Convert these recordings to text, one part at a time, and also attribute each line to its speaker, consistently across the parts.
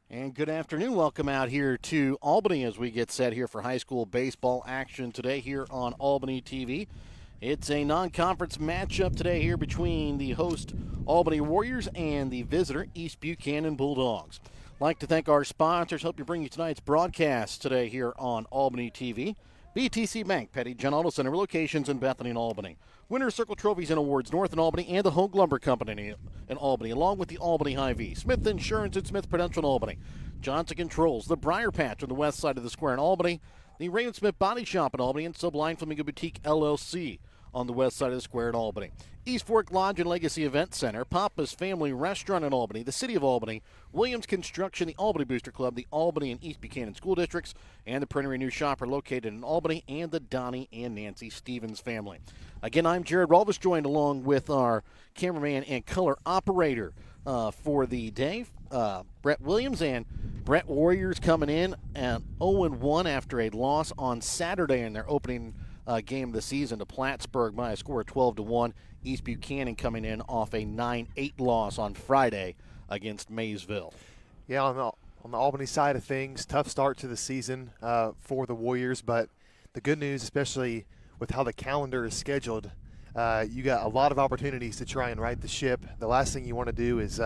Speaker 1: And good afternoon. Welcome out here to Albany as we get set here for high school baseball action today here on Albany TV. It's a non-conference matchup today here between the host Albany Warriors and the visitor East Buchanan Bulldogs. I'd like to thank our sponsors. Help you bring you tonight's broadcast today here on Albany TV. BTC Bank, Petty John Auto Center, locations in Bethany and Albany. Winner's Circle Trophies and Awards, North in Albany, and the Hogue Lumber Company in Albany, along with the Albany Hy-Vee. Smith Insurance and Smith Prudential in Albany. Johnson Controls, the Briar Patch on the west side of the square in Albany. The Raymond Smith Body Shop in Albany, and Sublime Flamingo Boutique LLC on the west side of the square in Albany. East Fork Lodge and Legacy Event Center, Papa's Family Restaurant in Albany, the City of Albany, Williams Construction, the Albany Booster Club, the Albany and East Buchanan School Districts, and the Printer New Shop are located in Albany, and the Donnie and Nancy Stevens family. Again, I'm Jared Rolvis, joined along with our cameraman and color operator for the day, Brett Williams, and Brett Warriors coming in at 0-1 after a loss on Saturday in their opening game of the season to Plattsburgh by a score of 12-1. East Buchanan coming in off a 9-8 loss on Friday against Maysville.
Speaker 2: Yeah, on the Albany side of things, tough start to the season for the Warriors, but the good news, especially with how the calendar is scheduled, you got a lot of opportunities to try and right the ship. The last thing you want to do is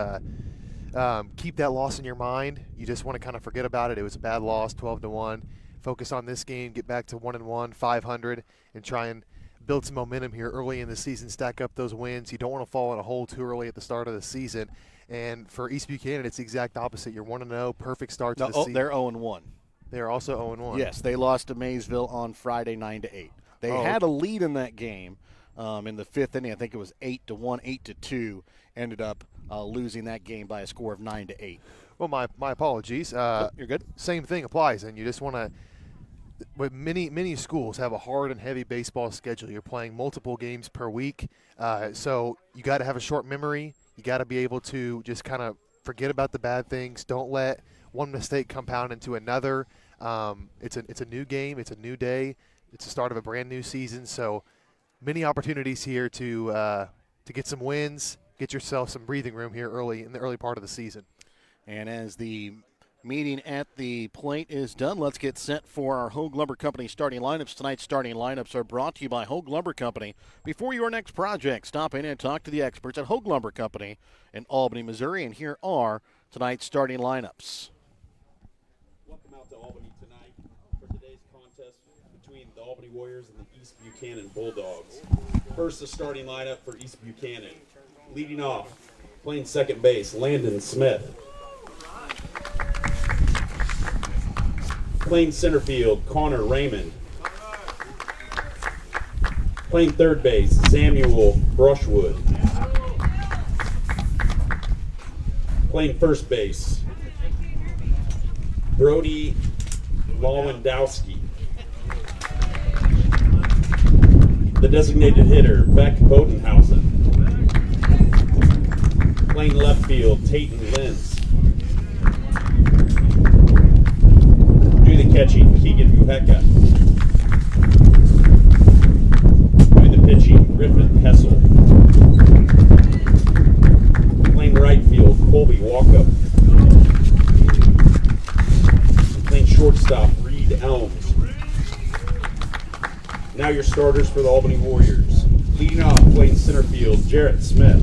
Speaker 2: keep that loss in your mind. You just want to kind of forget about it. It was a bad loss, 12-1. Focus on this game, get back to 1-1, 500, and try and build some momentum here early in the season, stack up those wins. You don't want to fall in a hole too early at the start of the season. And for East Buchanan, it's the exact opposite. You're 1-0, perfect start to the season.
Speaker 1: They're 0-1.
Speaker 2: They're also 0-1.
Speaker 1: Yes, they lost to Maysville on Friday 9-8. They had a lead in that game in the fifth inning. I think it was 8-1, 8-2. Ended up losing that game by a score of 9-8.
Speaker 2: Well, my apologies.
Speaker 1: You're good.
Speaker 2: Same thing applies, and you just want to. But many schools have a hard and heavy baseball schedule. You're playing multiple games per week, so you got to have a short memory. You got to be able to just kind of forget about the bad things. Don't let one mistake compound into another. It's a new game. It's a new day. It's the start of a brand new season. So many opportunities here to get some wins, get yourself some breathing room here early in the early part of the season.
Speaker 1: And as the meeting at the plate is done, let's get set for our Hogue Lumber Company starting lineups. Tonight's starting lineups are brought to you by Hogue Lumber Company. Before your next project, stop in and talk to the experts at Hogue Lumber Company in Albany, Missouri. And here are tonight's starting lineups.
Speaker 3: Welcome out to Albany tonight for today's contest between the Albany Warriors and the East Buchanan Bulldogs. First, the starting lineup for East Buchanan. Leading off, playing second base, Landon Smith. Playing center field, Connor Raymond. Playing third base, Samuel Brushwood. Playing first base, Brody Lewandowski. The designated hitter, Beck Bodenhausen. Playing left field, Tayton Lenz. Doing the catching, Keegan Muheka. Doing the pitching, Griffin Hessel. Playing right field, Colby Walkup. Playing shortstop, Reed Elms. Now your starters for the Albany Warriors. Leading off, playing center field, Jarrett Smith.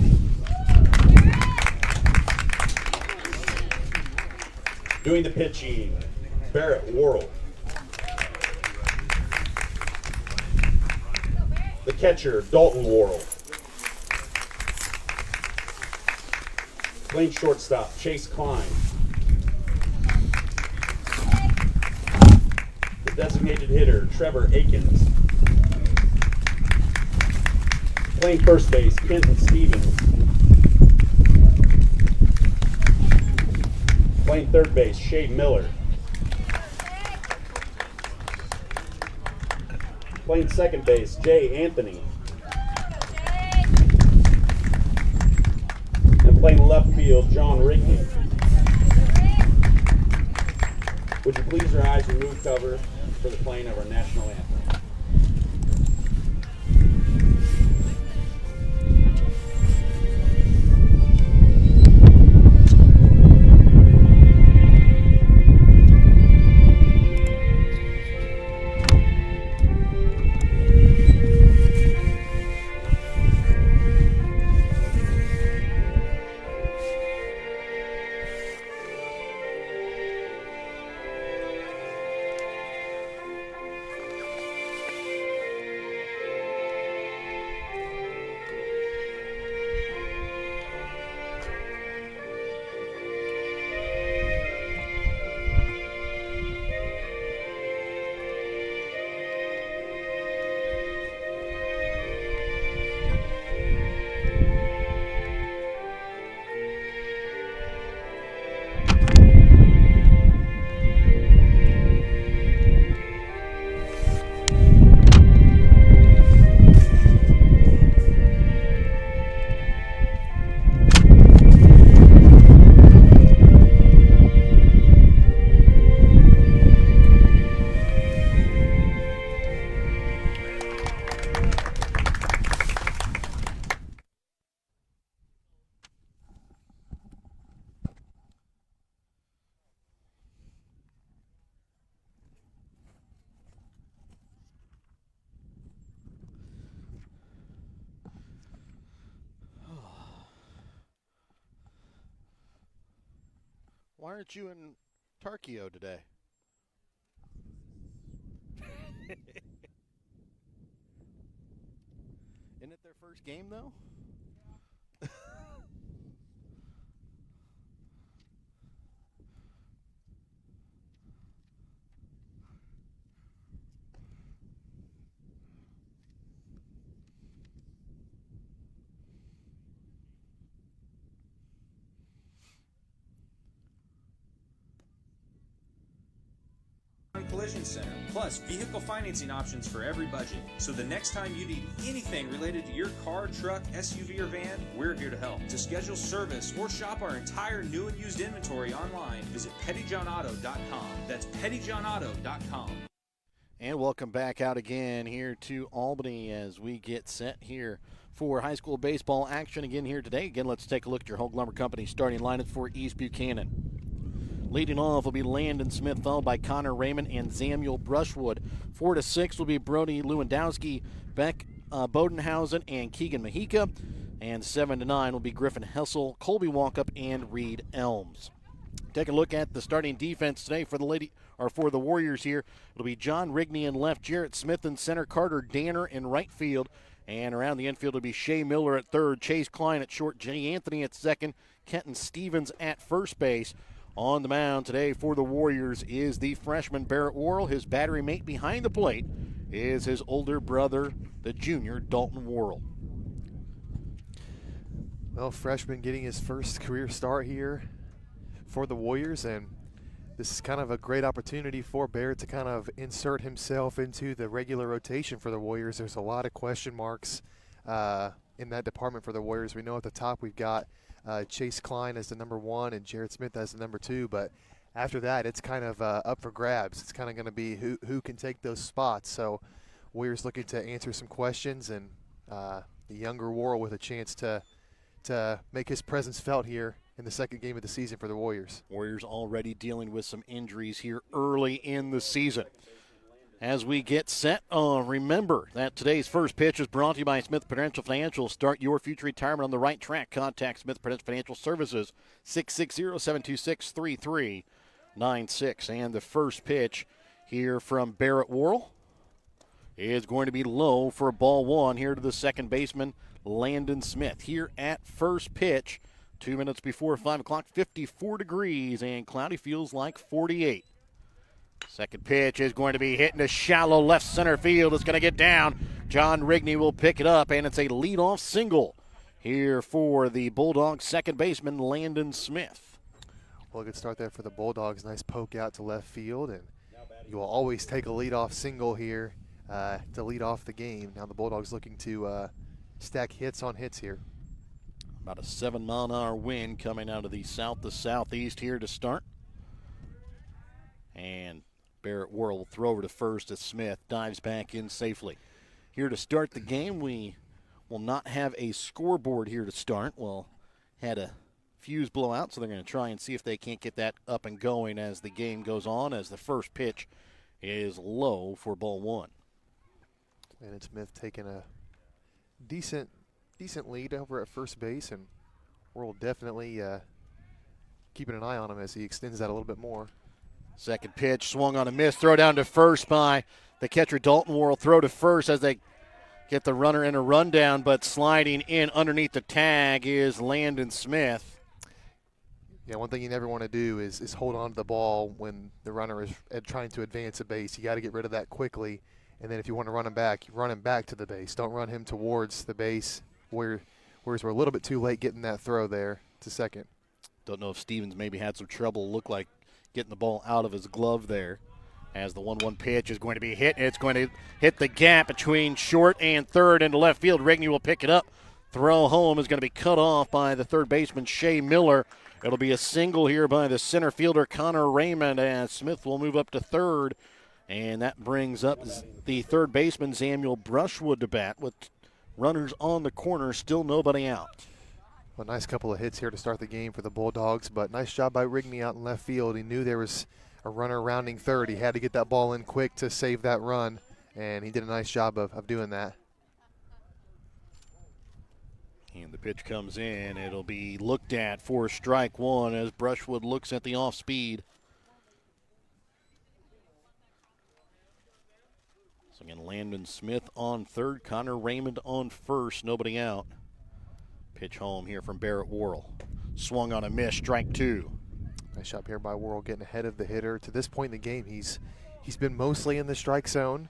Speaker 3: Doing the pitching, Barrett Worrell. The catcher, Dalton Worrell. Playing shortstop, Chase Klein. The designated hitter, Trevor Akins. Playing first base, Kenton Stevens. Playing third base, Shay Miller. Playing second base, Jay Anthony. And playing left field, John Rigney. Would you please rise and move cover for the playing of our national anthem?
Speaker 1: Why aren't you in Tarkio today? Isn't it their first game, though?
Speaker 4: Collision Center, plus vehicle financing options for every budget. So the next time you need anything related to your car, truck, SUV, or van, we're here to help. To schedule service or shop our entire new and used inventory online, visit pettyjohnauto.com. That's pettyjohnauto.com.
Speaker 1: And welcome back out again here to Albany as we get set here for high school baseball action again here today. Again, let's take a look at your Hogue Lumber Company starting lineup for East Buchanan. Leading off will be Landon Smith, followed by Connor Raymond and Samuel Brushwood. 4 to 6 will be Brody Lewandowski, Beck Bodenhausen, and Keegan Mahika. And 7 to 9 will be Griffin Hessel, Colby Walkup, and Reed Elms. Take a look at the starting defense today for the Warriors here. It'll be John Rigney in left, Jarrett Smith in center, Carter Danner in right field. And around the infield will be Shea Miller at third, Chase Klein at short, Jenny Anthony at second, Kenton Stevens at first base. On the mound today for the Warriors is the freshman Barrett Worrell. His battery mate behind the plate is his older brother, the junior Dalton Worrell.
Speaker 2: Well, freshman getting his first career start here for the Warriors, and this is kind of a great opportunity for Barrett to kind of insert himself into the regular rotation for the Warriors. There's a lot of question marks in that department for the Warriors. We know at the top we've got Chase Klein as the number 1 and Jarrett Smith as the number 2, but after that it's kind of up for grabs. It's kind of going to be who can take those spots. So Warriors looking to answer some questions, and the younger Worrell with a chance to make his presence felt here in the second game of the season for the Warriors.
Speaker 1: Warriors already dealing with some injuries here early in the season. As we get set, remember that today's first pitch is brought to you by Smith Prudential Financial. Start your future retirement on the right track. Contact Smith Prudential Financial Services, 660-726-3396. And the first pitch here from Barrett Worrell is going to be low for ball 1 here to the second baseman, Landon Smith. Here at first pitch, 2 minutes before 5 o'clock, 54 degrees, and cloudy feels like 48. Second pitch is going to be hit into shallow left center field. It's going to get down. John Rigney will pick it up, and it's a leadoff single here for the Bulldogs second baseman, Landon Smith.
Speaker 2: Well, a good start there for the Bulldogs. Nice poke out to left field, and you will always take a leadoff single here to lead off the game. Now the Bulldogs looking to stack hits on hits here.
Speaker 1: About a 7-mile-an-hour wind coming out of the south to southeast here to start. And Barrett Worrell will throw over to first as Smith dives back in safely. Here to start the game, we will not have a scoreboard here to start. We'll had a fuse blow out, so they're going to try and see if they can't get that up and going as the game goes on, as the first pitch is low for ball 1.
Speaker 2: And Smith taking a decent lead over at first base, and Worrell definitely keeping an eye on him as he extends that a little bit more.
Speaker 1: Second pitch, swung on a miss, throw down to first by the catcher Dalton Worrell. Throw to first as they get the runner in a rundown, but sliding in underneath the tag is Landon Smith.
Speaker 2: Yeah, one thing you never want to do is hold on to the ball when the runner is trying to advance a base. You got to get rid of that quickly, and then if you want to run him back, you run him back to the base. Don't run him towards the base, whereas we're a little bit too late getting that throw there to second.
Speaker 1: Don't know if Stevens maybe had some trouble, looked like getting the ball out of his glove there, as the 1-1 pitch is going to be hit. It's going to hit the gap between short and third into left field. Rigney will pick it up. Throw home is going to be cut off by the third baseman, Shea Miller. It'll be a single here by the center fielder, Connor Raymond, as Smith will move up to third. And that brings up the third baseman, Samuel Brushwood, to bat with runners on the corner, still nobody out.
Speaker 2: A nice couple of hits here to start the game for the Bulldogs, but nice job by Rigney out in left field. He knew there was a runner rounding third. He had to get that ball in quick to save that run, and he did a nice job of doing that.
Speaker 1: And the pitch comes in. It'll be looked at for strike one as Brushwood looks at the off speed. So again, Landon Smith on third, Connor Raymond on first, nobody out. Pitch home here from Barrett Worrell. Swung on a miss, strike two.
Speaker 2: Nice shot here by Worrell, getting ahead of the hitter. To this point in the game, he's been mostly in the strike zone.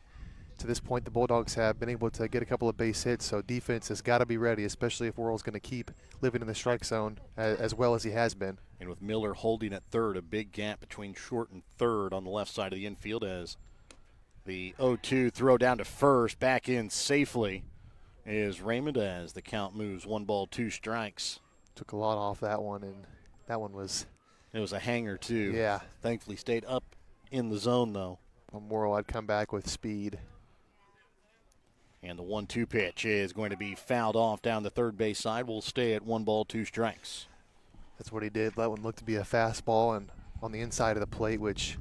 Speaker 2: To this point, the Bulldogs have been able to get a couple of base hits, so defense has got to be ready, especially if Worrell's going to keep living in the strike zone as well as he has been.
Speaker 1: And with Miller holding at third, a big gap between short and third on the left side of the infield as the 0-2 throw down to first, back in safely is Raymond as the count moves 1-2 strikes.
Speaker 2: Took a lot off that one, and that one was...
Speaker 1: It was a hanger, too.
Speaker 2: Yeah.
Speaker 1: Thankfully stayed up in the zone, though.
Speaker 2: On Worrell, I'd come back with speed.
Speaker 1: And the 1-2 pitch is going to be fouled off down the third base side. Will stay at 1-2 strikes.
Speaker 2: That's what he did. That one looked to be a fastball and on the inside of the plate, which,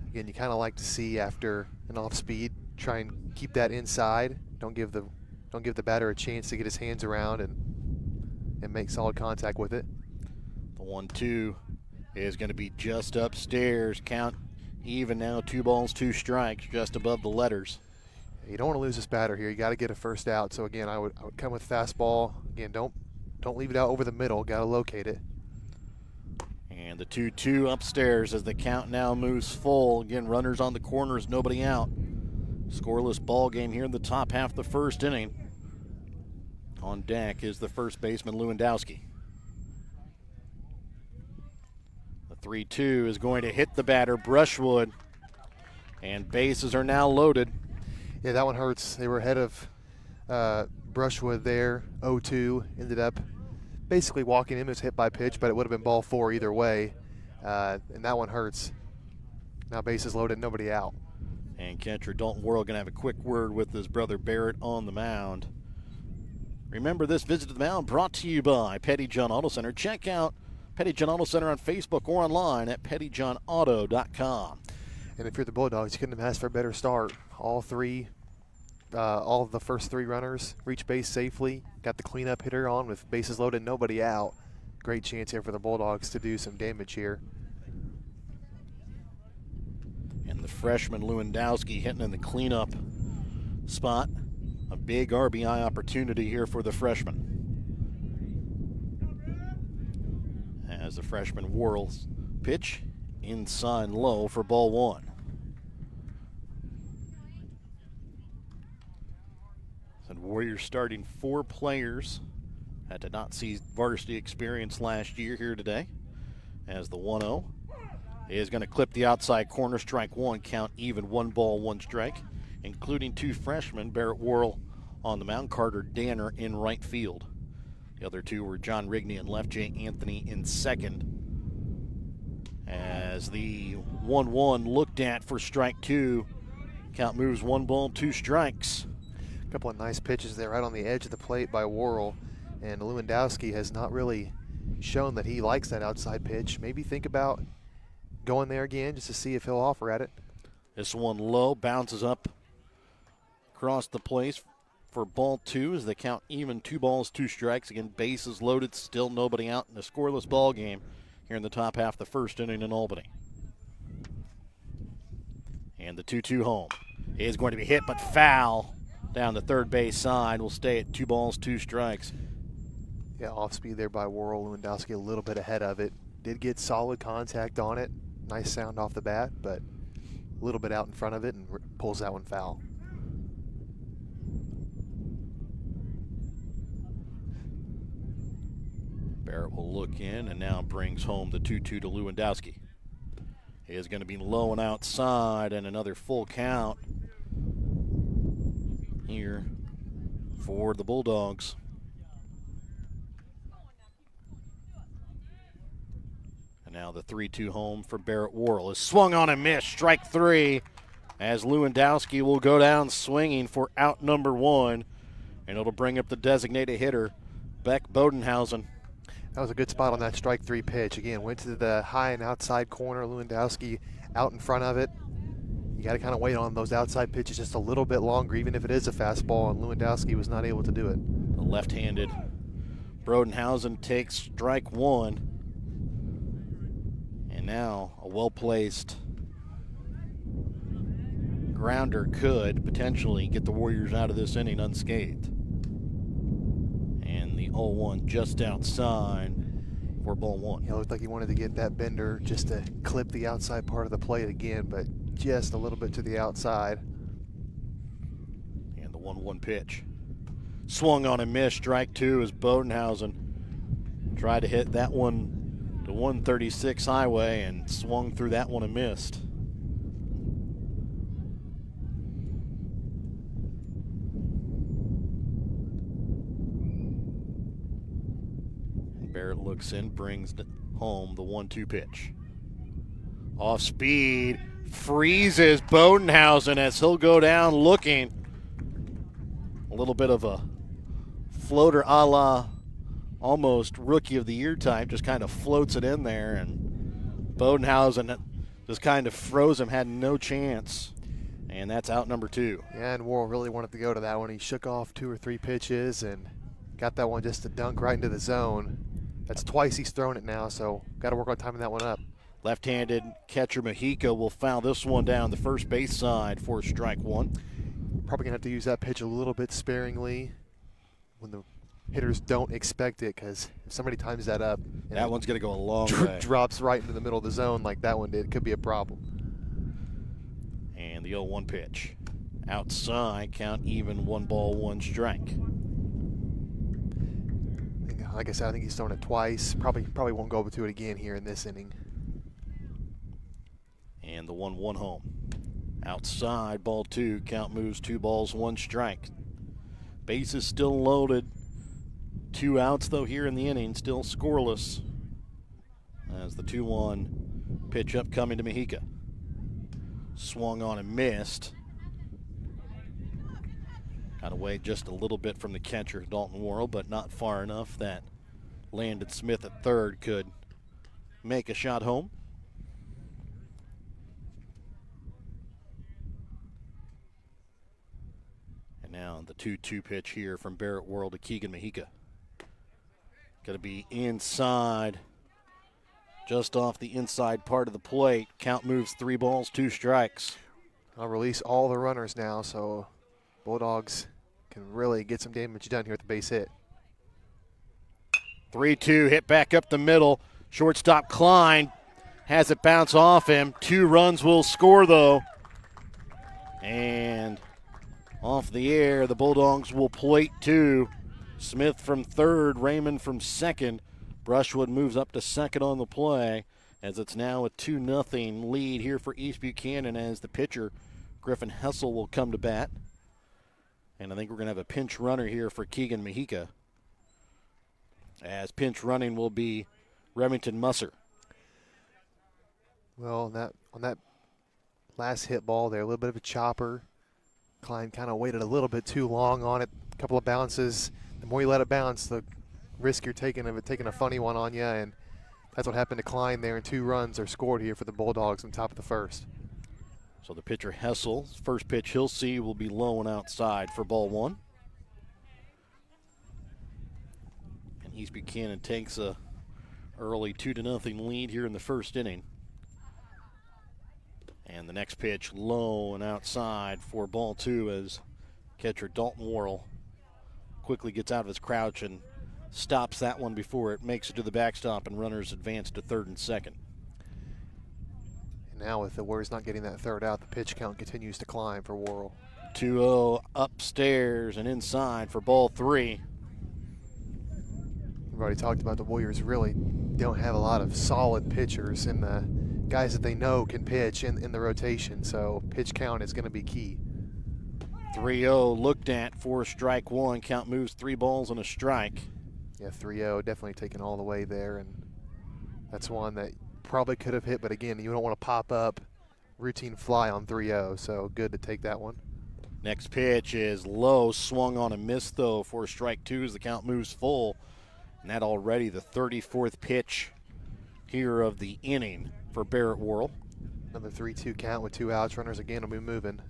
Speaker 2: again, you kind of like to see after an off speed. Try and keep that inside. Don't give the batter a chance to get his hands around and make solid contact with it.
Speaker 1: The 1-2 is going to be just upstairs. Count even now, 2-2 strikes, just above the letters.
Speaker 2: You don't want to lose this batter here. You got to get a first out. So again, I would come with fastball. Again, don't leave it out over the middle. Got to locate it.
Speaker 1: And the 2-2 upstairs as the count now moves full. Again, runners on the corners, nobody out. Scoreless ball game here in the top half of the first inning. On deck is the first baseman Lewandowski. The 3-2 is going to hit the batter, Brushwood. And bases are now loaded.
Speaker 2: Yeah, that one hurts. They were ahead of Brushwood there. 0-2 ended up basically walking him. It was hit by pitch, but it would have been ball four either way. And that one hurts. Now bases loaded, nobody out.
Speaker 1: And catcher Dalton Worrell going to have a quick word with his brother Barrett on the mound. Remember, this visit to the mound brought to you by Petty John Auto Center. Check out Petty John Auto Center on Facebook or online at pettyjohnauto.com.
Speaker 2: And if you're the Bulldogs, you couldn't have asked for a better start. All of the first three runners reached base safely. Got the cleanup hitter on with bases loaded, nobody out. Great chance here for the Bulldogs to do some damage here.
Speaker 1: And the freshman Lewandowski hitting in the cleanup spot. A big RBI opportunity here for the freshman. As the freshman Worrell's pitch inside low for ball one. And Warriors starting 4 players that did not see varsity experience last year here today. As the 1-0 is going to clip the outside corner, strike one, count even, 1-1 strike, including 2 freshmen, Barrett Worrell on the mound, Carter Danner in right field. The other 2 were John Rigney and left, Jay Anthony in second. As the 1-1 looked at for strike 2, count moves 1-2 strikes.
Speaker 2: A couple of nice pitches there right on the edge of the plate by Worrell. And Lewandowski has not really shown that he likes that outside pitch. Maybe think about going there again just to see if he'll offer at it.
Speaker 1: This one low, bounces up across the place for ball 2 as they count even, 2-2 strikes. Again, bases loaded, still nobody out in a scoreless ball game here in the top half of the first inning in Albany. And the 2-2 home is going to be hit but foul down the third base side. Will stay at 2-2 strikes.
Speaker 2: Yeah, off speed there by Worrell. Lewandowski a little bit ahead of it. Did get solid contact on it. Nice sound off the bat, but a little bit out in front of it and pulls that one foul.
Speaker 1: Barrett will look in and now brings home the 2-2 to Lewandowski. He is going to be low and outside, and another full count here for the Bulldogs. And now the 3-2 home for Barrett Worrell is swung on and missed. Strike 3 as Lewandowski will go down swinging for out number 1. And it'll bring up the designated hitter, Beck Bodenhausen.
Speaker 2: That was a good spot on that strike 3 pitch. Again, went to the high and outside corner. Lewandowski out in front of it. You got to kind of wait on those outside pitches just a little bit longer, even if it is a fastball, and Lewandowski was not able to do it.
Speaker 1: The left-handed Brodenhausen takes strike one. And now a well-placed grounder could potentially get the Warriors out of this inning unscathed. And the 0-1 just outside for ball one.
Speaker 2: It looked like he wanted to get that bender just to clip the outside part of the plate again, but just a little bit to the outside.
Speaker 1: And the 1-1 pitch. Swung on and missed. Strike two as Bodenhausen tried to hit that one to 136 highway and swung through that one and missed. And Barrett looks in, brings home the 1-2 pitch. Off speed, freezes Bodenhausen as he'll go down looking. A little bit of a floater a la almost rookie of the year type, just kind of floats it in there, and Bodenhausen just kind of froze him, had no chance, and that's out number two.
Speaker 2: Yeah, and Worrell really wanted to go to that one. He shook off 2 or 3 pitches and got that one just to dunk right into the zone. That's twice he's thrown it now, so got to work on timing that one up.
Speaker 1: Left-handed catcher Mojica will foul this one down the first base side for strike one.
Speaker 2: Probably going to have to use that pitch a little bit sparingly when the hitters don't expect it, because if somebody times that up,
Speaker 1: that one's going to go a long way.
Speaker 2: Drops right into the middle of the zone like that one did, it could be a problem.
Speaker 1: And the 0-1 pitch. Outside, count even, 1-1 strike.
Speaker 2: Like I said, I think he's thrown it twice. Probably won't go over to it again here in this inning.
Speaker 1: And the 1-1 home. Outside, ball two. Count moves 2-1 strike. Base is still loaded. 2 outs, though, here in the inning. Still scoreless. As the 2-1 pitch up coming to Mojica. Swung on and missed. Got away just a little bit from the catcher, Dalton Worrell, but not far enough that Landon Smith at third could make a shot home. And now the 2-2 pitch here from Barrett Worrell to Keegan Mojica. Going to be inside, just off the inside part of the plate. Count moves 3-2 strikes.
Speaker 2: I'll release all the runners now, so Bulldogs can really get some damage done here at the base hit.
Speaker 1: 3-2 hit back up the middle. Shortstop Klein has it bounce off him. 2 runs will score, though. And off the air, the Bulldogs will plate 2. Smith from third, Raymond from second. Brushwood moves up to second on the play, as it's now a 2-0 lead here for East Buchanan, as the pitcher, Griffin Hessel, will come to bat. And I think we're going to have a pinch runner here for Keegan Mojica, as pinch running will be Remington Musser.
Speaker 2: Well, on that last hit ball there, a little bit of a chopper. Klein kind of waited a little bit too long on it. A couple of bounces. The more you let it bounce, the risk you're taking of it taking a funny one on you, and that's what happened to Klein there, and 2 runs are scored here for the Bulldogs on top of the first.
Speaker 1: So the pitcher Hessel, first pitch he'll see will be low and outside for ball 1. And East Buchanan takes a early 2-0 lead here in the first inning. And the next pitch low and outside for ball 2, as catcher Dalton Worrell quickly gets out of his crouch and stops that one before it makes it to the backstop, and runners advance to third and second.
Speaker 2: And now with the Warriors not getting that third out, the pitch count continues to climb for Worrell.
Speaker 1: 2-0 upstairs and inside for ball 3.
Speaker 2: We've already talked about the Warriors really don't have a lot of solid pitchers, and the guys that they know can pitch in the rotation, so pitch count is going to be key.
Speaker 1: 3-0 looked at for strike 1. Count moves 3 balls and a strike.
Speaker 2: Yeah, 3-0 definitely taken all the way there, and that's one that probably could have hit, but again, you don't want to pop up routine fly on 3-0, so good to take that one.
Speaker 1: Next pitch is low, swung on and missed, though, for strike 2 as the count moves full. And that already the 34th pitch here of the inning for Barrett Worrell.
Speaker 2: Another 3-2 count with 2 outs. Runners again will be moving.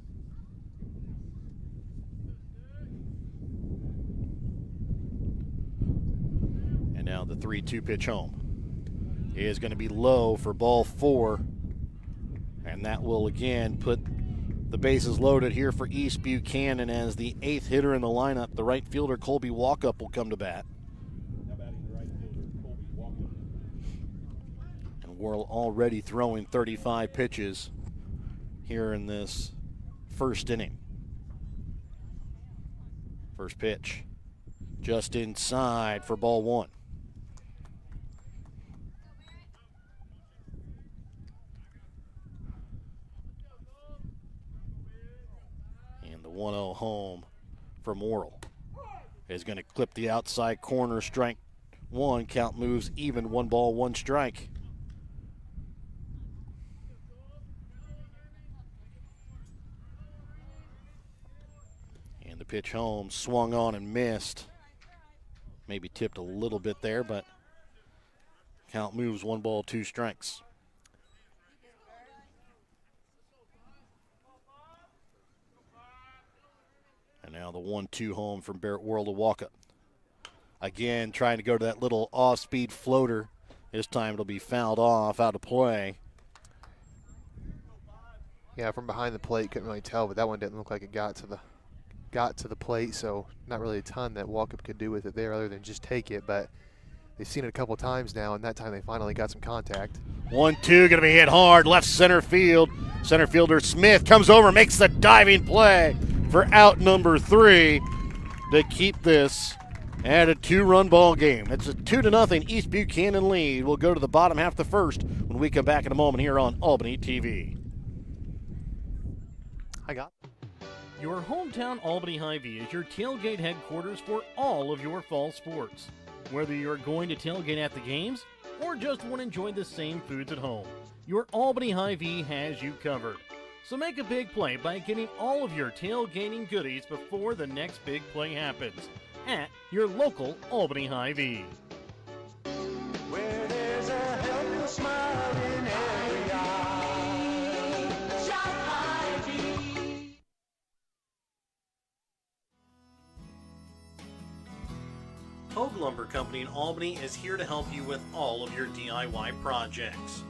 Speaker 1: The 3-2 pitch home is going to be low for ball 4. And that will again put the bases loaded here for East Buchanan as the 8th hitter in the lineup. The right fielder, Colby Walkup, will come to bat. And we're already throwing 35 pitches here in this first inning. First pitch just inside for ball 1. And the 1-0 home from Worrell is going to clip the outside corner. Strike 1. Count moves even. 1 ball, 1 strike. And the pitch home swung on and missed. Maybe tipped a little bit there, but count moves. 1 ball, 2 strikes. And now the 1-2 home from Barrett Worrell to Walkup. Again, trying to go to that little off-speed floater. This time it'll be fouled off, out of play.
Speaker 2: Yeah, from behind the plate, couldn't really tell, but that one didn't look like it got to the plate, so not really a ton that Walkup could do with it there other than just take it, but they've seen it a couple times now, and that time they finally got some contact.
Speaker 1: 1-2, going to be hit hard, left center field. Center fielder Smith comes over, makes the diving play for out number 3 to keep this at a 2-run ball game. It's a 2-0 East Buchanan lead. We'll go to the bottom half of the first when we come back in a moment here on Albany TV. Your hometown Albany Hy-Vee is your tailgate headquarters for all of your fall sports. Whether you're going to tailgate at the games or just want to enjoy the same foods at home, your Albany Hy-Vee has you covered. So make a big play by getting all of your tailgating goodies before the next big play happens at your local Albany Hy-Vee.
Speaker 5: Where there's a helpful smile in every eye. Shop Hy-Vee.
Speaker 1: Hogue Lumber Company in Albany is here to help you with all of your DIY projects.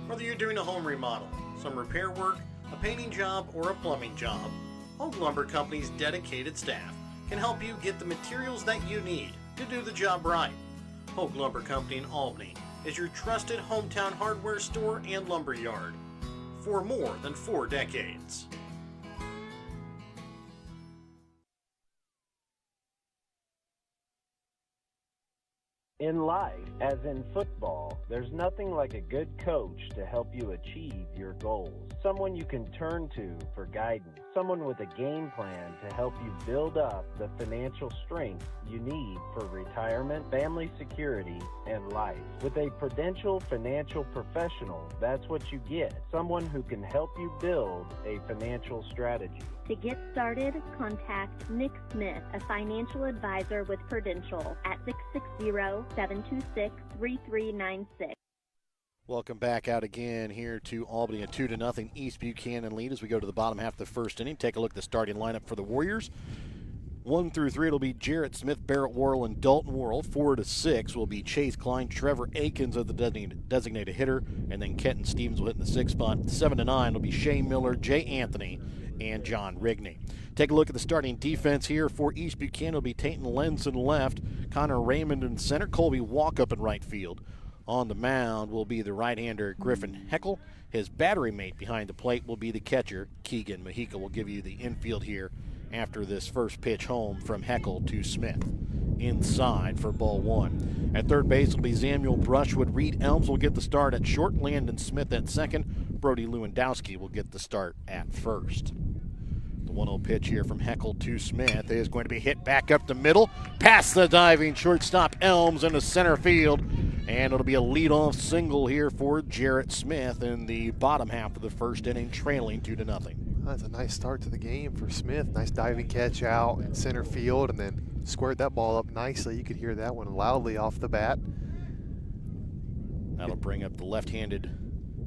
Speaker 1: Whether you're doing a home remodel, some repair work, a painting job, or a plumbing job, Hogue Lumber Company's dedicated staff can help you get the materials that you need to do the job right. Hogue Lumber Company in Albany is your trusted hometown hardware store and lumber yard for more than 4 decades.
Speaker 6: In life, as in football, there's nothing like a good coach to help you achieve your goals. Someone you can turn to for guidance. Someone with a game plan to help you build up the financial strength you need for retirement, family security, and life. With a Prudential financial professional, that's what you get. Someone who can help you build a financial strategy.
Speaker 7: To get started, contact Nick Smith, a financial advisor with Prudential at 660-726-3396.
Speaker 1: Welcome back out again here to Albany, a 2-0 East Buchanan lead as we go to the bottom half of the first inning. Take a look at the starting lineup for the Warriors. 1 through 3, it'll be Jarrett Smith, Barrett Worrell, and Dalton Worrell. 4 to 6 will be Chase Klein, Trevor Akins of the designated hitter, and then Kenton Stevens will hit in the 6th spot. 7 to 9 will be Shane Miller, Jay Anthony, and John Rigney. Take a look at the starting defense here for East Buchanan. It'll be Tayton Lenz in left, Connor Raymond in center, Colby Walkup in right field. On the mound will be the right-hander Griffin Heckel. His battery mate behind the plate will be the catcher Keegan Mahika. Will give you the infield here after this first pitch home from Heckel to Smith. Inside for ball 1. At third base will be Samuel Brushwood. Reed Elms will get the start at short. Landon Smith at second. Brody Lewandowski will get the start at first. The 1-0 pitch here from Heckel to Smith is going to be hit back up the middle, past the diving shortstop Elms into center field, and it'll be a leadoff single here for Jarrett Smith in the bottom half of the first inning, trailing 2-0.
Speaker 2: That's a nice start to the game for Smith. Nice diving catch out in center field and then squared that ball up nicely. You could hear that one loudly off the bat.
Speaker 1: That'll bring up the left-handed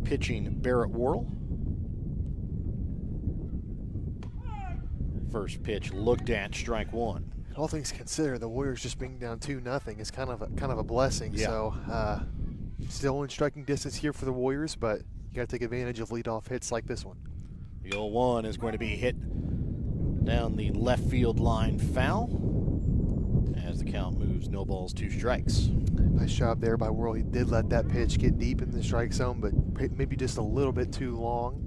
Speaker 1: pitching Barrett Worrell. First pitch looked at, strike 1.
Speaker 2: all things considered, the Warriors just being down 2-0 is kind of a blessing.
Speaker 1: Yeah.
Speaker 2: So still in striking distance here for the Warriors, but you got to take advantage of leadoff hits like this one.
Speaker 1: The 0-1 is going to be hit down the left field line foul as the count moves 0 balls, 2 strikes.
Speaker 2: Nice job there by Worrell. He did let that pitch get deep in the strike zone, but maybe just a little bit too long.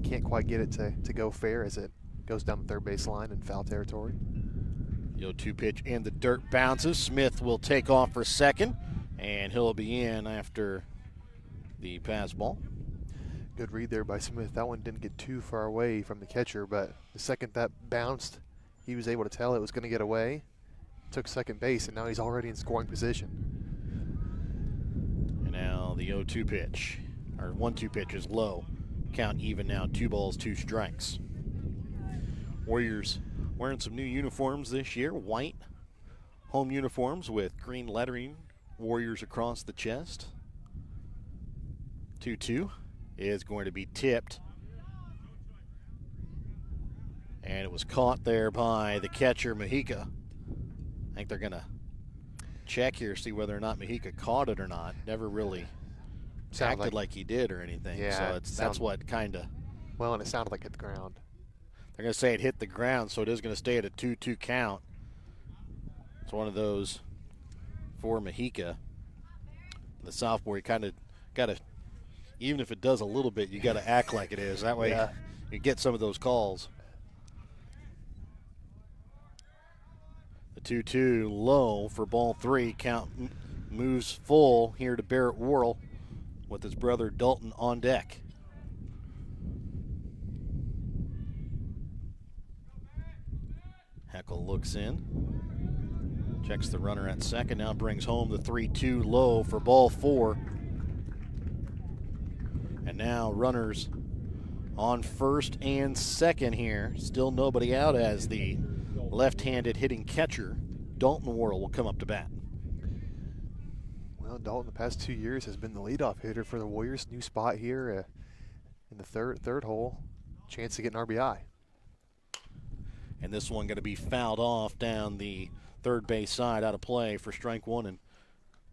Speaker 2: Can't quite get it to go fair as it goes down the third base line in foul territory.
Speaker 1: The 0-2 pitch and the dirt bounces. Smith will take off for second, and he'll be in after the pass ball.
Speaker 2: Good read there by Smith. That one didn't get too far away from the catcher, but the second that bounced, he was able to tell it was going to get away. Took second base, and now he's already in scoring position.
Speaker 1: And now the 0-2 pitch, or 1-2 pitch is low. Count even now, 2 balls, 2 strikes. Warriors wearing some new uniforms this year, white home uniforms with green lettering, Warriors across the chest. 2-2 is going to be tipped. And it was caught there by the catcher, Mujica. I think they're going to check here, see whether or not Mujica caught it or not. Never really acted like he did or anything.
Speaker 2: Yeah,
Speaker 1: so that's what kind of.
Speaker 2: Well, and it sounded like it hit the ground.
Speaker 1: They're going to say it hit the ground, so it is going to stay at a 2-2 count. It's one of those for Mujica. The sophomore, you kind of got to, even if it does a little bit, you got to act like it is. That way you get some of those calls. The 2-2 low for ball 3. Count moves full here to Barrett Worrell with his brother Dalton on deck. Heckel looks in, checks the runner at second, now brings home the 3-2 low for ball 4. And now runners on first and second here. Still nobody out as the left-handed hitting catcher, Dalton Worrell, will come up to bat.
Speaker 2: Well, Dalton the past 2 years has been the leadoff hitter for the Warriors. New spot here in the third hole. Chance to get an RBI.
Speaker 1: And this one going to be fouled off down the third base side, out of play for strike 1. And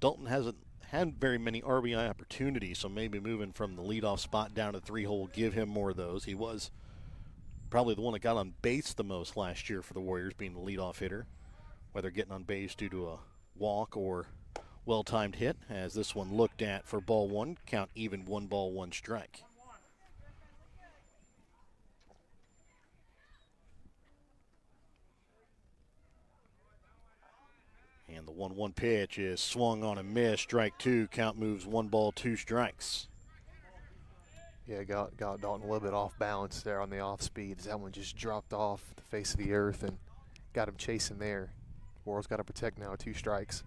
Speaker 1: Dalton hasn't had very many RBI opportunities, so maybe moving from the leadoff spot down to 3-hole will give him more of those. He was probably the one that got on base the most last year for the Warriors, being the leadoff hitter, whether getting on base due to a walk or well-timed hit, as this one looked at for ball 1, count even, 1 ball, 1 strike. And the 1-1 pitch is swung on and missed. Strike 2. Count moves 1 ball, 2 strikes.
Speaker 2: Yeah, got Dalton a little bit off balance there on the off speed. That one just dropped off the face of the earth and got him chasing there. Worrell's got to protect now with 2 strikes.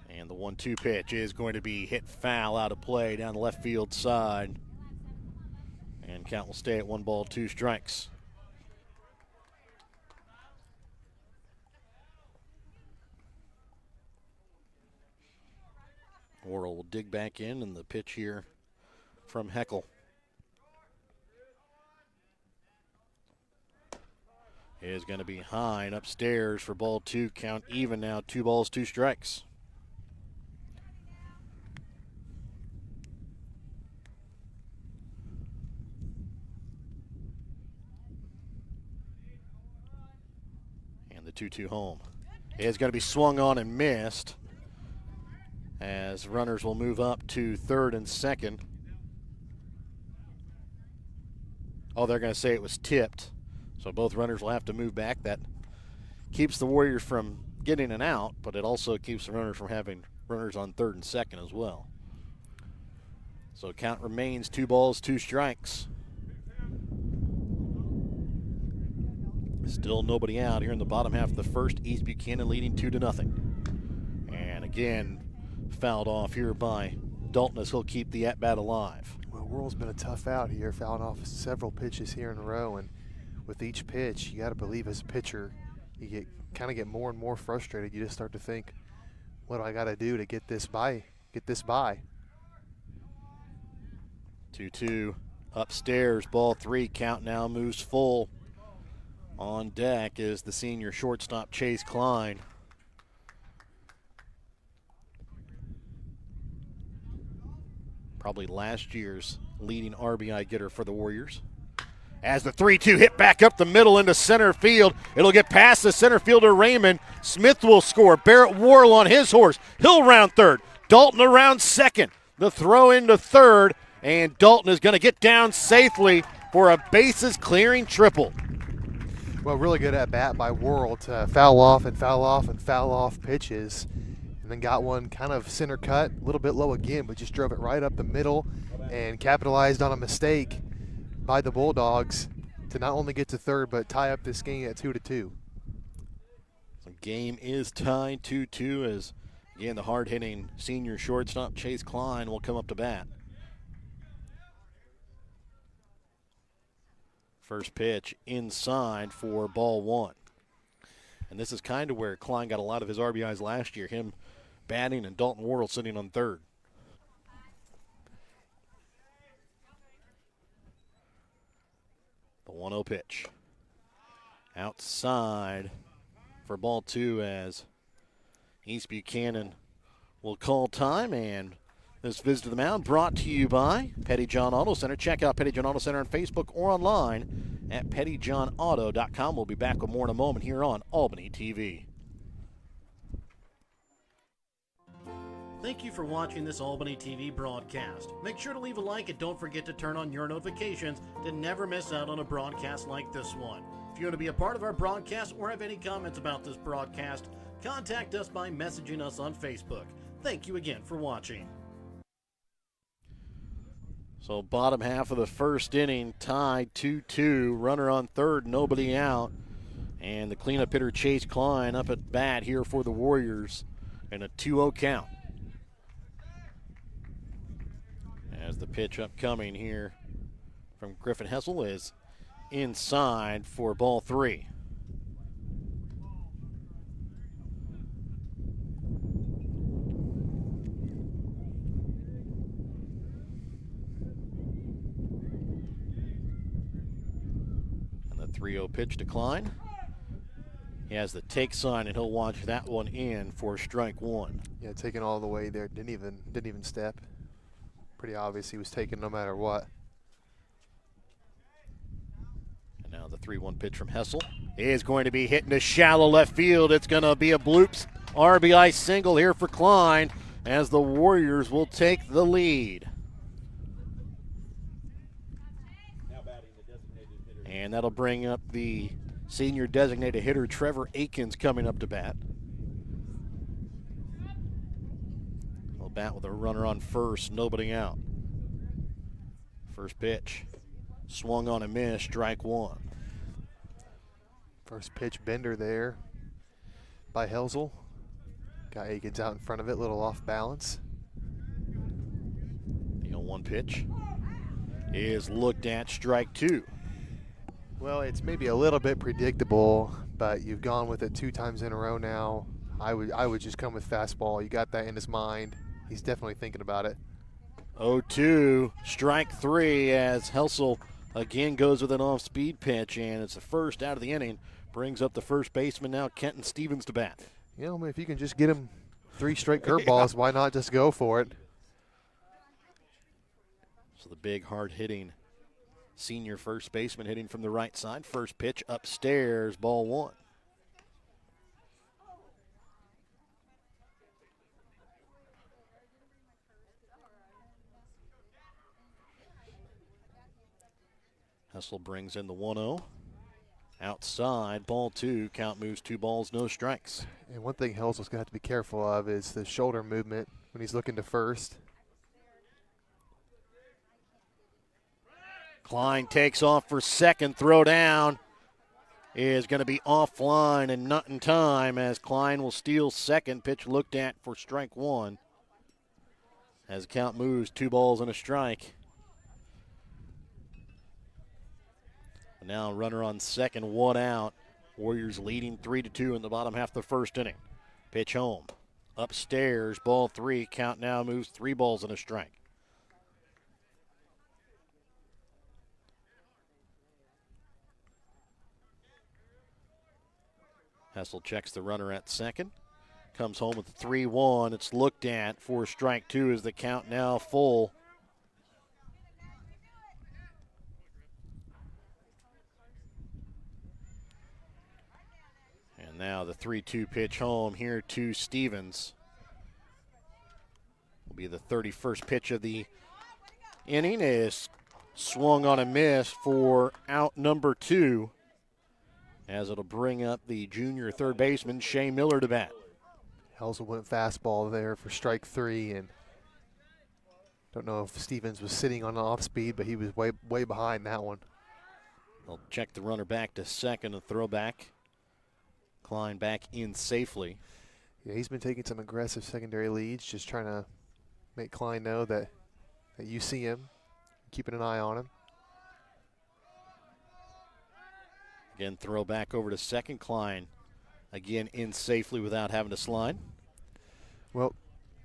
Speaker 1: And the 1-2 pitch is going to be hit foul, out of play down the left field side. And count will stay at 1 ball, 2 strikes. Worrell will dig back in, and the pitch here from Heckel is going to be high and upstairs for ball 2. Count even now, 2 balls, 2 strikes. And the 2-2 home is going to be swung on and missed, as runners will move up to third and second. Oh, they're going to say it was tipped, so both runners will have to move back. That keeps the Warriors from getting an out, but it also keeps the runners from having runners on third and second as well. So count remains 2 balls, 2 strikes. Still nobody out here in the bottom half of the first. East Buchanan leading 2-0. And again, fouled off here by Dalton as he'll keep the at-bat alive.
Speaker 2: Well, Worrell's been a tough out here, fouling off several pitches here in a row, and with each pitch, you got to believe as a pitcher, you get more and more frustrated. You just start to think, what do I got to do to get this by? 2-2
Speaker 1: upstairs, ball 3. Count now moves full On deck is the senior shortstop, Chase Klein. Probably last year's leading RBI getter for the Warriors. As the 3-2 hit back up the middle into center field, it'll get past the center fielder Raymond. Smith will score. Barrett Worrell on his horse. He'll round third. Dalton around second. The throw into third, and Dalton is going to get down safely for a bases clearing triple.
Speaker 2: Well, really good at bat by Worrell to foul off and foul off and foul off pitches. And then got one kind of center cut, a little bit low again, but just drove it right up the middle and capitalized on a mistake by the Bulldogs to not only get to third, but tie up this game at 2-2.
Speaker 1: The game is tied 2-2 as, again, the hard-hitting senior shortstop Chase Klein will come up to bat. First pitch inside for ball one. And this is kind of where Klein got a lot of his RBIs last year, him batting and Dalton Worrell sitting on third. The 1-0 pitch. Outside for ball two as East Buchanan will call time. And this visit to the mound brought to you by Petty John Auto Center. Check out Petty John Auto Center on Facebook or online at pettyjohnauto.com. We'll be back with more in a moment here on Albany TV.
Speaker 8: Thank you for watching this Albany TV broadcast. Make sure to leave a like and don't forget to turn on your notifications to never miss out on a broadcast like this one. If you want to be a part of our broadcast or have any comments about this broadcast, contact us by messaging us on Facebook. Thank you again for watching.
Speaker 1: So bottom half of the first inning, tied 2-2. Runner on third, nobody out. And the cleanup hitter Chase Klein up at bat here for the Warriors in a 2-0 count. As the pitch upcoming here from Griffin Hessel is inside for ball three. And the 3-0 pitch decline. He has the take sign, and he'll watch that one in for strike one.
Speaker 2: Yeah, taking all the way there. Didn't even step. Pretty obvious he was taken no matter what.
Speaker 1: And now the 3-1 pitch from Hessel is going to be hit into shallow left field. It's going to be a bloops RBI single here for Klein as the Warriors will take the lead. And that'll bring up the senior designated hitter Trevor Akins coming up to bat. He'll bat with a runner on first, nobody out. First pitch, swung on a miss, strike one.
Speaker 2: First pitch bender there by Helsel. Got Akins out in front of it, a little off balance.
Speaker 1: The 0-1 pitch is looked at, strike two.
Speaker 2: Well, it's maybe a little bit predictable, but you've gone with it 2 times in a row now. I would just come with fastball. You got that in his mind. He's definitely thinking about it.
Speaker 1: 0-2, strike three as Helsel again goes with an off-speed pitch, and it's the first out of the inning. Brings up the first baseman now, Kenton Stevens, to bat.
Speaker 2: You know, if you can just get him 3 straight curveballs, why not just go for it?
Speaker 1: So the big, hard-hitting senior first baseman hitting from the right side. First pitch upstairs, ball one. Hessel brings in the 1-0. Outside, ball two. Count moves 2 balls, no strikes.
Speaker 2: And one thing Helsel's going to have to be careful of is the shoulder movement when he's looking to first.
Speaker 1: Klein takes off for second. Throw down is going to be offline and not in time as Klein will steal second. Pitch looked at for strike one. As the count moves, 2 balls and a strike. Now runner on second, 1 out. Warriors leading 3-2 in the bottom half of the first inning. Pitch home. Upstairs, ball 3. Count now moves 3 balls and a strike. Hessel checks the runner at second. Comes home with 3-1. It's looked at for strike two as the count now full. And now the 3-2 pitch home here to Stevens. Will be the 31st pitch of the inning. Is swung on a miss for out number 2, as it'll bring up the junior third baseman, Shea Miller, to bat.
Speaker 2: Helsel went fastball there for strike 3, and don't know if Stevens was sitting on an off speed, but he was way behind that one.
Speaker 1: They'll check the runner back to second, and throw back. Klein back in safely.
Speaker 2: Yeah, he's been taking some aggressive secondary leads, just trying to make Klein know that you see him, keeping an eye on him.
Speaker 1: Again, throw back over to second. Klein again in safely without having to slide.
Speaker 2: Well,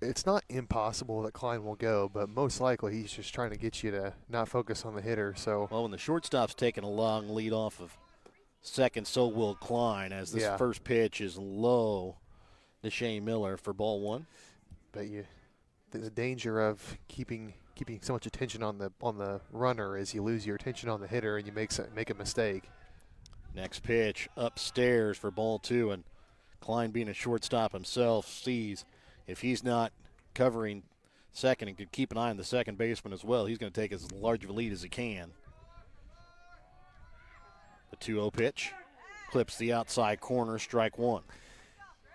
Speaker 2: it's not impossible that Klein will go, but most likely he's just trying to get you to not focus on the hitter. So,
Speaker 1: well, when the shortstop's taking a long lead off of second, so will Klein, as this first pitch is low to Shea Miller for ball 1.
Speaker 2: But there's a danger of keeping so much attention on the runner as you lose your attention on the hitter and you make a mistake.
Speaker 1: Next pitch upstairs for ball 2, and Klein, being a shortstop himself, sees if he's not covering second and could keep an eye on the second baseman as well, he's going to take as large of a lead as he can. The 2-0 pitch clips the outside corner, strike 1.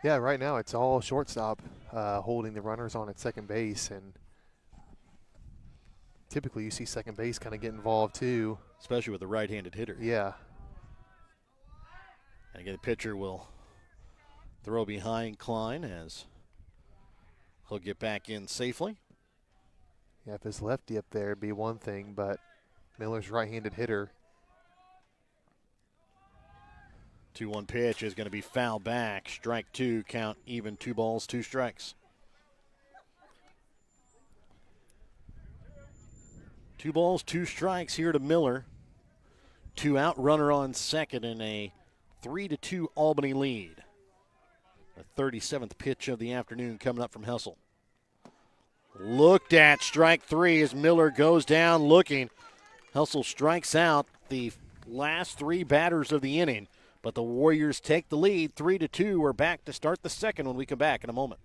Speaker 2: Yeah, right now it's all shortstop holding the runners on at second base, and typically you see second base kind of get involved too.
Speaker 1: Especially with a right-handed hitter.
Speaker 2: Yeah.
Speaker 1: And again, the pitcher will throw behind Klein as he'll get back in safely.
Speaker 2: Yeah, if his lefty up there, it'd be one thing, but Miller's right-handed hitter.
Speaker 1: 2-1 pitch is going to be fouled back. Strike 2, count even, 2 balls, 2 strikes. 2 balls, 2 strikes here to Miller. 2 out, runner on second, in a 3-2 Albany lead. The 37th pitch of the afternoon coming up from Hessel. Looked at, strike 3 as Miller goes down looking. Hessel strikes out the last 3 batters of the inning, but the Warriors take the lead 3-2. We're back to start the second when we come back in a moment.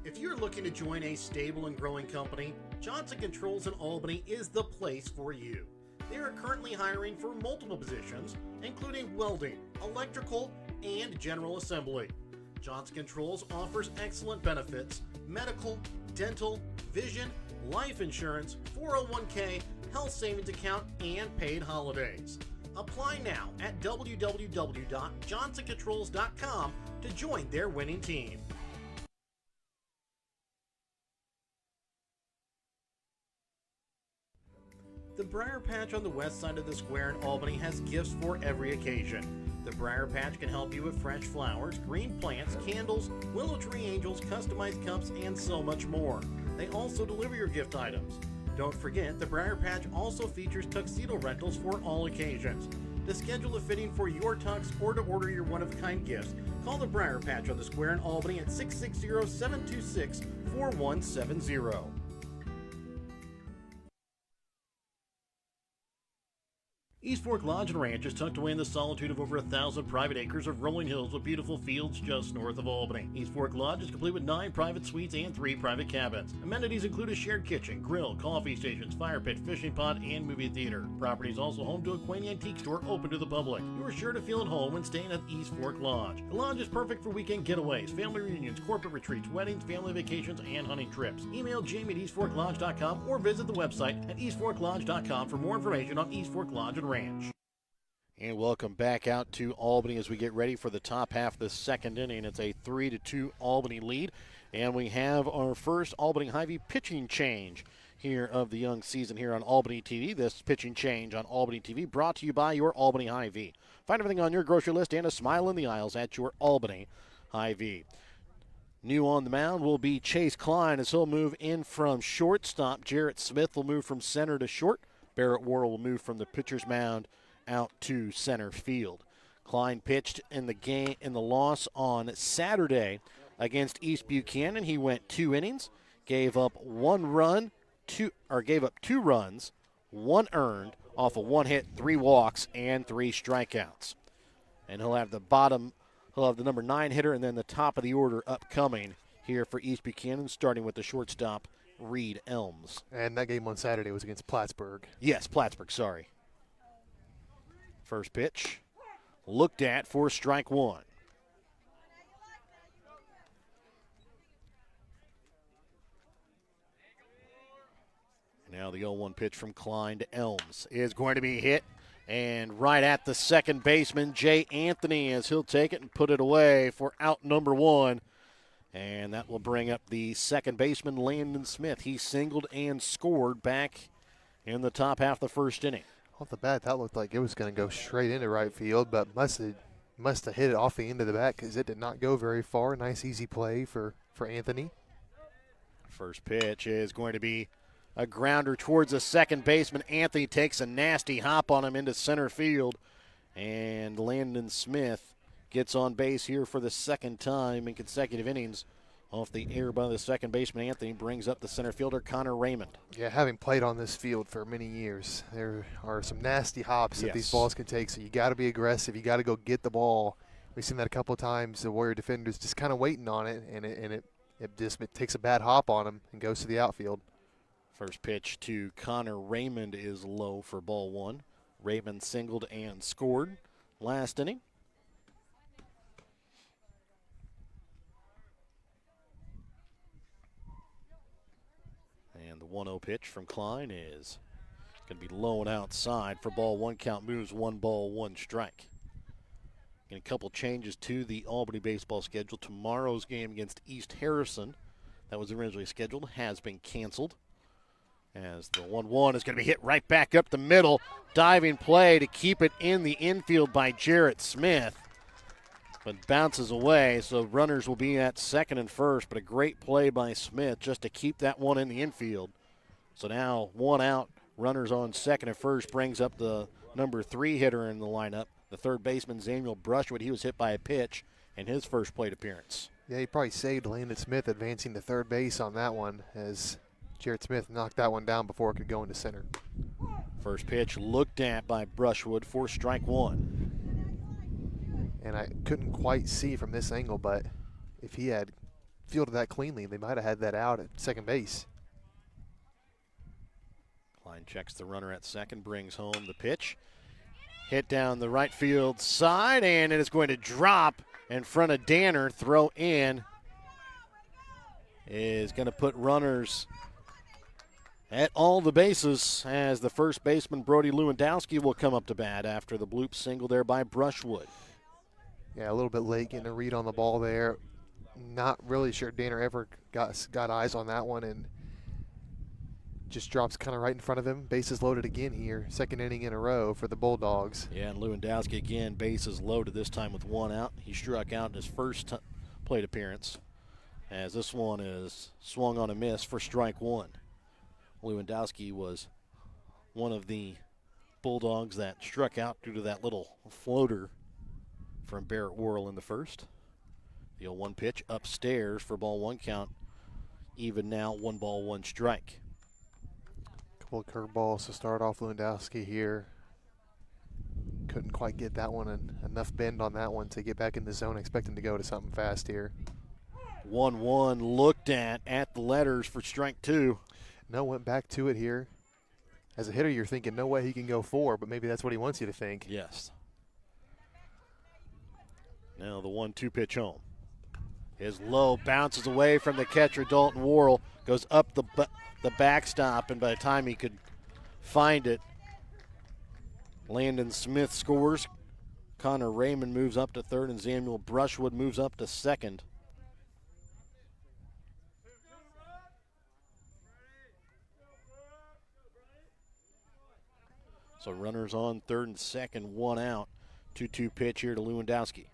Speaker 8: If you're looking to join a stable and growing company, Johnson Controls in Albany is the place for you. They are currently hiring for multiple positions, including welding, electrical, and general assembly. Johnson Controls offers excellent benefits: medical, dental, vision, life insurance, 401k, health savings account, and paid holidays. Apply now at www.johnsoncontrols.com to join their winning team. The Briar Patch on the west side of the square in Albany has gifts for every occasion. The Briar Patch can help you with fresh flowers, green plants, candles, willow tree angels, customized cups, and so much more. They also deliver your gift items. Don't forget, the Briar Patch also features tuxedo rentals for all occasions. To schedule a fitting for your tux or to order your one-of-a-kind gifts, call the Briar Patch on the square in Albany at 660-726-4170. East Fork Lodge and Ranch is tucked away in the solitude of over 1,000 private acres of rolling hills with beautiful fields just north of Albany. East Fork Lodge is complete with 9 private suites and 3 private cabins. Amenities include a shared kitchen, grill, coffee stations, fire pit, fishing pond, and movie theater. Property is also home to a quaint antique store open to the public. You are sure to feel at home when staying at East Fork Lodge. The lodge is perfect for weekend getaways, family reunions, corporate retreats, weddings, family vacations, and hunting trips. Email Jamie at eastforklodge.com or visit the website at eastforklodge.com for more information on East Fork Lodge and Ranch.
Speaker 1: And welcome back out to Albany as we get ready for the top half of the second inning. It's a 3-2 Albany lead, and we have our first Albany Hy-Vee pitching change here of the young season here on Albany TV. This pitching change on Albany TV brought to you by your Albany Hy-Vee. Find everything on your grocery list and a smile in the aisles at your Albany Hy-Vee. New on the mound will be Chase Klein as he'll move in from shortstop. Jarrett Smith will move from center to short. Barrett Worrell will move from the pitcher's mound out to center field. Klein pitched in the loss on Saturday against East Buchanan. He went 2 innings, gave up 1 run, gave up 2 runs, 1 earned off of 1 hit, 3 walks, and 3 strikeouts. And he'll have the number 9 hitter and then the top of the order upcoming here for East Buchanan, starting with the shortstop, Reed Elms.
Speaker 2: And that game on Saturday was against Plattsburgh.
Speaker 1: Yes, Plattsburgh, sorry. First pitch, looked at for strike 1. Now the 0-1 pitch from Klein to Elms is going to be hit, and right at the second baseman, Jay Anthony, as he'll take it and put it away for out number 1. And that will bring up the second baseman, Landon Smith. He singled and scored back in the top half of the first inning.
Speaker 2: Off the bat, that looked like it was going to go straight into right field, but must have hit it off the end of the bat because it did not go very far. Nice, easy play for Anthony.
Speaker 1: First pitch is going to be a grounder towards the second baseman. Anthony takes a nasty hop on him into center field, and Landon Smith gets on base here for the second time in consecutive innings. Off the air by the second baseman, Anthony brings up the center fielder, Connor Raymond.
Speaker 2: Yeah, having played on this field for many years, there are some nasty hops that these balls can take, so you got to be aggressive. You got to go get the ball. We've seen that a couple of times. The Warrior defenders just kind of waiting on it, and it takes a bad hop on him and goes to the outfield.
Speaker 1: First pitch to Connor Raymond is low for ball 1. Raymond singled and scored last inning. And the 1-0 pitch from Klein is going to be low and outside for ball 1. Count moves 1 ball, 1 strike. And a couple changes to the Albany baseball schedule. Tomorrow's game against East Harrison, that was originally scheduled, has been canceled. As the 1-1 is going to be hit right back up the middle. Diving play to keep it in the infield by Jarrett Smith. But bounces away, so runners will be at second and first. But a great play by Smith just to keep that one in the infield. So now 1 out, runners on second and first, brings up the number 3 hitter in the lineup, the third baseman, Samuel Brushwood. He was hit by a pitch in his first plate appearance.
Speaker 2: Yeah, he probably saved Landon Smith advancing to third base on that one, as Jarrett Smith knocked that one down before it could go into center.
Speaker 1: First pitch looked at by Brushwood for strike 1.
Speaker 2: And I couldn't quite see from this angle, but if he had fielded that cleanly, they might have had that out at second base.
Speaker 1: Klein checks the runner at second, brings home the pitch. Hit down the right field side, and it is going to drop in front of Danner. Throw in is going to put runners at all the bases, as the first baseman, Brody Lewandowski, will come up to bat after the bloop single there by Brushwood.
Speaker 2: Yeah, a little bit late getting a read on the ball there. Not really sure Danner ever got eyes on that one, and just drops kind of right in front of him. Bases loaded again here, second inning in a row for the Bulldogs.
Speaker 1: Yeah, and Lewandowski again, bases loaded, this time with 1 out. He struck out in his first plate appearance, as this one is swung on a miss for strike 1. Lewandowski was one of the Bulldogs that struck out due to that little floater from Barrett Worrell in the first. The 0-1 pitch upstairs for ball 1. Count even now, 1 ball, 1 strike.
Speaker 2: Couple of curveballs to start off Lewandowski here. Couldn't quite get that one, and enough bend on that one to get back in the zone. Expecting to go to something fast here.
Speaker 1: 1-1 looked at the letters for strike 2.
Speaker 2: No, went back to it here. As a hitter, you're thinking no way he can go 4, but maybe that's what he wants you to think.
Speaker 1: Yes. Now the 1-2 pitch home is low, bounces away from the catcher, Dalton Worrell, goes up the backstop, and by the time he could find it, Landon Smith scores. Connor Raymond moves up to third, and Samuel Brushwood moves up to second. So runners on third and second, 1 out. 2-2 pitch here to Lewandowski,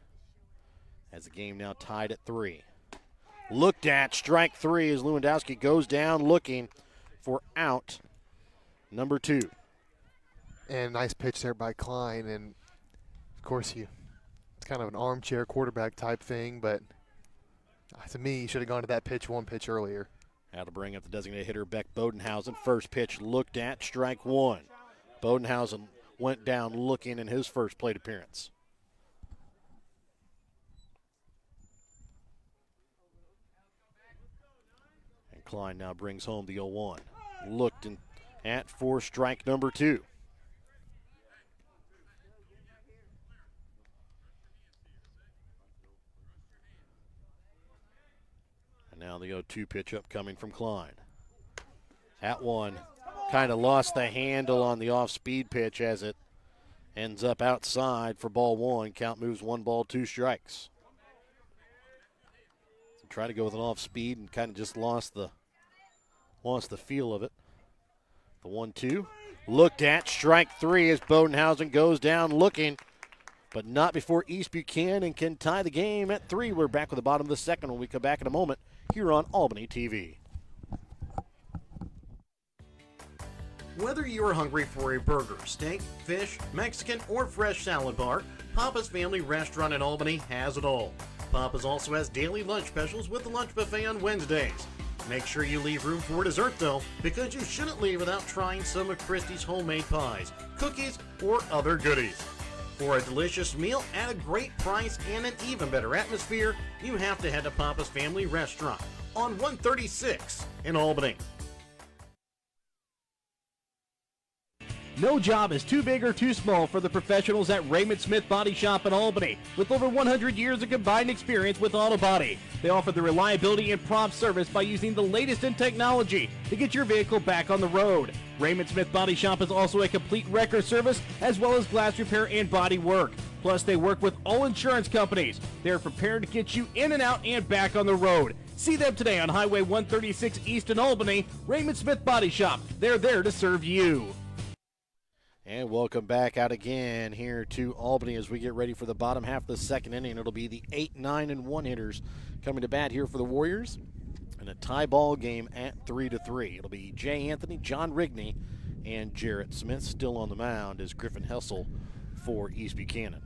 Speaker 1: as the game now tied at 3. Looked at, strike 3, as Lewandowski goes down looking for out number 2.
Speaker 2: And nice pitch there by Klein, and of course you It's kind of an armchair quarterback type thing, but to me, he should have gone to that pitch one pitch earlier.
Speaker 1: Now to bring up the designated hitter, Beck Bodenhausen. First pitch looked at, strike one. Bodenhausen went down looking in his first plate appearance. And Klein now brings home the 0-1. Looked at for strike number two. And now the 0-2 pitch up coming from Klein. That one kind of lost the handle on the off-speed pitch as it ends up outside for ball one. Count moves 1 ball, 2 strikes. So try to go with an off-speed and kind of just lost the feel of it. The 1-2 looked at, strike three as Bodenhausen goes down looking, but not before East Buchanan can tie the game at 3. We're back with the bottom of the second when we come back in a moment here on Albany TV.
Speaker 8: Whether you are hungry for a burger, steak, fish, Mexican, or fresh salad bar, Papa's Family Restaurant in Albany has it all. Papa's also has daily lunch specials with the lunch buffet on Wednesdays. Make sure you leave room for dessert though, because you shouldn't leave without trying some of Christie's homemade pies, cookies, or other goodies. For a delicious meal at a great price and an even better atmosphere, you have to head to Papa's Family Restaurant on 136 in Albany.
Speaker 9: No job is too big or too small for the professionals at Raymond Smith Body Shop in Albany. With over 100 years of combined experience with auto body, they offer the reliability and prompt service by using the latest in technology to get your vehicle back on the road. Raymond Smith Body Shop is also a complete wrecker service as well as glass repair and body work. Plus, they work with all insurance companies. They are prepared to get you in and out and back on the road. See them today on Highway 136 East in Albany. Raymond Smith Body Shop. They're there to serve you.
Speaker 1: And welcome back out again here to Albany as we get ready for the bottom half of the second inning. It'll be the 8, 9, and 1 hitters coming to bat here for the Warriors in a tie ball game at 3-3. It'll be Jay Anthony, John Rigney, and Jarrett Smith. Still on the mound is Griffin Hessel for East Buchanan.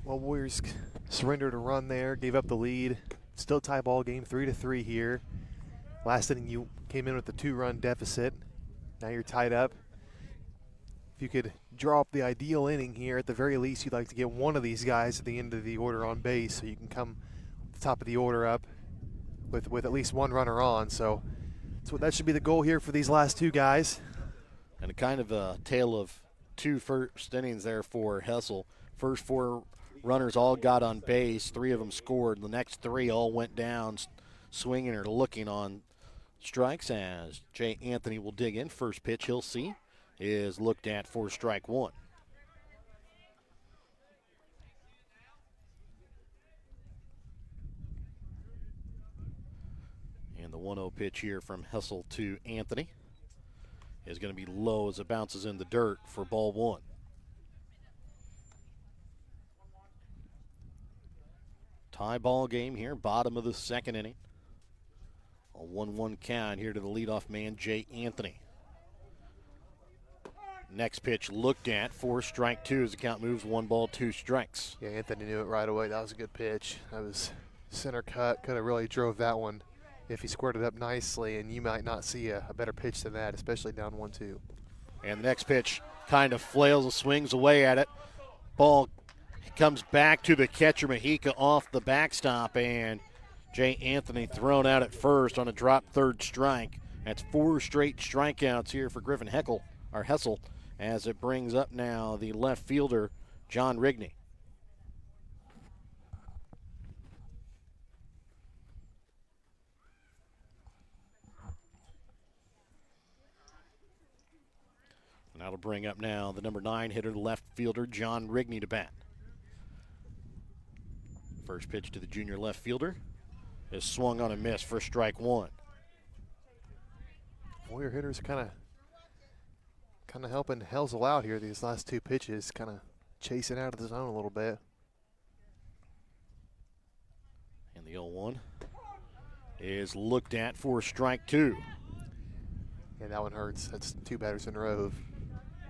Speaker 2: Well, Warriors surrendered a run there, gave up the lead. Still tie ball game, 3-3 here. Last inning you came in with a 2-run deficit. Now you're tied up. You could draw up the ideal inning here. At the very least, you'd like to get one of these guys at the end of the order on base so you can come the top of the order up with at least one runner on. So that should be the goal here for these last two guys.
Speaker 1: And a kind of a tale of 2 first innings there for Hessel. First 4 runners all got on base. 3 of them scored. The next 3 all went down swinging or looking on strikes as Jay Anthony will dig in. First pitch he'll see is looked at for strike one. And the 1-0 pitch here from Hessel to Anthony is going to be low as it bounces in the dirt for ball one. Tie ball game here, bottom of the second inning. A 1-1 count here to the leadoff man, Jay Anthony. Next pitch looked at for strike two as the count moves 1 ball, 2 strikes.
Speaker 2: Yeah, Anthony knew it right away. That was a good pitch. That was center cut. Could have really drove that one if he squared it up nicely, and you might not see a better pitch than that, especially down 1-2.
Speaker 1: And the next pitch kind of flails and swings away at it. Ball comes back to the catcher, Mahika, off the backstop, and Jay Anthony thrown out at first on a drop third strike. That's 4 straight strikeouts here for Griffin Hessel, as it brings up now the left fielder, John Rigney. And that'll bring up now the number 9 hitter, the left fielder, John Rigney, to bat. First pitch to the junior left fielder is swung on a miss for strike one.
Speaker 2: Warrior hitters kind of helping Helsel out here these last 2 pitches, kind of chasing out of the zone a little bit.
Speaker 1: And the 0-1 is looked at for strike two.
Speaker 2: Yeah, that one hurts. That's 2 batters in a row who've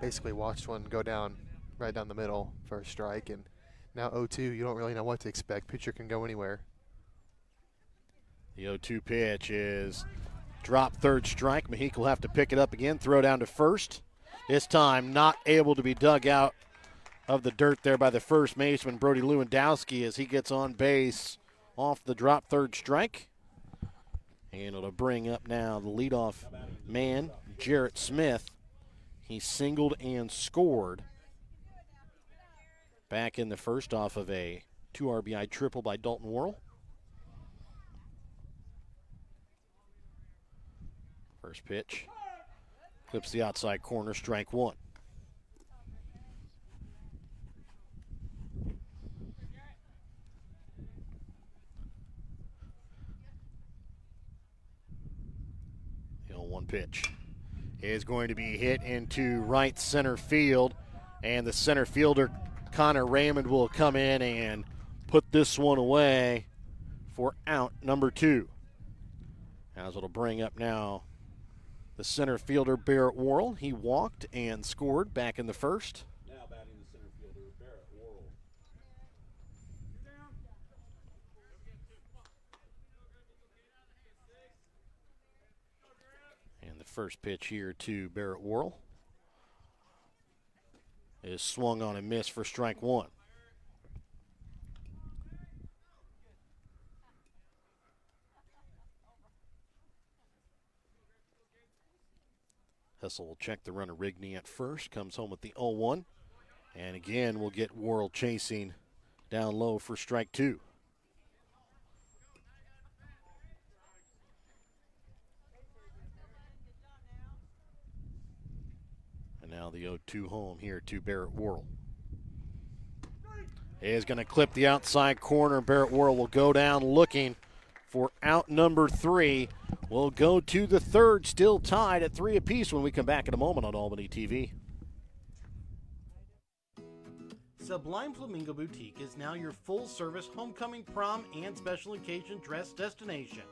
Speaker 2: basically watched one go down right down the middle for a strike, and Now 0-2, you don't really know what to expect. Pitcher can go anywhere.
Speaker 1: The 0-2 pitch is drop, third strike. Mahik will have to pick it up again, throw down to first. This time not able to be dug out of the dirt there by the first baseman, Brody Lewandowski, as he gets on base off the drop, third strike. And it'll bring up now the leadoff man, Jarrett Smith. He singled and scored back in the first off of a 2 RBI triple by Dalton Worrell. First pitch clips the outside corner, strike one. The 0-1 pitch is going to be hit into right center field, and the center fielder Connor Raymond will come in and put this one away for out number 2. As it'll bring up now the center fielder Barrett Worrell. He walked and scored back in the first.
Speaker 3: Now batting the center fielder Barrett Worrell.
Speaker 1: And the first pitch here to Barrett Worrell is swung on and missed for strike one. Hessel will check the runner Rigney at first, comes home with the 0-1. And again, we'll get Worrell chasing down low for strike two. And now the 0-2 home here to Barrett Worrell. He is going to clip the outside corner. Barrett Worrell will go down looking for out number 3. We'll go to the third, still tied at 3 apiece when we come back in a moment on Albany TV.
Speaker 8: Sublime Flamingo Boutique is now your full-service homecoming, prom, and special occasion dress destination.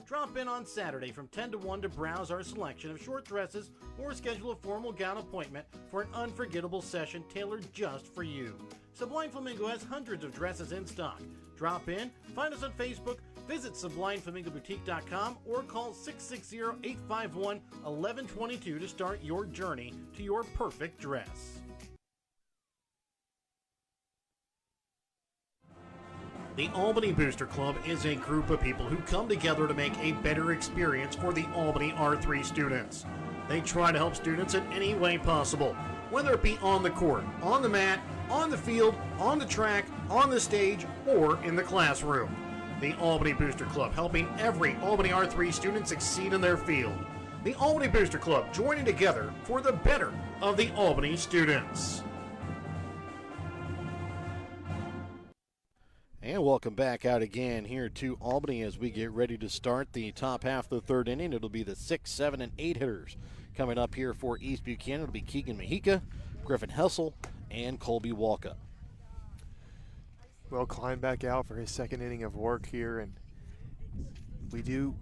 Speaker 8: Drop in on Saturday from 10 to 1 to browse our selection of short dresses or schedule a formal gown appointment for an unforgettable session tailored just for you. Sublime Flamingo has hundreds of dresses in stock. Drop in, find us on Facebook, visit SublimeFlamingoBoutique.com or call 660-851-1122 to start your journey to your perfect dress. The Albany Booster Club is a group of people who come together to make a better experience for the Albany R3 students. They try to help students in any way possible, whether it be on the court, on the mat, on the field, on the track, on the stage, or in the classroom. The Albany Booster Club, helping every Albany R3 student succeed in their field. The Albany Booster Club, joining together for the better of the Albany students.
Speaker 1: And welcome back out again here to Albany as we get ready to start the top half of the third inning. It'll be the 6, 7, and 8 hitters coming up here for East Buchanan. It'll be Keegan Mahika, Griffin Hessel, and Colby Walka.
Speaker 2: Well, Klein back out for his second inning of work here, and we do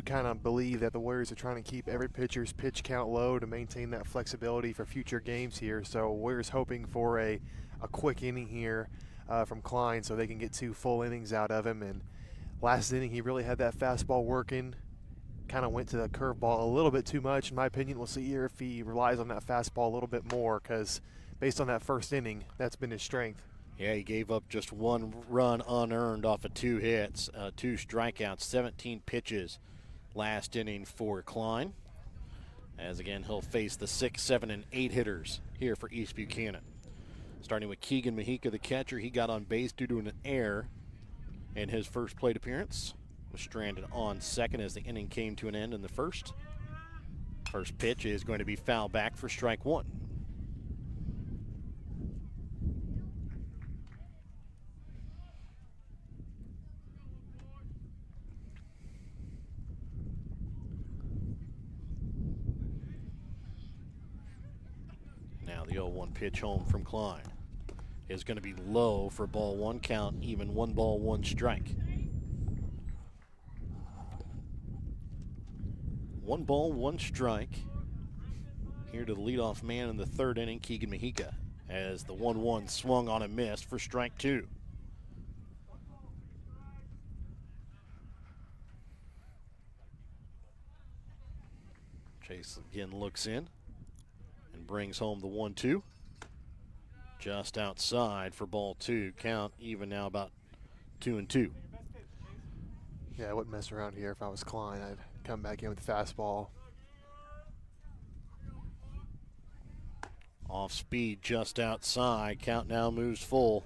Speaker 2: kind of believe that the Warriors are trying to keep every pitcher's pitch count low to maintain that flexibility for future games here. So Warriors hoping for a quick inning here from Klein so they can get 2 full innings out of him. And last inning he really had that fastball working, kind of went to the curveball a little bit too much in my opinion. We'll see here if he relies on that fastball a little bit more, because based on that first inning, that's been his strength.
Speaker 1: Yeah, he gave up just 1 run unearned off of 2 hits, 2 strikeouts, 17 pitches last inning for Klein. As again, he'll face the 6, 7, and 8 hitters here for East Buchanan. Starting with Keegan Mahika, the catcher. He got on base due to an error in his first plate appearance. Was stranded on second as the inning came to an end in the first. First pitch is going to be fouled back for strike one. Now the 0-1 pitch home from Klein is going to be low for ball one, count even, 1 ball, 1 strike. 1 ball, 1 strike. Here to the leadoff man in the third inning, Keegan Mahika. as the 1-1 swung on and missed for strike 2. Chase again looks in and brings home the 1-2. Just outside for ball 2. Count even now about 2-2.
Speaker 2: Yeah, I wouldn't mess around here. If I was Klein, I'd come back in with the fastball.
Speaker 1: Off speed just outside. Count now moves full.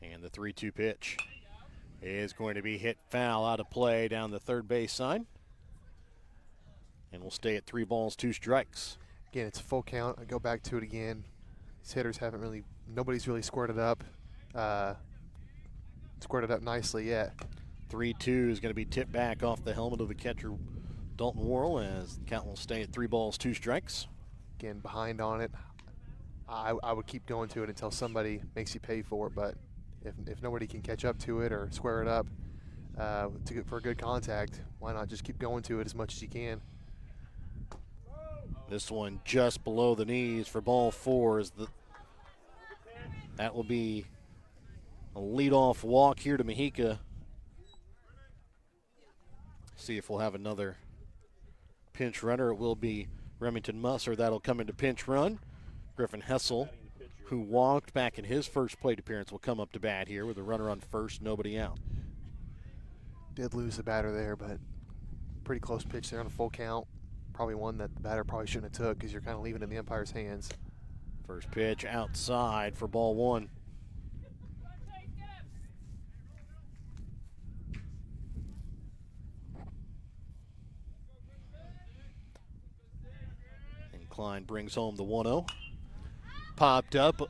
Speaker 1: And the 3-2 pitch is going to be hit foul out of play down the third base side. And we'll stay at 3 balls, 2 strikes.
Speaker 2: Again, it's a full count. I go back to it again. These hitters haven't really, nobody's really squared it up nicely yet.
Speaker 1: 3-2 is going to be tipped back off the helmet of the catcher, Dalton Worrell, as the count will stay at 3 balls, 2 strikes.
Speaker 2: Again, behind on it. I would keep going to it until somebody makes you pay for it, but if nobody can catch up to it or square it up for a good contact, why not just keep going to it as much as you can?
Speaker 1: This one just below the knees for ball 4. That will be a leadoff walk here to Mexica. See if we'll have another pinch runner. It will be Remington Musser that'll come into pinch run. Griffin Hessel, who walked back in his first plate appearance, will come up to bat here with a runner on first, nobody out.
Speaker 2: Did lose the batter there, but pretty close pitch there on a full count. Probably one that the batter probably shouldn't have took because you're kind of leaving it in the umpire's hands.
Speaker 1: First pitch outside for ball 1. And Klein brings home the 1-0. Popped up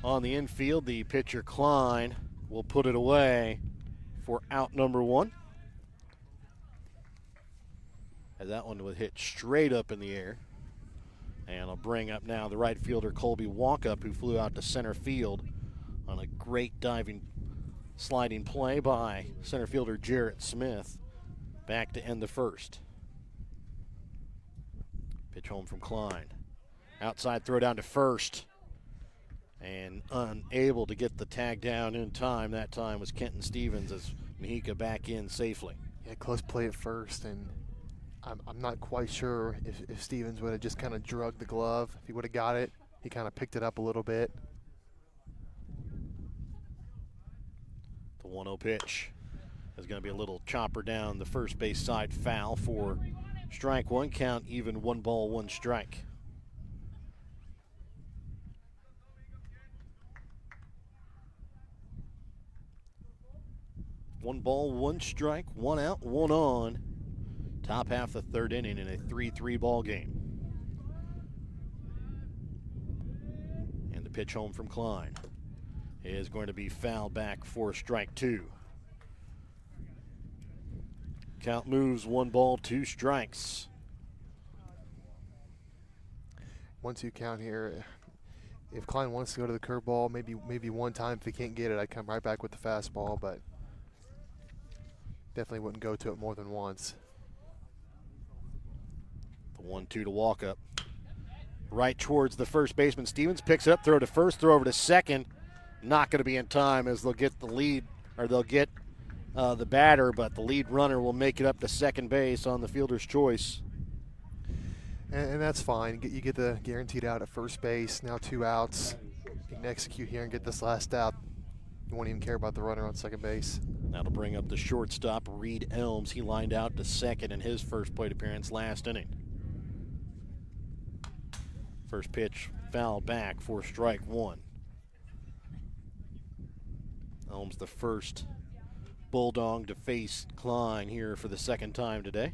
Speaker 1: on the infield. The pitcher Klein will put it away for out number 1. As that one was hit straight up in the air. And I'll bring up now the right fielder Colby Walkup, who flew out to center field on a great diving, sliding play by center fielder Jarrett Smith. Back to end the first. Pitch home from Klein. Outside throw down to first. And unable to get the tag down in time. That time was Kenton Stevens as Mexica back in safely.
Speaker 2: Yeah, close play at first, and I'm not quite sure if Stevens would have just kind of drugged the glove. If he would have got it, he kind of picked it up a little bit.
Speaker 1: The 1-0 pitch is going to be a little chopper down the first base side, foul for strike 1. Count even, 1 ball, 1 strike. One ball, 1 strike, 1 out, 1 on. Top half the third inning in a 3-3 ball game. And the pitch home from Klein is going to be fouled back for strike 2. Count moves, 1 ball, 2 strikes.
Speaker 2: 1-2 count here. If Klein wants to go to the curveball, maybe one time. If he can't get it, I'd come right back with the fastball, but definitely wouldn't go to it more than once.
Speaker 1: The 1-2 to Walkup. Right towards the first baseman. Stevens picks it up, throw to first, throw over to second. Not going to be in time as they'll get the lead, or they'll get the batter, but the lead runner will make it up to second base on the fielder's choice.
Speaker 2: And that's fine. You get the guaranteed out at first base. Now 2 outs. You can execute here and get this last out. You won't even care about the runner on second base.
Speaker 1: That'll bring up the shortstop, Reed Elms. He lined out to second in his first plate appearance last inning. First pitch fouled back for strike 1. Elms the first Bulldog to face Klein here for the second time today.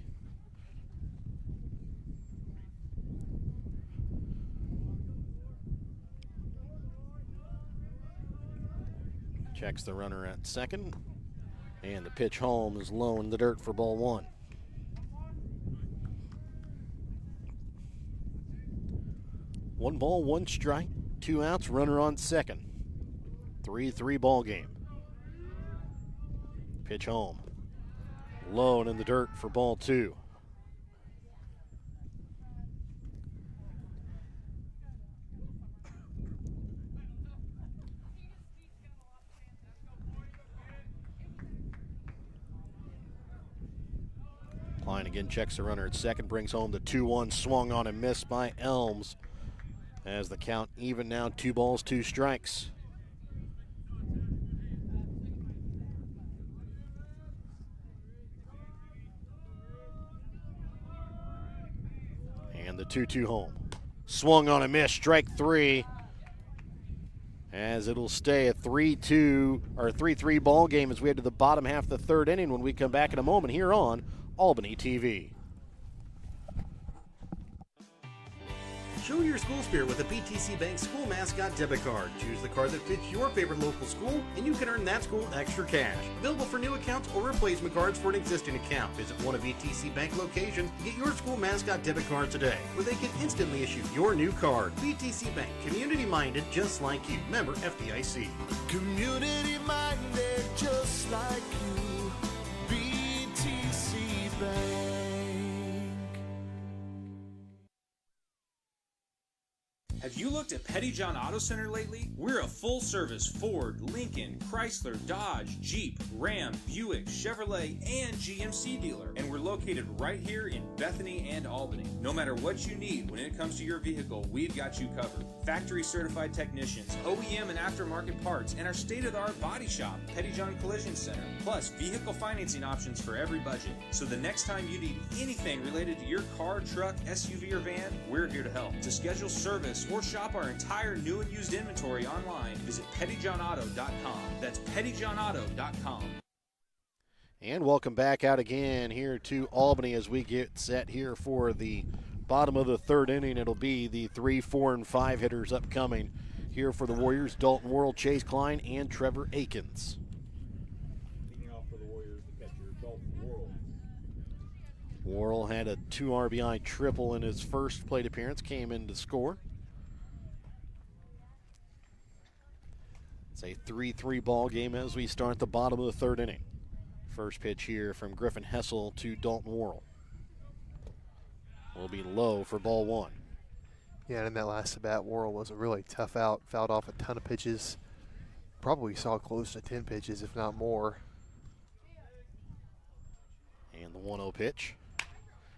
Speaker 1: Checks the runner at second. And the pitch home is low in the dirt for ball 1. One ball, 1 strike, 2 outs, runner on second. 3-3 ball game. Pitch home. Low and in the dirt for ball 2. Klein again checks the runner at second, brings home the 2-1, swung on and missed by Elms. As the count even now, 2 balls, 2 strikes. And the 2-2 home. Swung on a miss, strike 3. As it'll stay a 3-2 or 3-3 ball game as we head to the bottom half of the 3rd inning when we come back in a moment here on Albany TV.
Speaker 8: Show your school spirit with a BTC Bank school mascot debit card. Choose the card that fits your favorite local school, and you can earn that school extra cash. Available for new accounts or replacement cards for an existing account. Visit one of BTC Bank locations and get your school mascot debit card today, where they can instantly issue your new card. BTC Bank, community-minded just like you. Member FDIC.
Speaker 5: Community-minded just like you. BTC Bank.
Speaker 4: Have you looked at Petty John Auto Center lately? We're a full-service Ford, Lincoln, Chrysler, Dodge, Jeep, Ram, Buick, Chevrolet, and GMC dealer. And we're located right here in Bethany and Albany. No matter what you need when it comes to your vehicle, we've got you covered. Factory-certified technicians, OEM and aftermarket parts, and our state-of-the-art body shop, Petty John Collision Center. Plus, vehicle financing options for every budget. So the next time you need anything related to your car, truck, SUV, or van, we're here to help. To schedule service or shop our entire new and used inventory online, visit pettyjohnauto.com. That's pettyjohnauto.com.
Speaker 1: And welcome back out again here to Albany as we get set here for the bottom of the 3rd inning. It'll be the 3, 4, and 5 hitters upcoming here for the Warriors: Dalton Worrell, Chase Klein, and Trevor Akins.
Speaker 3: Leading off for the Warriors, the catcher, Dalton Worrell.
Speaker 1: Worrell had a 2 RBI triple in his first plate appearance, came in to score. It's a 3-3 ball game as we start the bottom of the 3rd inning. First pitch here from Griffin Hessel to Dalton Worrell. Will be low for ball 1.
Speaker 2: Yeah, and in that last at bat, Worrell was a really tough out, fouled off a ton of pitches. Probably saw close to 10 pitches, if not more.
Speaker 1: And the 1-0 pitch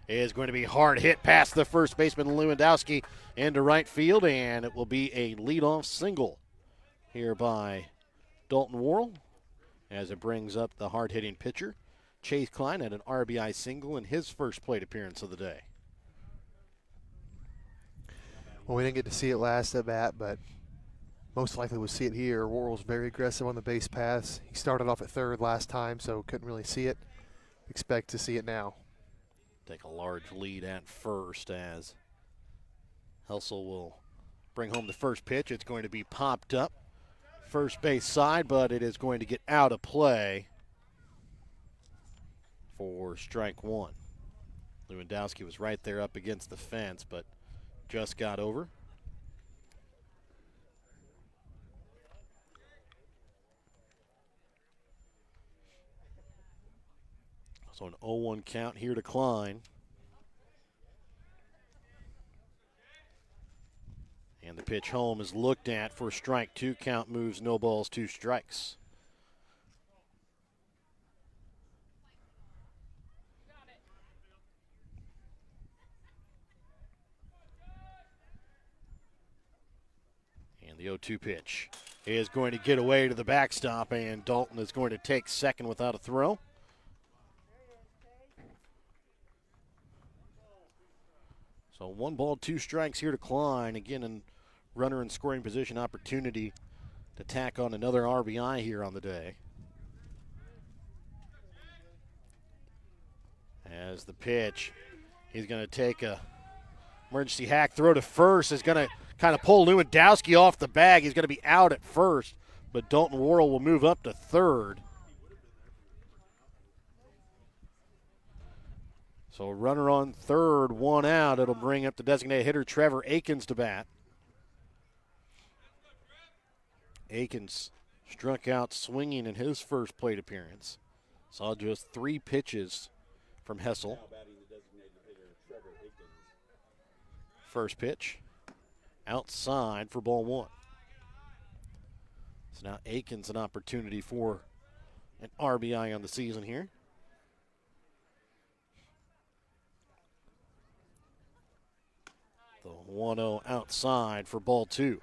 Speaker 1: is going to be hard hit past the first baseman Lewandowski into right field, and it will be a leadoff single here by Dalton Worrell as it brings up the hard-hitting pitcher. Chase Klein had an RBI single in his first plate appearance of the day.
Speaker 2: Well, we didn't get to see it last at bat, but most likely we'll see it here. Worrell's very aggressive on the base paths. He started off at 3rd last time, so couldn't really see it. Expect to see it now.
Speaker 1: Take a large lead at first as Helsel will bring home the first pitch. It's going to be popped up first base side, but it is going to get out of play for strike 1. Lewandowski was right there up against the fence, but just got over. So an 0-1 count here to Klein. And the pitch home is looked at for strike 2. Count moves, no balls, 2 strikes. And the 0-2 pitch is going to get away to the backstop, and Dalton is going to take second without a throw. So 1 ball, 2 strikes here to Klein. Again, a runner in scoring position opportunity to tack on another RBI here on the day. As the pitch, he's going to take a emergency hack throw to first. Is going to kind of pull Lewandowski off the bag. He's going to be out at first, but Dalton Worrell will move up to 3rd. So a runner on 3rd, 1 out. It'll bring up the designated hitter Trevor Akins to bat. Akins struck out swinging in his first plate appearance. Saw just 3 pitches from Hessel.
Speaker 3: Now batting the designated hitter, Trevor Aikens.
Speaker 1: First pitch outside for ball 1. So now Aikens an opportunity for an RBI on the season here. The 1-0 outside for ball 2.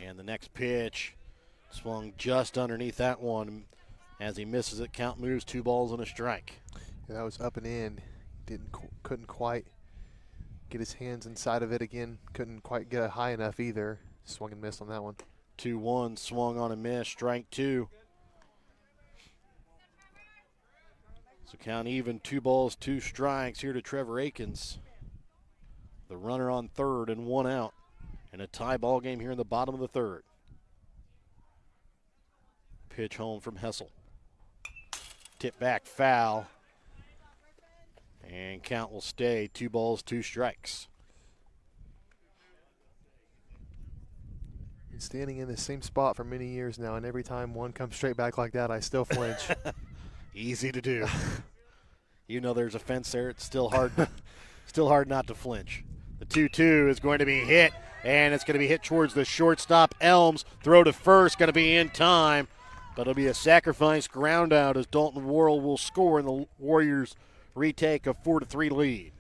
Speaker 1: And the next pitch swung just underneath that one. As he misses it, count moves 2 balls and a strike.
Speaker 2: Yeah, that was up and in. Couldn't quite get his hands inside of it again. Couldn't quite get it high enough either. Swung and missed on that one.
Speaker 1: 2-1, swung on a miss, strike 2. So count even, 2 balls, 2 strikes here to Trevor Aikens. The runner on third and 1 out. And a tie ball game here in the bottom of the third. Pitch home from Hessel. Tip back, foul. And count will stay 2 balls, 2 strikes.
Speaker 2: Been standing in the same spot for many years now, and every time one comes straight back like that, I still flinch.
Speaker 1: Easy to do. You know there's a fence there. It's still hard not to flinch. The 2-2 is going to be hit, and it's going to be hit towards the shortstop. Elms, throw to first, going to be in time. But it'll be a sacrifice ground out as Dalton Worrell will score, and the Warriors retake a 4-3 lead.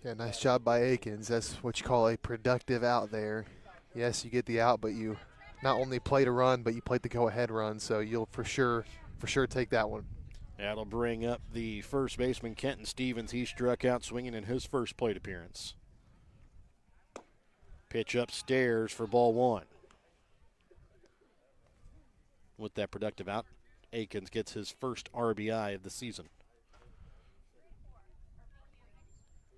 Speaker 2: Yeah, nice job by Aikens. That's what you call a productive out there. Yes, you get the out, but you not only played a run, but you played the go-ahead run, so you'll for sure take that one.
Speaker 1: That'll bring up the first baseman, Kenton Stevens. He struck out swinging in his first plate appearance. Pitch upstairs for ball 1. With that productive out, Aikens gets his first RBI of the season.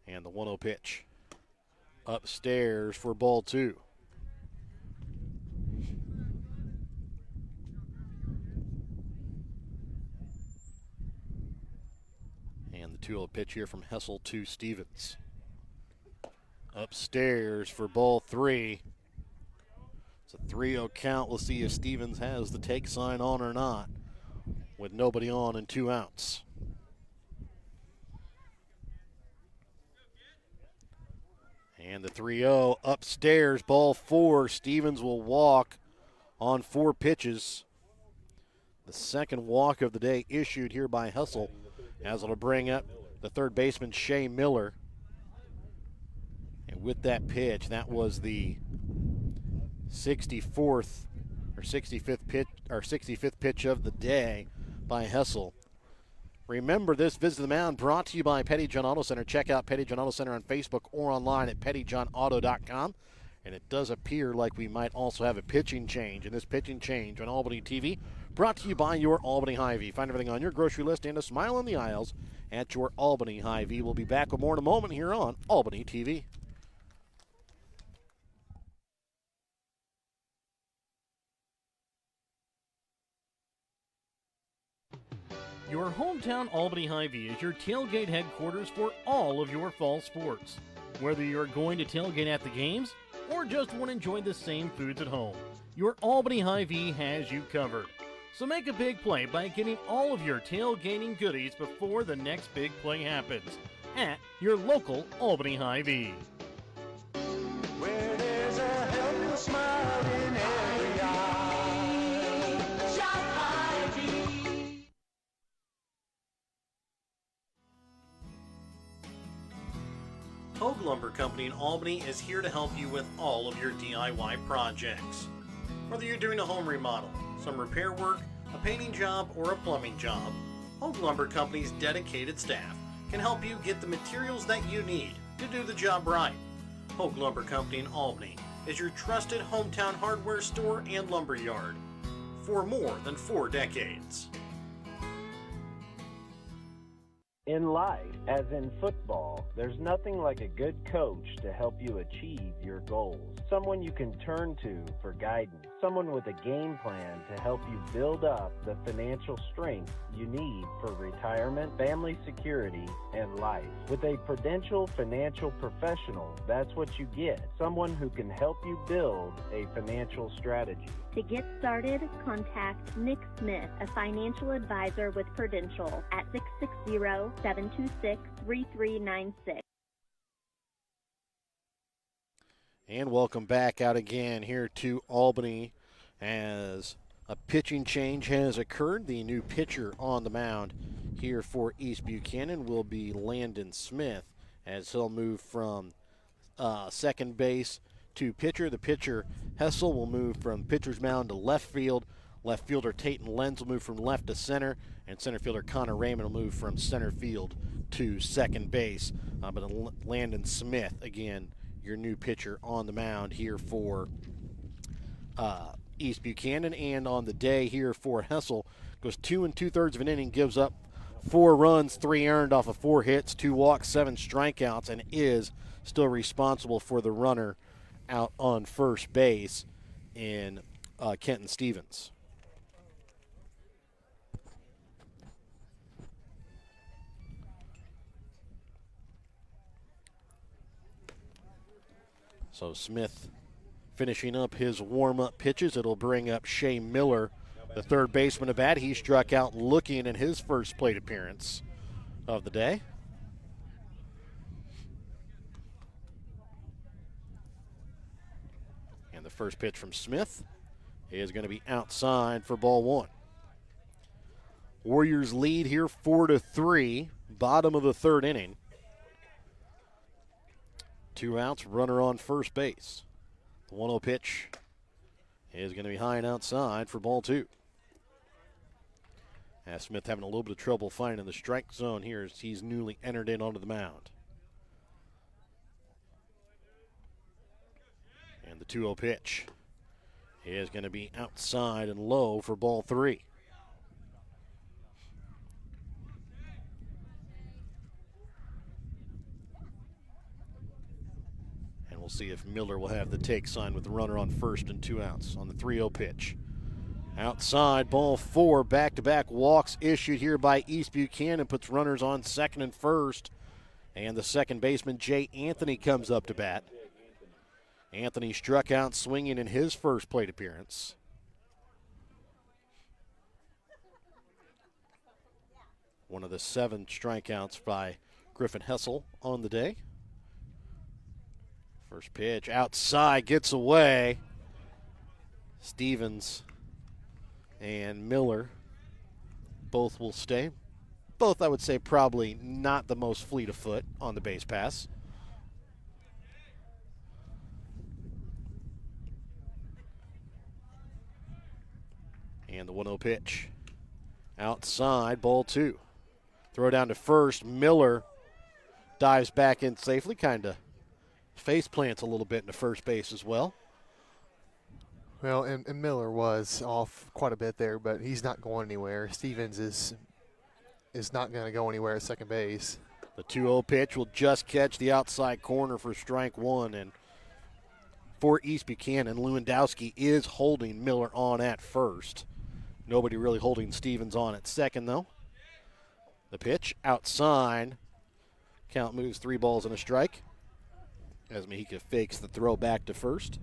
Speaker 1: And the 1-0 pitch upstairs for ball 2. And the 2-0 pitch here from Hessel to Stevens. Upstairs for ball 3. It's a 3-0 count. We'll see if Stevens has the take sign on or not with nobody on and 2 outs. And the 3-0 upstairs, ball 4. Stevens will walk on 4 pitches. The second walk of the day issued here by Hessel, as it'll bring up the third baseman, Shea Miller. And with that pitch, that was the 65th pitch of the day by Hessel. Remember this visit to the mound brought to you by Petty John Auto Center. Check out Petty John Auto Center on Facebook or online at pettyjohnauto.com. And it does appear like we might also have a pitching change. And this pitching change on Albany TV brought to you by your Albany Hy-Vee. Find everything on your grocery list and a smile in the aisles at your Albany Hy-Vee. We'll be back with more in a moment here on Albany TV.
Speaker 9: Your hometown Albany Hy-Vee is your tailgate headquarters for all of your fall sports. Whether you're going to tailgate at the games or just want to enjoy the same foods at home, your Albany Hy-Vee has you covered. So make a big play by getting all of your tailgating goodies before the next big play happens at your local Albany Hy-Vee.
Speaker 5: Where there's a helpful smile in every eye. Shop Hy-Vee.
Speaker 8: Hogue Lumber Company in Albany is here to help you with all of your DIY projects. Whether you're doing a home remodel, some repair work, a painting job, or a plumbing job, Hogue Lumber Company's dedicated staff can help you get the materials that you need to do the job right. Hogue Lumber Company in Albany is your trusted hometown hardware store and lumber yard for more than 4 decades.
Speaker 6: In life, as in football, there's nothing like a good coach to help you achieve your goals. Someone you can turn to for guidance. Someone with a game plan to help you build up the financial strength you need for retirement, family security, and life. With a Prudential financial professional, that's what you get. Someone who can help you build a financial strategy.
Speaker 7: To get started, contact Nick Smith, a financial advisor with Prudential at 660-726-3396.
Speaker 1: And welcome back out again here to Albany as a pitching change has occurred. The new pitcher on the mound here for East Buchanan will be Landon Smith as he'll move from second base to pitcher. The pitcher, Hessel, will move from pitcher's mound to left field. Left fielder Tayton Lenz will move from left to center, and center fielder Connor Raymond will move from center field to second base. But Landon Smith, again, your new pitcher on the mound here for East Buchanan. And on the day here for Hessel, goes 2 2/3 of an inning, gives up 4 runs, 3 earned off of 4 hits, 2 walks, 7 strikeouts, and is still responsible for the runner out on first base in Kenton Stevens. So Smith finishing up his warm-up pitches. It'll bring up Shea Miller, the third baseman, to bat. He struck out looking in his first plate appearance of the day. And the first pitch from Smith is going to be outside for ball 1. Warriors lead here 4-3, bottom of the third inning. 2 outs, runner on first base. The 1-0 pitch is going to be high and outside for ball 2. As Smith having a little bit of trouble finding the strike zone here as he's newly entered in onto the mound. And the 2-0 pitch is going to be outside and low for ball 3. And we'll see if Miller will have the take sign with the runner on first and 2 outs on the 3-0 pitch. Outside, ball 4, back-to-back walks issued here by East Buchanan, puts runners on second and first. And the second baseman, Jay Anthony, comes up to bat. Anthony struck out swinging in his first plate appearance. One of the 7 strikeouts by Griffin Hessel on the day. First pitch outside, gets away. Stevens and Miller both will stay. Both, I would say, probably not the most fleet of foot on the base pass. And the 1-0 pitch. Outside, ball 2. Throw down to first. Miller dives back in safely, kind of face plants a little bit into first base as well.
Speaker 2: Well, and Miller was off quite a bit there, but he's not going anywhere. Stevens is not going to go anywhere at second base.
Speaker 1: The 2-0 pitch will just catch the outside corner for strike 1. And for East Buchanan, Lewandowski is holding Miller on at first. Nobody really holding Stevens on at second, though. The pitch outside. Count moves 3 balls and a strike as Mahika fakes the throw back to first.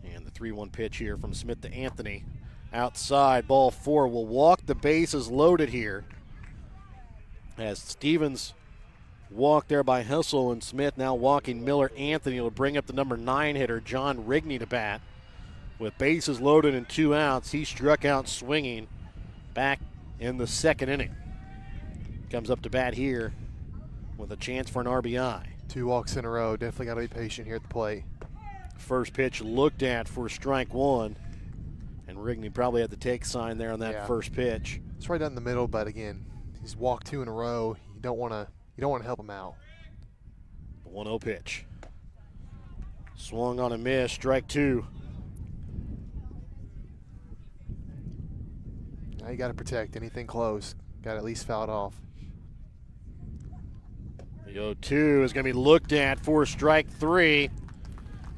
Speaker 1: And the 3-1 pitch here from Smith to Anthony. Outside, ball 4 will walk. The bases loaded here as Stevens walked there by Hessel, and Smith now walking Miller. Anthony will bring up the number 9 hitter, John Rigney, to bat. With bases loaded and 2 outs, he struck out swinging back in the second inning. Comes up to bat here with a chance for an RBI.
Speaker 2: 2 walks in a row. Definitely got to be patient here at the plate.
Speaker 1: First pitch looked at for strike 1, and Rigney probably had the take sign there on that first pitch.
Speaker 2: It's right down the middle, but again, he's walked 2 in a row. You don't want to help him out.
Speaker 1: The 1-0 pitch. Swung on a miss, strike 2.
Speaker 2: Now you got to protect anything close. Got to at least foul it off.
Speaker 1: The 0-2 is going to be looked at for strike 3.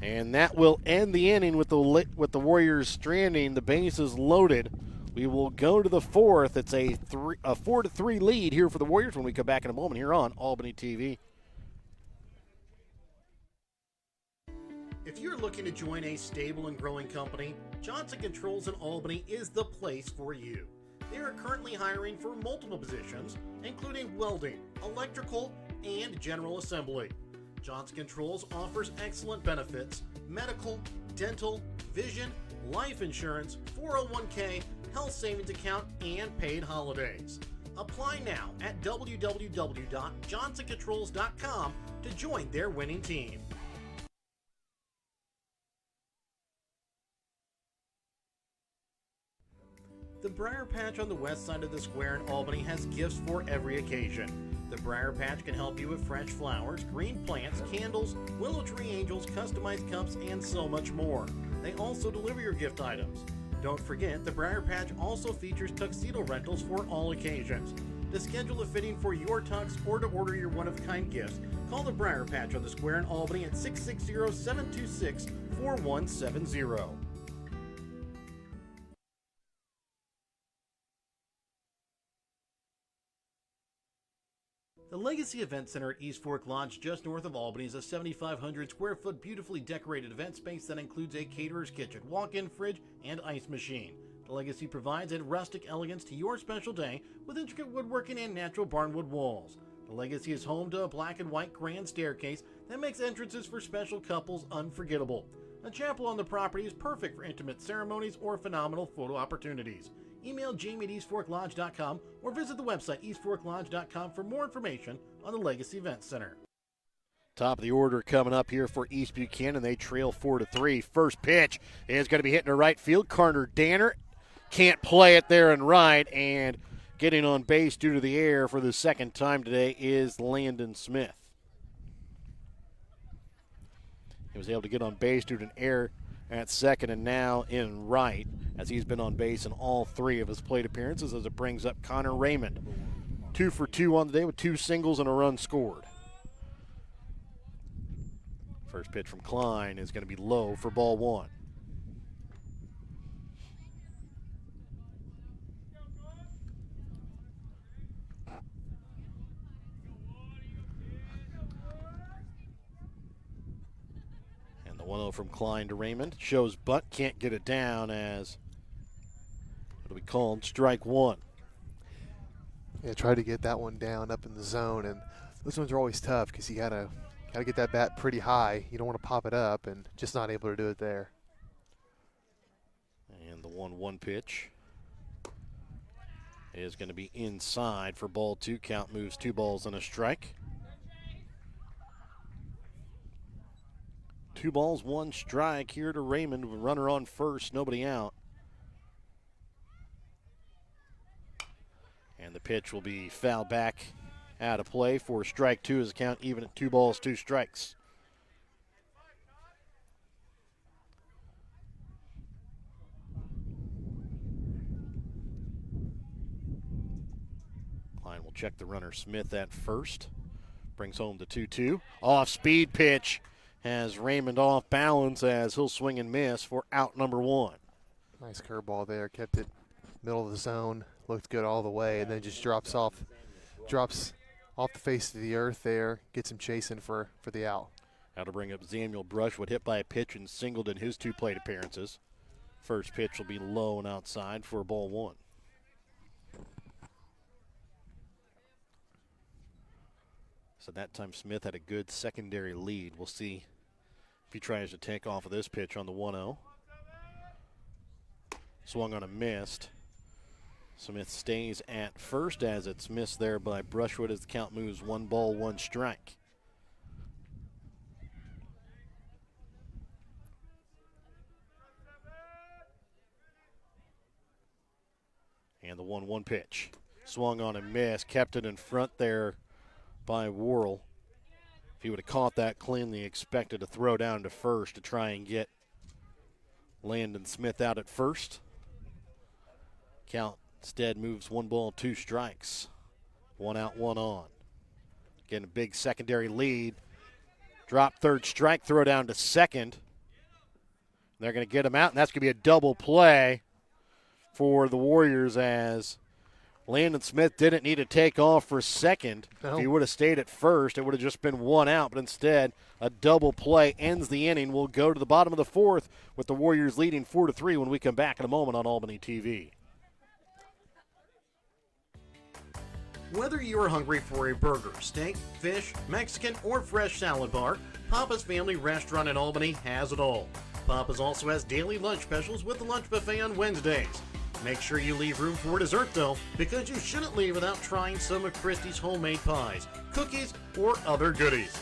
Speaker 1: And that will end the inning with the Warriors stranding. The base is loaded. We will go to the 4th. It's a 4-3 lead here for the Warriors when we come back in a moment here on Albany TV.
Speaker 8: If you're looking to join a stable and growing company, Johnson Controls in Albany is the place for you. They are currently hiring for multiple positions, including welding, electrical, and general assembly. Johnson Controls offers excellent benefits: medical, dental, vision, life insurance, 401k, health savings account, and paid holidays. Apply now at www.johnsoncontrols.com to join their winning team. The Briar Patch on the west side of the square in Albany has gifts for every occasion. The Briar Patch can help you with fresh flowers, green plants, candles, willow tree angels, customized cups, and so much more. They also deliver your gift items. Don't forget, the Briar Patch also features tuxedo rentals for all occasions. To schedule a fitting for your tux or to order your one-of-a-kind gifts, call the Briar Patch on the square in Albany at 660-726-4170. The Legacy Event Center at East Fork Lodge, just north of Albany, is a 7,500 square foot beautifully decorated event space that includes a caterer's kitchen, walk-in fridge, and ice machine. The Legacy provides a rustic elegance to your special day with intricate woodworking and natural barnwood walls. The Legacy is home to a black and white grand staircase that makes entrances for special couples unforgettable. A chapel on the property is perfect for intimate ceremonies or phenomenal photo opportunities. Email Jamie at eastforklodge.com or visit the website eastforklodge.com for more information on the Legacy Event Center.
Speaker 1: Top of the order coming up here for East Buchanan. They trail 4-3. First pitch is going to be hitting to right field. Carter Danner can't play it there in right, and getting on base due to the air for the second time today is Landon Smith. He was able to get on base due to an error at second and now in right, as he's been on base in all 3 of his plate appearances, as it brings up Connor Raymond. 2 for 2 on the day with 2 singles and a run scored. First pitch from Klein is going to be low for ball 1. And the 1-0 from Klein to Raymond shows butt, can't get it down, as it'll be called strike 1.
Speaker 2: Yeah, try to get that one down up in the zone, and those ones are always tough because you gotta get that bat pretty high. You don't want to pop it up, and just not able to do it there.
Speaker 1: And the 1-1 pitch is going to be inside for ball 2. Count moves 2 balls and a strike. 2 balls, 1 strike here to Raymond. Runner on first, nobody out. And the pitch will be fouled back out of play for strike 2, as the count even at 2 balls, 2 strikes. Klein will check the runner Smith at first. Brings home the 2-2. Off speed pitch has Raymond off balance, as he'll swing and miss for out number 1.
Speaker 2: Nice curveball there. Kept it middle of the zone. Looked good all the way, and then just drops off the face of the earth there. Gets him chasing for the out.
Speaker 1: Now to bring up Samuel Brushwood, hit by a pitch and singled in his 2 plate appearances. First pitch will be low and outside for ball 1. So that time Smith had a good secondary lead. We'll see if he tries to take off of this pitch on the 1-0. Swung on a missed. Smith stays at first, as it's missed there by Brushwood, as the count moves 1 ball, 1 strike. And the 1-1 pitch. Swung on a miss, kept it in front there by Worrell. If he would have caught that cleanly, expected to throw down to first to try and get Landon Smith out at first. Count Instead moves 1-2 strikes. 1 out, 1 on. Getting a big secondary lead. Drop third strike, throw down to second. They're going to get him out, and that's going to be a double play for the Warriors as Landon Smith didn't need to take off for second.
Speaker 2: No.
Speaker 1: If he would have stayed at first, it would have just been 1 out, but instead a double play ends the inning. We'll go to the bottom of the fourth with the Warriors leading 4-3 when we come back in a moment on Albany TV.
Speaker 8: Whether you are hungry for a burger, steak, fish, Mexican, or fresh salad bar, Papa's Family Restaurant in Albany has it all. Papa's also has daily lunch specials with the lunch buffet on Wednesdays. Make sure you leave room for dessert though, because you shouldn't leave without trying some of Christie's homemade pies, cookies, or other goodies.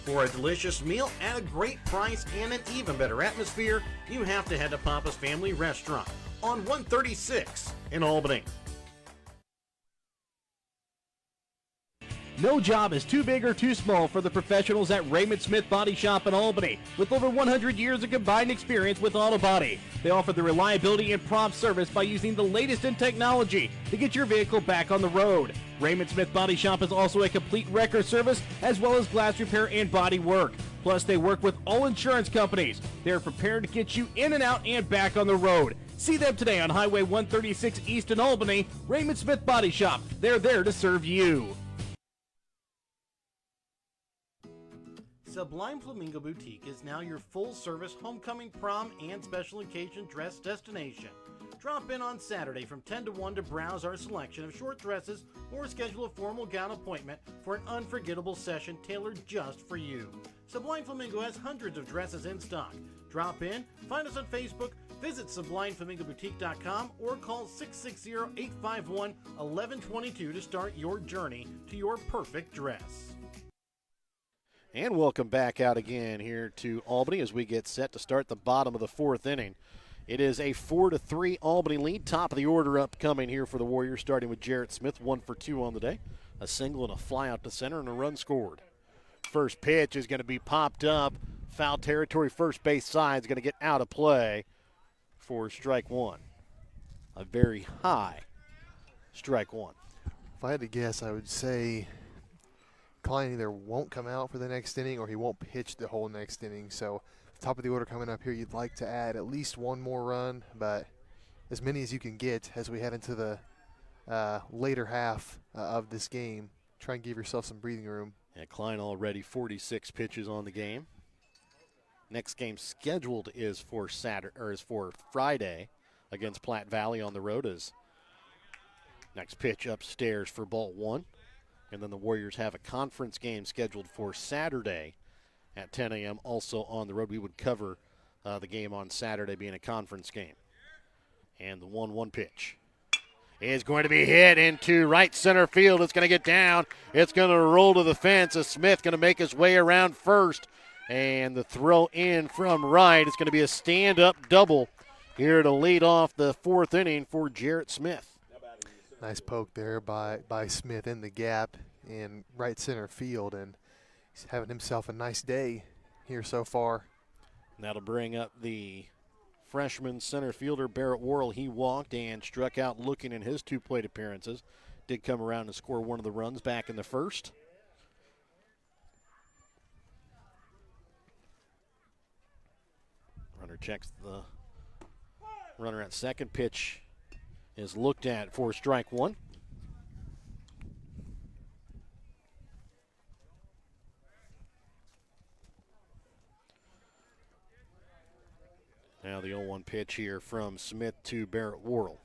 Speaker 8: For a delicious meal at a great price and an even better atmosphere, you have to head to Papa's Family Restaurant on 136 in Albany.
Speaker 9: No job is too big or too small for the professionals at Raymond Smith Body Shop in Albany. With over 100 years of combined experience with auto body, they offer the reliability and prompt service by using the latest in technology to get your vehicle back on the road. Raymond Smith Body Shop is also a complete record service as well as glass repair and body work. Plus, they work with all insurance companies. They're prepared to get you in and out and back on the road. See them today on Highway 136 East in Albany. Raymond Smith Body Shop. They're there to serve you.
Speaker 8: Sublime Flamingo Boutique is now your full-service homecoming, prom, and special occasion dress destination. Drop in on Saturday from 10 to 1 to browse our selection of short dresses or schedule a formal gown appointment for an unforgettable session tailored just for you. Sublime Flamingo has hundreds of dresses in stock. Drop in, find us on Facebook, visit SublimeFlamingoBoutique.com, or call 660-851-1122 to start your journey to your perfect dress.
Speaker 1: And welcome back out again here to Albany as we get set to start the bottom of the fourth inning. It is a 4-3 Albany lead. Top of the order upcoming here for the Warriors, starting with Jarrett Smith, 1 for 2 on the day. A single and a fly out to center and a run scored. First pitch is going to be popped up. Foul territory, first base side is going to get out of play for strike one. A very high strike one.
Speaker 2: If I had to guess, I would say Klein either won't come out for the next inning or he won't pitch the whole next inning. So top of the order coming up here, you'd like to add at least one more run, but as many as you can get as we head into the later half of this game. Try and give yourself some breathing room.
Speaker 1: Yeah, Klein already 46 pitches on the game. Next game scheduled is for Friday against Platte Valley on the road. As next pitch upstairs for ball one. And then the Warriors have a conference game scheduled for Saturday at 10 a.m. also on the road. We would cover the game on Saturday being a conference game. And the 1-1 pitch is going to be hit into right center field. It's going to get down. It's going to roll to the fence as Smith going to make his way around first. And the throw in from right. It's going to be a stand-up double here to lead off the fourth inning for Jarrett Smith.
Speaker 2: Nice poke there by Smith in the gap in right center field, and he's having himself a nice day here so far.
Speaker 1: And that'll bring up the freshman center fielder, Barrett Worrell. He walked and struck out looking in his two plate appearances. Did come around and score one of the runs back in the first. Runner checks the runner at second. Pitch is looked at for strike one. Now the 0-1 pitch here from Smith to Barrett Worrell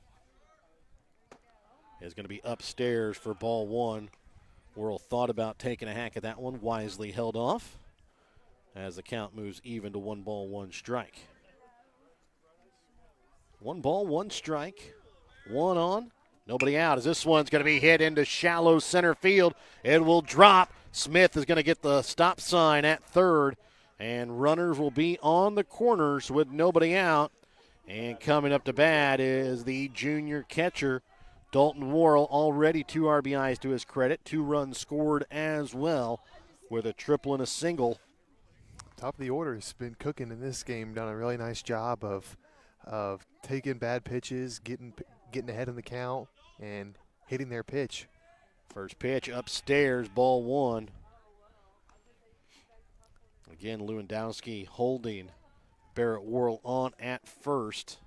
Speaker 1: is going to be upstairs for ball one. Worrell thought about taking a hack at that one, wisely held off as the count moves even to 1-1 strike. 1-1 strike. One on, nobody out, as this one's going to be hit into shallow center field. It will drop. Smith is going to get the stop sign at third, and runners will be on the corners with nobody out. And coming up to bat is the junior catcher, Dalton Worrell, already 2 RBIs to his credit, 2 runs scored as well with a triple and a single.
Speaker 2: Top of the order has been cooking in this game, done a really nice job of taking bad pitches, getting ahead in the count, and hitting their pitch.
Speaker 1: First pitch upstairs, ball one. Again, Lewandowski holding Barrett Worrell on at first.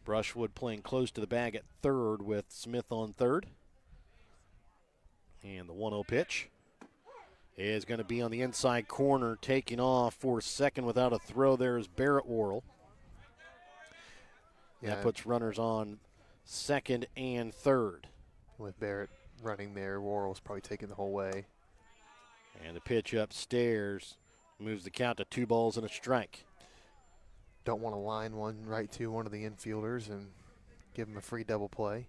Speaker 1: Brushwood playing close to the bag at third with Smith on third. And the 1-0 pitch is going to be on the inside corner, taking off for second without a throw. There's Barrett Worrell.
Speaker 2: Yeah.
Speaker 1: That puts runners on second and third.
Speaker 2: With Barrett running there, Worrell's probably taking the whole way.
Speaker 1: And the pitch upstairs moves the count to 2 balls and a strike.
Speaker 2: Don't want to line one right to one of the infielders and give him a free double play.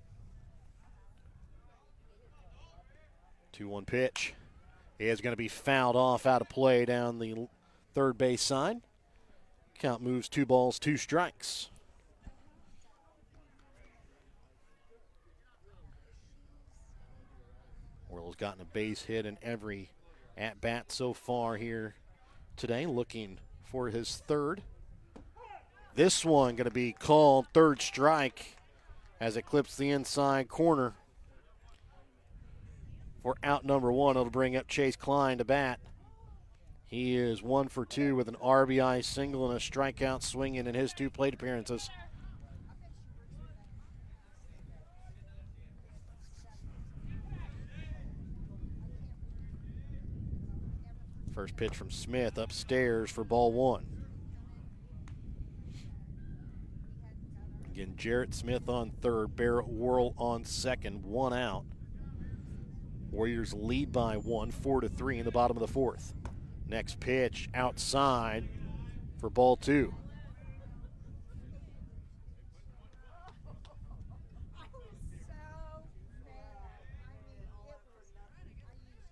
Speaker 1: 2-1 pitch is going to be fouled off out of play down the third base side. Count moves 2 balls, 2 strikes. Worrell's gotten a base hit in every at-bat so far here today, looking for his third. This one going to be called third strike as it clips the inside corner. For out number 1, it'll bring up Chase Klein to bat. He is 1 for 2 with an RBI single and a strikeout swinging in his 2 plate appearances. First pitch from Smith upstairs for ball 1. Again, Jarrett Smith on third, Barrett Worrell on second, 1 out. Warriors lead by 1, 4-3 in the bottom of the 4th. Next pitch outside for ball 2.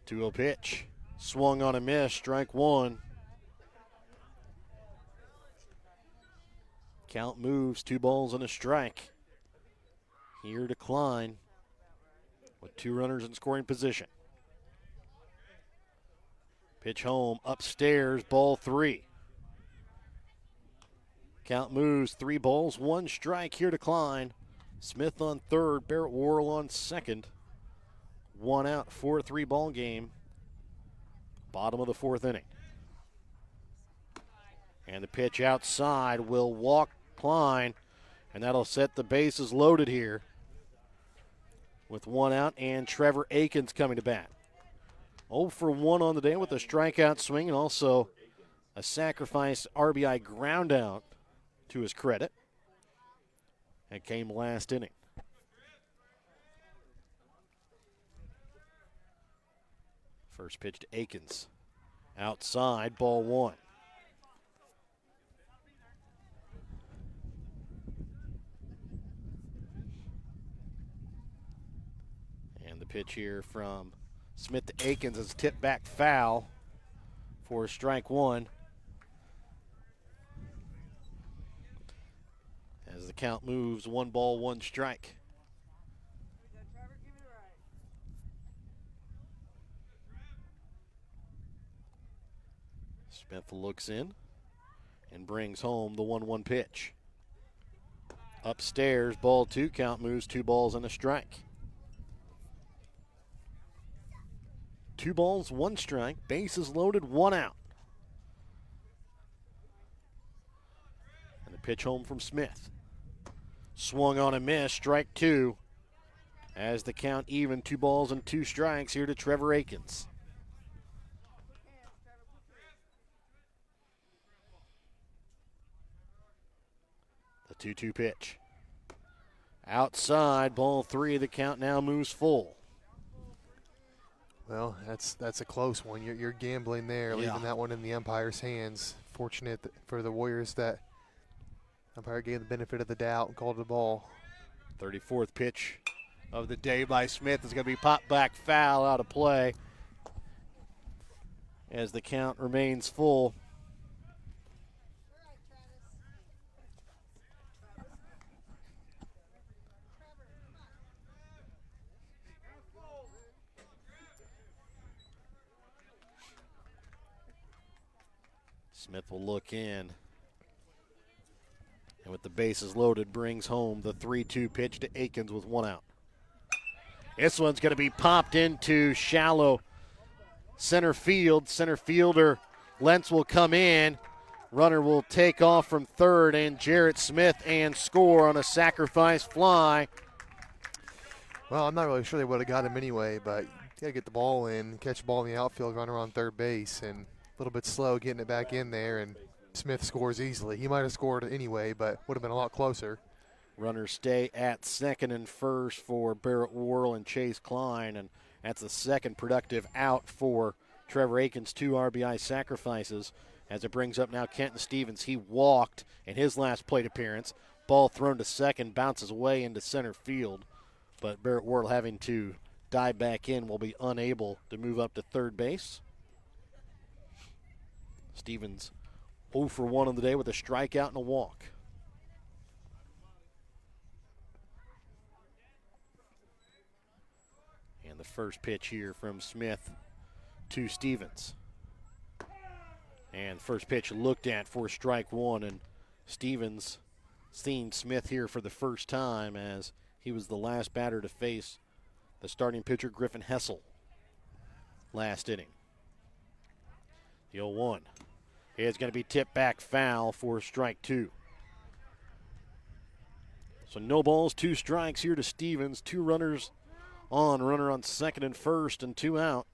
Speaker 1: Two-0 pitch. Swung on a miss, strike 1. Count moves, 2 balls and a strike. Here to Klein with 2 runners in scoring position. Pitch home, upstairs, ball 3. Count moves, 3 balls, 1 strike. Here to Klein. Smith on third, Barrett Worrell on second. 1 out, 4-3 ball game. Bottom of the 4th inning. And the pitch outside will walk Klein, and that'll set the bases loaded here with 1 out, and Trevor Akins coming to bat. 0 for 1 on the day with a strikeout swing and also a sacrifice RBI ground out to his credit. That came last inning. First pitch to Akins. Outside, ball 1. And the pitch here from Smith to Akins is tipped back foul for strike 1. As the count moves, 1 ball, 1 strike. Smith looks in and brings home the 1-1 pitch. Upstairs, ball 2, count moves, 2 balls and a strike. 2 balls, 1 strike, bases loaded, 1 out. And the pitch home from Smith. Swung on a miss, strike 2. As the count even, 2 balls and 2 strikes here to Trevor Akins. The 2-2 pitch. Outside, ball 3, the count now moves full.
Speaker 2: Well, that's a close one. You're gambling there, leaving that one in the umpire's hands. Fortunate for the Warriors that umpire gave the benefit of the doubt and called the ball.
Speaker 1: 34th pitch of the day by Smith is going to be popped back foul out of play as the count remains full. Smith will look in And with the bases loaded, brings home the 3-2 pitch to Akins with 1 out. This one's going to be popped into shallow center field. Center fielder Lentz will come in. Runner will take off from third, and Jarrett Smith and score on a sacrifice fly.
Speaker 2: Well, I'm not really sure they would have got him anyway, but you got to get the ball in, catch the ball in the outfield, runner on third base, and a little bit slow getting it back in there, and Smith scores easily. He might have scored anyway, but would have been a lot closer.
Speaker 1: Runners stay at second and first for Barrett Worrell and Chase Klein, and that's the second productive out for Trevor Akins, 2 RBI sacrifices. As it brings up now Kenton Stevens. He walked in his last plate appearance. Ball thrown to second, bounces away into center field. But Barrett Worrell, having to dive back in, will be unable to move up to third base. Stevens 0 for 1 on the day with a strikeout and a walk. And the first pitch here from Smith to Stevens. And first pitch looked at for strike 1, and Stevens seeing Smith here for the first time as he was the last batter to face the starting pitcher Griffin Hessel last inning. The 0-1 is going to be tipped back foul for strike 2. So no balls, 2 strikes here to Stevens. 2 runners on, runner on second and first, and 2 out.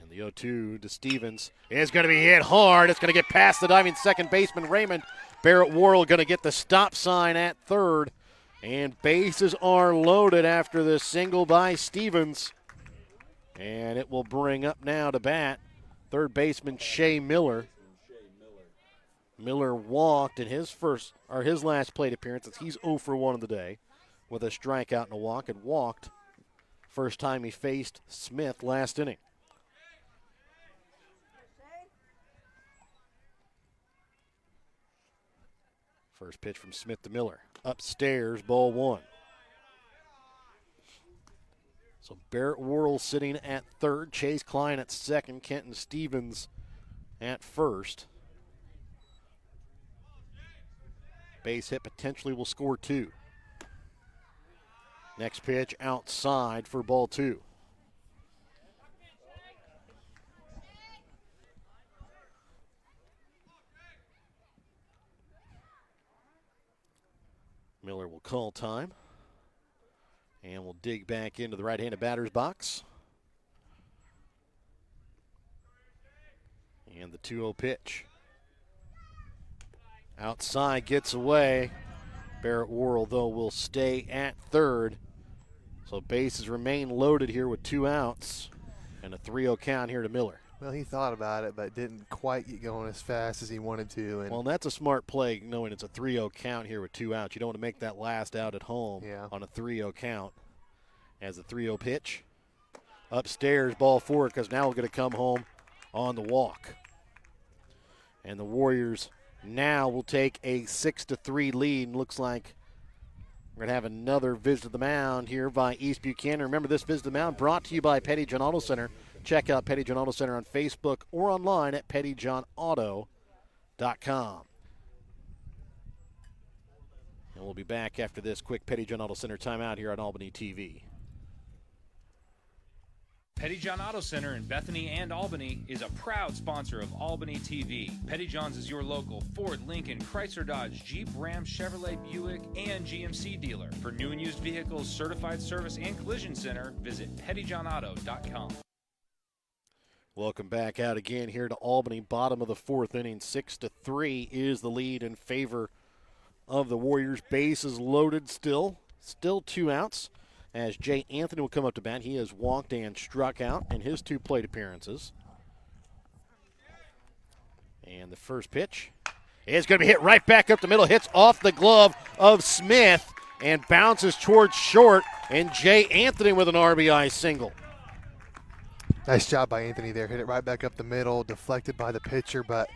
Speaker 1: The 0-2 to Stevens is going to be hit hard. It's going to get past the diving second baseman Raymond. Barrett Worrell going to get the stop sign at third. And bases are loaded after the single by Stevens. And it will bring up now to bat third baseman Shea Miller. Miller walked in his last plate appearance. He's 0 for 1 of the day with a strikeout and a walk, and walked first time he faced Smith last inning. First pitch from Smith to Miller. Upstairs, ball 1. So Barrett Worrell sitting at third, Chase Klein at second, Kenton Stevens at first. Base hit potentially will score 2. Next pitch outside for ball 2. Miller will call time, and will dig back into the right-handed batter's box. And the 2-0 pitch. Outside, gets away. Barrett Worrell, though, will stay at third. So bases remain loaded here with 2 outs, and a 3-0 count here to Miller.
Speaker 2: Well, he thought about it, but didn't quite get going as fast as he wanted to. And
Speaker 1: well, that's a smart play, knowing it's a 3-0 count here with 2 outs. You don't want to make that last out at home on a 3-0 count. As the 3-0 pitch. Upstairs, ball 4, because now we're going to come home on the walk. And the Warriors now will take a 6-3 lead. And looks like we're going to have another visit to the mound here by East Buchanan. Remember, this visit to the mound brought to you by Petty John Auto Center. Check out Petty John Auto Center on Facebook or online at pettyjohnauto.com. And we'll be back after this quick Petty John Auto Center timeout here on Albany TV.
Speaker 4: Petty John Auto Center in Bethany and Albany is a proud sponsor of Albany TV. Petty John's is your local Ford, Lincoln, Chrysler, Dodge, Jeep, Ram, Chevrolet, Buick, and GMC dealer. For new and used vehicles, certified service, and collision center, visit pettyjohnauto.com.
Speaker 1: Welcome back out again here to Albany. Bottom of the 4th inning, 6-3 is the lead in favor of the Warriors. Bases loaded still 2 outs. As Jay Anthony will come up to bat. He has walked and struck out in his 2 plate appearances. And the first pitch is going to be hit right back up the middle. Hits off the glove of Smith and bounces towards short. And Jay Anthony with an RBI single.
Speaker 2: Nice job by Anthony there. Hit it right back up the middle, deflected by the pitcher, but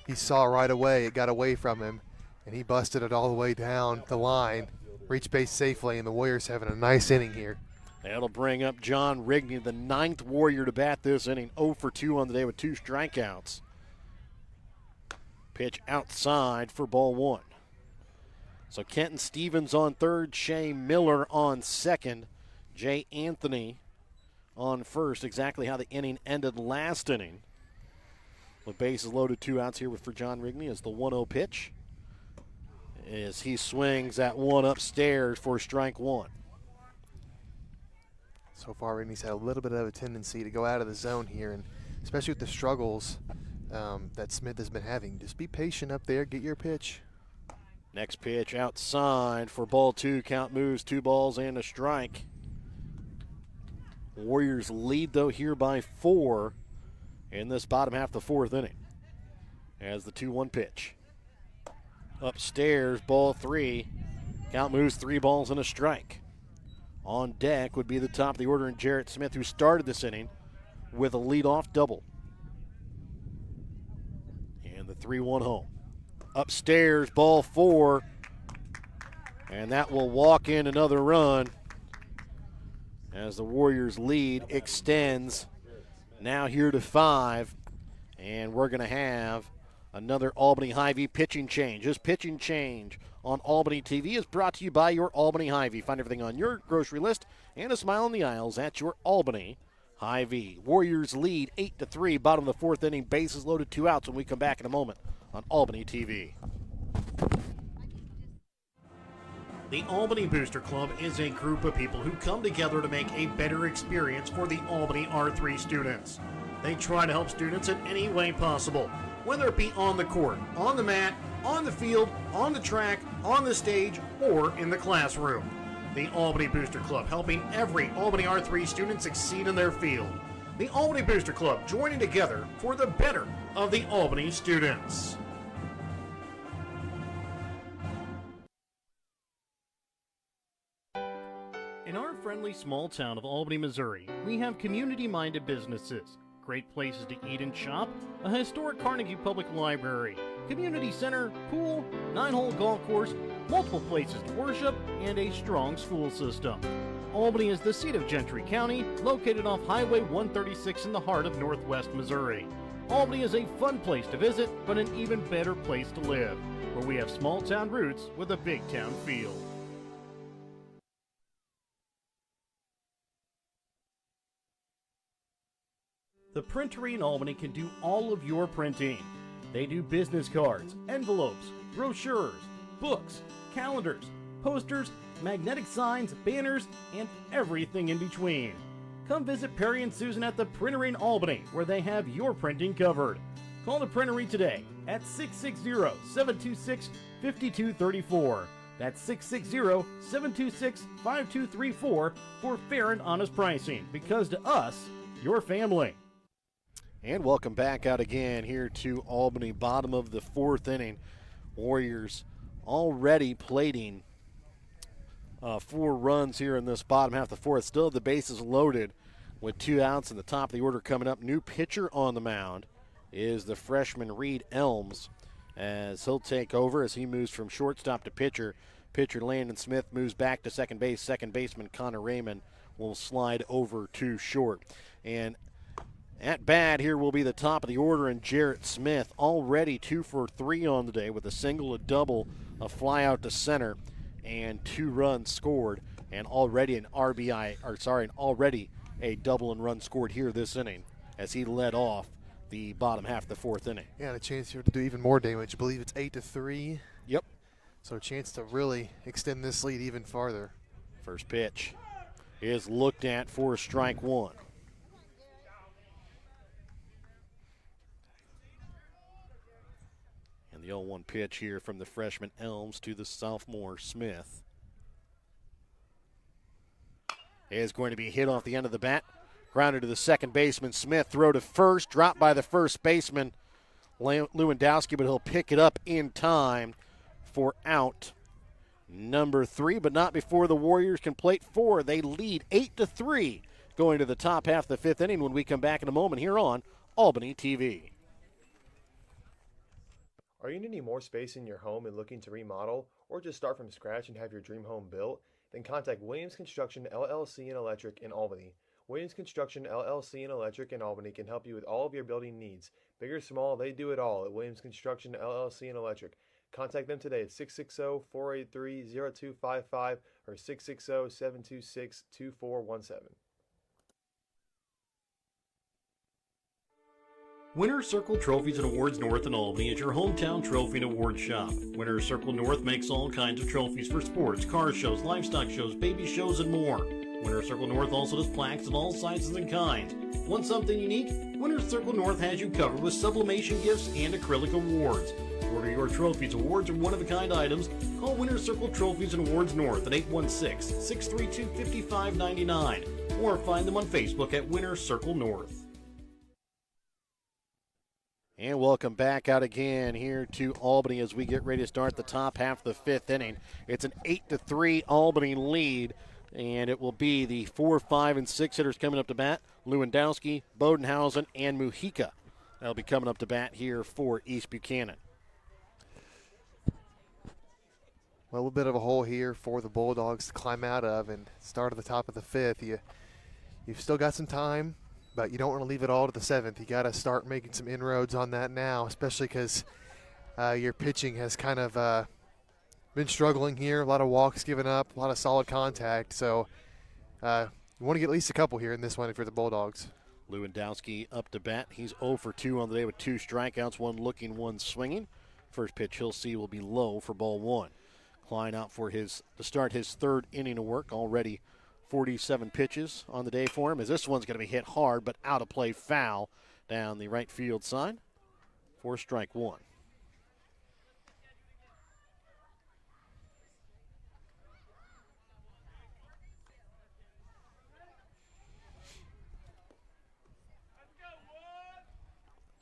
Speaker 2: he saw right away it got away from him, and he busted it all the way down the line. Reach base safely, and the Warriors having a nice inning here.
Speaker 1: That'll bring up John Rigney, the 9th Warrior to bat this inning, 0 for 2 on the day with 2 strikeouts. Pitch outside for ball one. So Kenton Stevens on third, Shea Miller on second, Jay Anthony on first. Exactly how the inning ended last inning. With bases loaded, 2 outs here for John Rigney as the 1-0 pitch. As he swings that one upstairs for strike one.
Speaker 2: So far, Rigney's had a little bit of a tendency to go out of the zone here, and especially with the struggles that Smith has been having. Just be patient up there, get your pitch.
Speaker 1: Next pitch outside for ball two. Count moves, 2 balls and a strike. Warriors lead, though, here by 4 in this bottom half of the 4th inning. As the 2-1 pitch. Upstairs, ball 3. Count moves, 3 balls and a strike. On deck would be the top of the order, and Jarrett Smith, who started this inning with a leadoff double. And the 3-1 home. Upstairs, ball 4. And that will walk in another run as the Warriors' lead extends now here to 5. And we're going to have another Albany Hy-Vee pitching change. This pitching change on Albany TV is brought to you by your Albany Hy-Vee. Find everything on your grocery list and a smile in the aisles at your Albany Hy-Vee. Warriors lead 8-3, bottom of the 4th inning, bases loaded, 2 outs when we come back in a moment on Albany TV.
Speaker 8: The Albany Booster Club is a group of people who come together to make a better experience for the Albany R3 students. They try to help students in any way possible, whether it be on the court, on the mat, on the field, on the track, on the stage, or in the classroom. The Albany Booster Club, helping every Albany R3 student succeed in their field. The Albany Booster Club, joining together for the better of the Albany students. In our friendly small town of Albany, Missouri, we have community-minded businesses, great places to eat and shop, a historic Carnegie Public Library, community center, pool, 9-hole golf course, multiple places to worship, and a strong school system. Albany is the seat of Gentry County, located off Highway 136 in the heart of northwest Missouri. Albany is a fun place to visit, but an even better place to live, where we have small town roots with a big town feel. The Printery in Albany can do all of your printing. They do business cards, envelopes, brochures, books, calendars, posters, magnetic signs, banners, and everything in between. Come visit Perry and Susan at the Printery in Albany, where they have your printing covered. Call the Printery today at 660-726-5234. That's 660-726-5234 for fair and honest pricing, because to us, you're family.
Speaker 1: And welcome back out again here to Albany, bottom of the 4th inning. Warriors already plating 4 runs here in this bottom half of the 4th. Still the bases loaded with 2 outs in the top of the order coming up. New pitcher on the mound is the freshman Reed Elms, as he'll take over as he moves from shortstop to pitcher. Pitcher Landon Smith moves back to second base. Second baseman Connor Raymond will slide over to short. And at bat here will be the top of the order, and Jarrett Smith already 2 for 3 on the day with a single, a double, a fly out to center, and 2 runs scored, and already already a double and run scored here this inning as he led off the bottom half of the 4th inning.
Speaker 2: Yeah, and a chance here to do even more damage. I believe it's 8-3.
Speaker 1: Yep.
Speaker 2: So a chance to really extend this lead even farther.
Speaker 1: First pitch is looked at for strike 1. And the 0-1 pitch here from the freshman Elms to the sophomore Smith is going to be hit off the end of the bat. Grounded to the second baseman. Smith throw to first, dropped by the first baseman Lewandowski, but he'll pick it up in time for out number 3, but not before the Warriors can plate 4. They lead 8-3 going to the top half of the 5th inning when we come back in a moment here on Albany TV.
Speaker 10: Are you needing more space in your home and looking to remodel or just start from scratch and have your dream home built? Then contact Williams Construction LLC and Electric in Albany. Williams Construction LLC and Electric in Albany can help you with all of your building needs. Big or small, they do it all at Williams Construction LLC and Electric. Contact them today at 660-483-0255 or 660-726-2417.
Speaker 8: Winner's Circle Trophies and Awards North in Albany is your hometown trophy and award shop. Winner's Circle North makes all kinds of trophies for sports, car shows, livestock shows, baby shows, and more. Winner's Circle North also does plaques of all sizes and kinds. Want something unique? Winner's Circle North has you covered with sublimation gifts and acrylic awards. To order your trophies, awards, or one-of-a-kind items, call Winner's Circle Trophies and Awards North at 816-632-5599 or find them on Facebook at Winner's Circle North.
Speaker 1: And welcome back out again here to Albany as we get ready to start the top half of the fifth inning. It's an 8-3 Albany lead, and it will be the 4, 5, and 6 hitters coming up to bat. Lewandowski, Bodenhausen, and Mujica. That'll be coming up to bat here for East Buchanan.
Speaker 2: Well, a little bit of a hole here for the Bulldogs to climb out of and start at the top of the fifth. You've still got some time, but you don't want to leave it all to the seventh. You got to start making some inroads on that now, especially because your pitching has kind of been struggling here. A lot of walks given up, a lot of solid contact. So you want to get at least a couple here in this one if you're the Bulldogs.
Speaker 1: Lewandowski up to bat. He's 0 for 2 on the day with 2 strikeouts, 1 looking, 1 swinging. First pitch he'll see will be low for ball 1. Klein out for to start his third inning of work. Already 47 pitches on the day for him, as this one's going to be hit hard, but out of play, foul down the right field side for strike 1.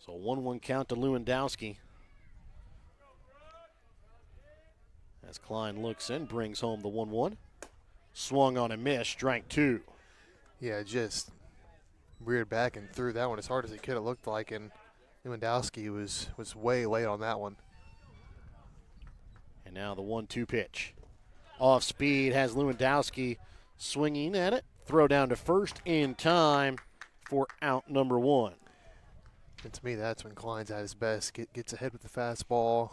Speaker 1: So 1-1 count to Lewandowski. As Klein looks in, brings home the 1-1. Swung on a miss, strike 2.
Speaker 2: Yeah, just reared back and threw that one as hard as it could have looked like, and Lewandowski was way late on that one.
Speaker 1: And now the 1-2 pitch. Off speed has Lewandowski swinging at it. Throw down to first in time for out number 1.
Speaker 2: And to me, that's when Klein's at his best. Gets ahead with the fastball,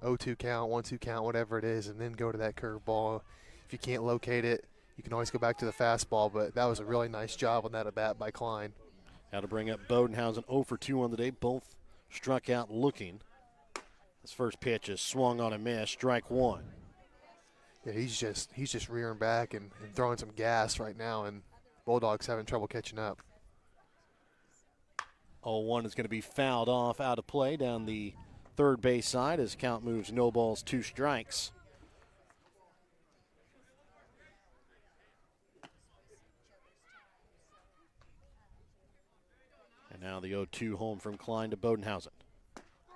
Speaker 2: 0-2 count, 1-2 count, whatever it is, and then go to that curveball. If you can't locate it, you can always go back to the fastball, but that was a really nice job on that at-bat by Klein.
Speaker 1: Now to bring up Bodenhausen, 0 for 2 on the day. Both struck out looking. His first pitch is swung on a miss, strike 1.
Speaker 2: Yeah, he's just rearing back and throwing some gas right now, and Bulldogs having trouble catching up.
Speaker 1: 0-1 is going to be fouled off out of play down the third base side as count moves no balls, 2 strikes. And now the 0-2 home from Klein to Bodenhausen.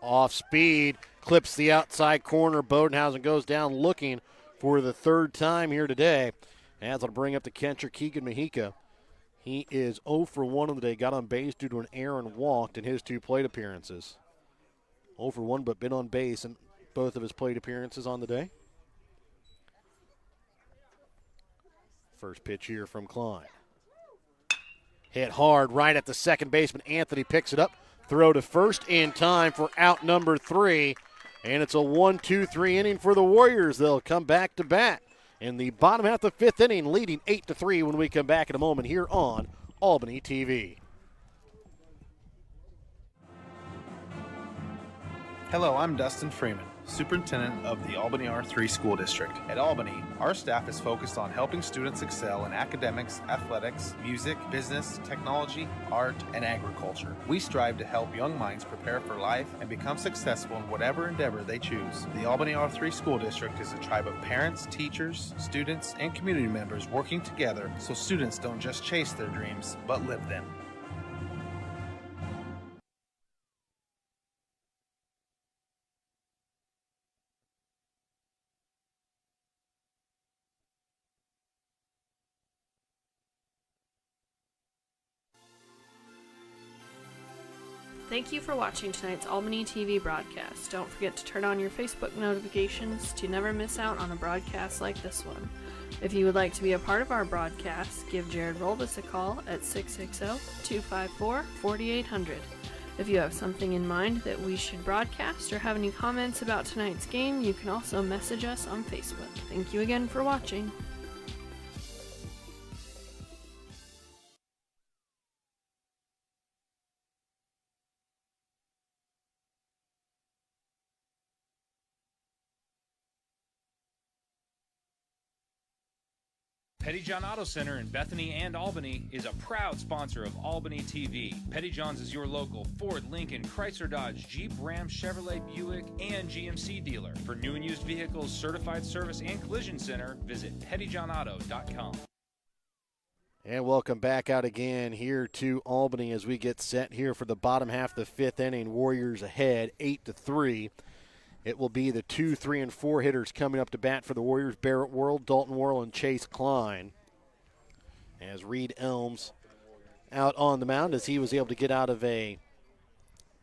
Speaker 1: Off speed, clips the outside corner. Bodenhausen goes down looking for the third time here today. And that'll bring up the catcher, Keegan Mujica. He is 0 for 1 on the day. Got on base due to an error and walked in his 2 plate appearances. 0 for 1, but been on base in both of his plate appearances on the day. First pitch here from Klein. Hit hard right at the second baseman. Anthony picks it up. Throw to first in time for out number 3. And it's a 1-2-3 inning for the Warriors. They'll come back to bat in the bottom half of the 5th inning, leading 8-3 when we come back in a moment here on Albany TV.
Speaker 11: Hello, I'm Dustin Freeman, Superintendent of the Albany R3 School District. At Albany, our staff is focused on helping students excel in academics, athletics, music, business, technology, art, and agriculture. We strive to help young minds prepare for life and become successful in whatever endeavor they choose. The Albany R3 School District is a tribe of parents, teachers, students, and community members working together so students don't just chase their dreams, but live them.
Speaker 12: Thank you for watching tonight's Albany TV broadcast. Don't forget to turn on your Facebook notifications to never miss out on a broadcast like this one. If you would like to be a part of our broadcast, give Jared Rolvis a call at 660-254-4800. If you have something in mind that we should broadcast or have any comments about tonight's game, you can also message us on Facebook. Thank you again for watching.
Speaker 4: Pettyjohn Auto Center in Bethany and Albany is a proud sponsor of Albany TV. Pettyjohn's is your local Ford, Lincoln, Chrysler, Dodge, Jeep, Ram, Chevrolet, Buick, and GMC dealer. For new and used vehicles, certified service, and collision center, visit pettyjohnauto.com.
Speaker 1: And welcome back out again here to Albany as we get set here for the bottom half of the fifth inning. Warriors ahead 8-3. It will be the 2, 3, and 4 hitters coming up to bat for the Warriors. Barrett Worrell, Dalton Worrell, and Chase Klein. As Reed Elms out on the mound as he was able to get out of a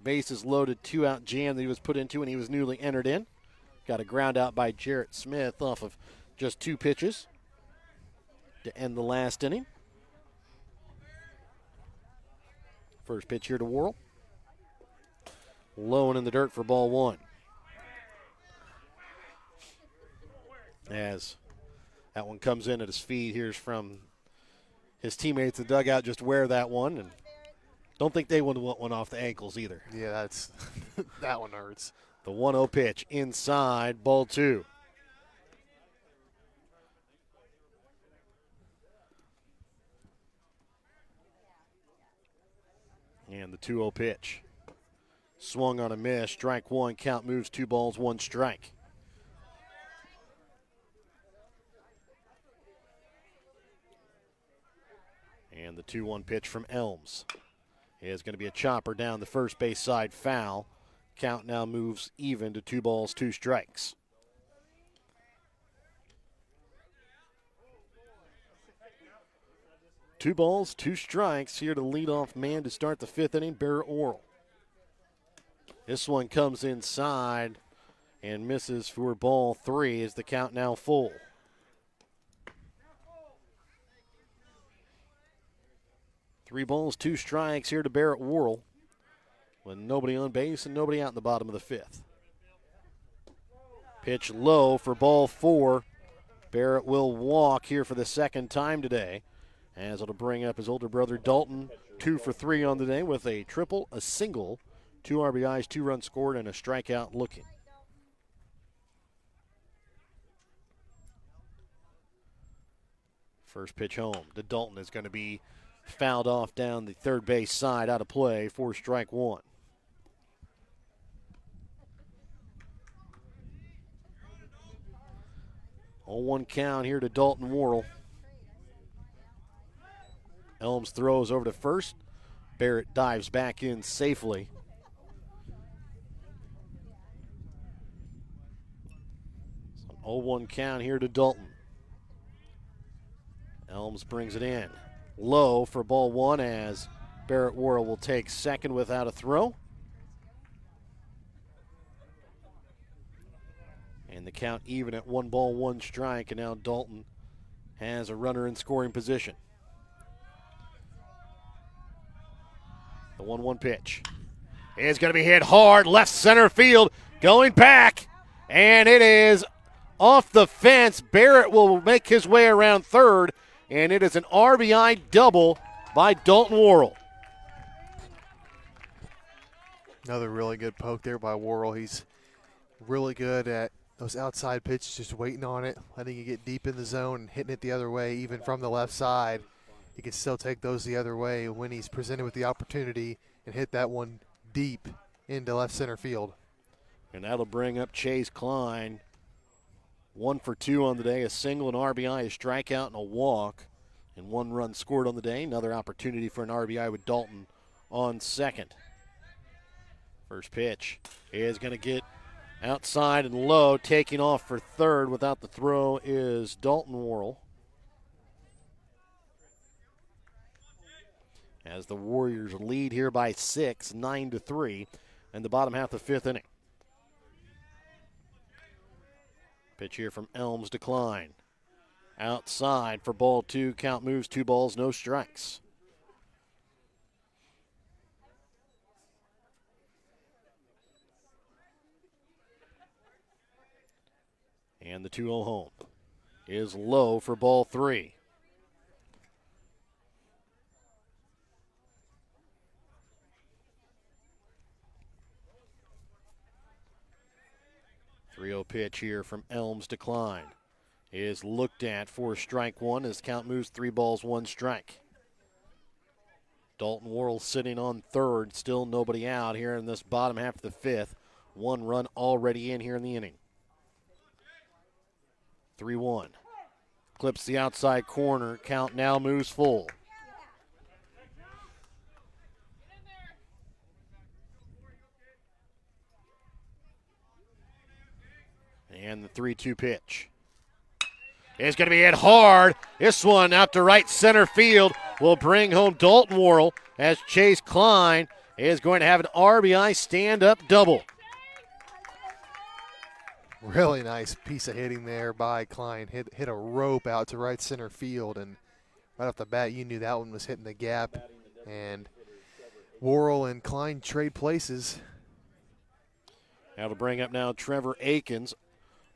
Speaker 1: bases loaded 2-out jam that he was put into when he was newly entered in. Got a ground out by Jarrett Smith off of just 2 pitches to end the last inning. First pitch here to Worrell. Low and in the dirt for ball 1. As that one comes in at his feet, here's from his teammates in the dugout, just wear that one. And don't think they want one off the ankles either.
Speaker 2: Yeah, that's that one hurts.
Speaker 1: The 1-0 pitch inside, ball 2. And the 2-0 pitch. Swung on a miss, strike 1, count moves 2 balls, 1 strike. And the 2-1 pitch from Elms is going to be a chopper down the first base side, foul. Count now moves even to 2 balls, 2 strikes. Two balls, 2 strikes here to leadoff man to start the 5th inning, Barrett Worrell. This one comes inside and misses for ball 3 as the count now full. 3 balls, 2 strikes here to Barrett Worrell with nobody on base and nobody out in the bottom of the 5th. Pitch low for ball 4. Barrett will walk here for the second time today, as it'll bring up his older brother Dalton, 2 for 3 on the day with a triple, a single, 2 RBIs, 2 runs scored, and a strikeout looking. First pitch home to Dalton is going to be fouled off down the third base side, out of play for strike 1. On 1 count here to Dalton Worrell. Elms throws over to first. Barrett dives back in safely. So an 0-1 count here to Dalton. Elms brings it in. Low for ball 1 as Barrett Worrell will take second without a throw. And the count even at 1 ball, 1 strike, and now Dalton has a runner in scoring position. The 1-1 pitch is going to be hit hard, left center field, going back, and it is off the fence. Barrett will make his way around third, and it is an RBI double by Dalton Worrell.
Speaker 2: Another really good poke there by Worrell. He's really good at those outside pitches, just waiting on it, letting it get deep in the zone and hitting it the other way, even from the left side. He can still take those the other way when he's presented with the opportunity and hit that one deep into left center field.
Speaker 1: And that'll bring up Chase Klein. 1 for 2 on the day, a single, an RBI, a strikeout, and a walk, and 1 run scored on the day. Another opportunity for an RBI with Dalton on second. First pitch is going to get outside and low, taking off for third without the throw is Dalton Worrell. as the Warriors lead here by 6, 9-3, in the bottom half of the 5th inning. Pitch here from Elms, decline. Outside for ball 2. Count moves 2 balls, no strikes. And the 2-0 home is low for ball 3. Three-0 pitch here from Elms, decline. Is looked at for strike 1 as count moves 3 balls, 1 strike. Dalton Worrell sitting on third, still nobody out here in this bottom half of the 5th. 1 run already in here in the inning. 3-1. Clips the outside corner. Count now moves full. And the 3-2 pitch. It's going to be hit hard. This one out to right center field will bring home Dalton Worrell as Chase Klein is going to have an RBI stand-up double.
Speaker 2: Really nice piece of hitting there by Klein. Hit a rope out to right center field, and right off the bat you knew that one was hitting the gap. And Worrell and Klein trade places.
Speaker 1: Now to bring up now Trevor Akins.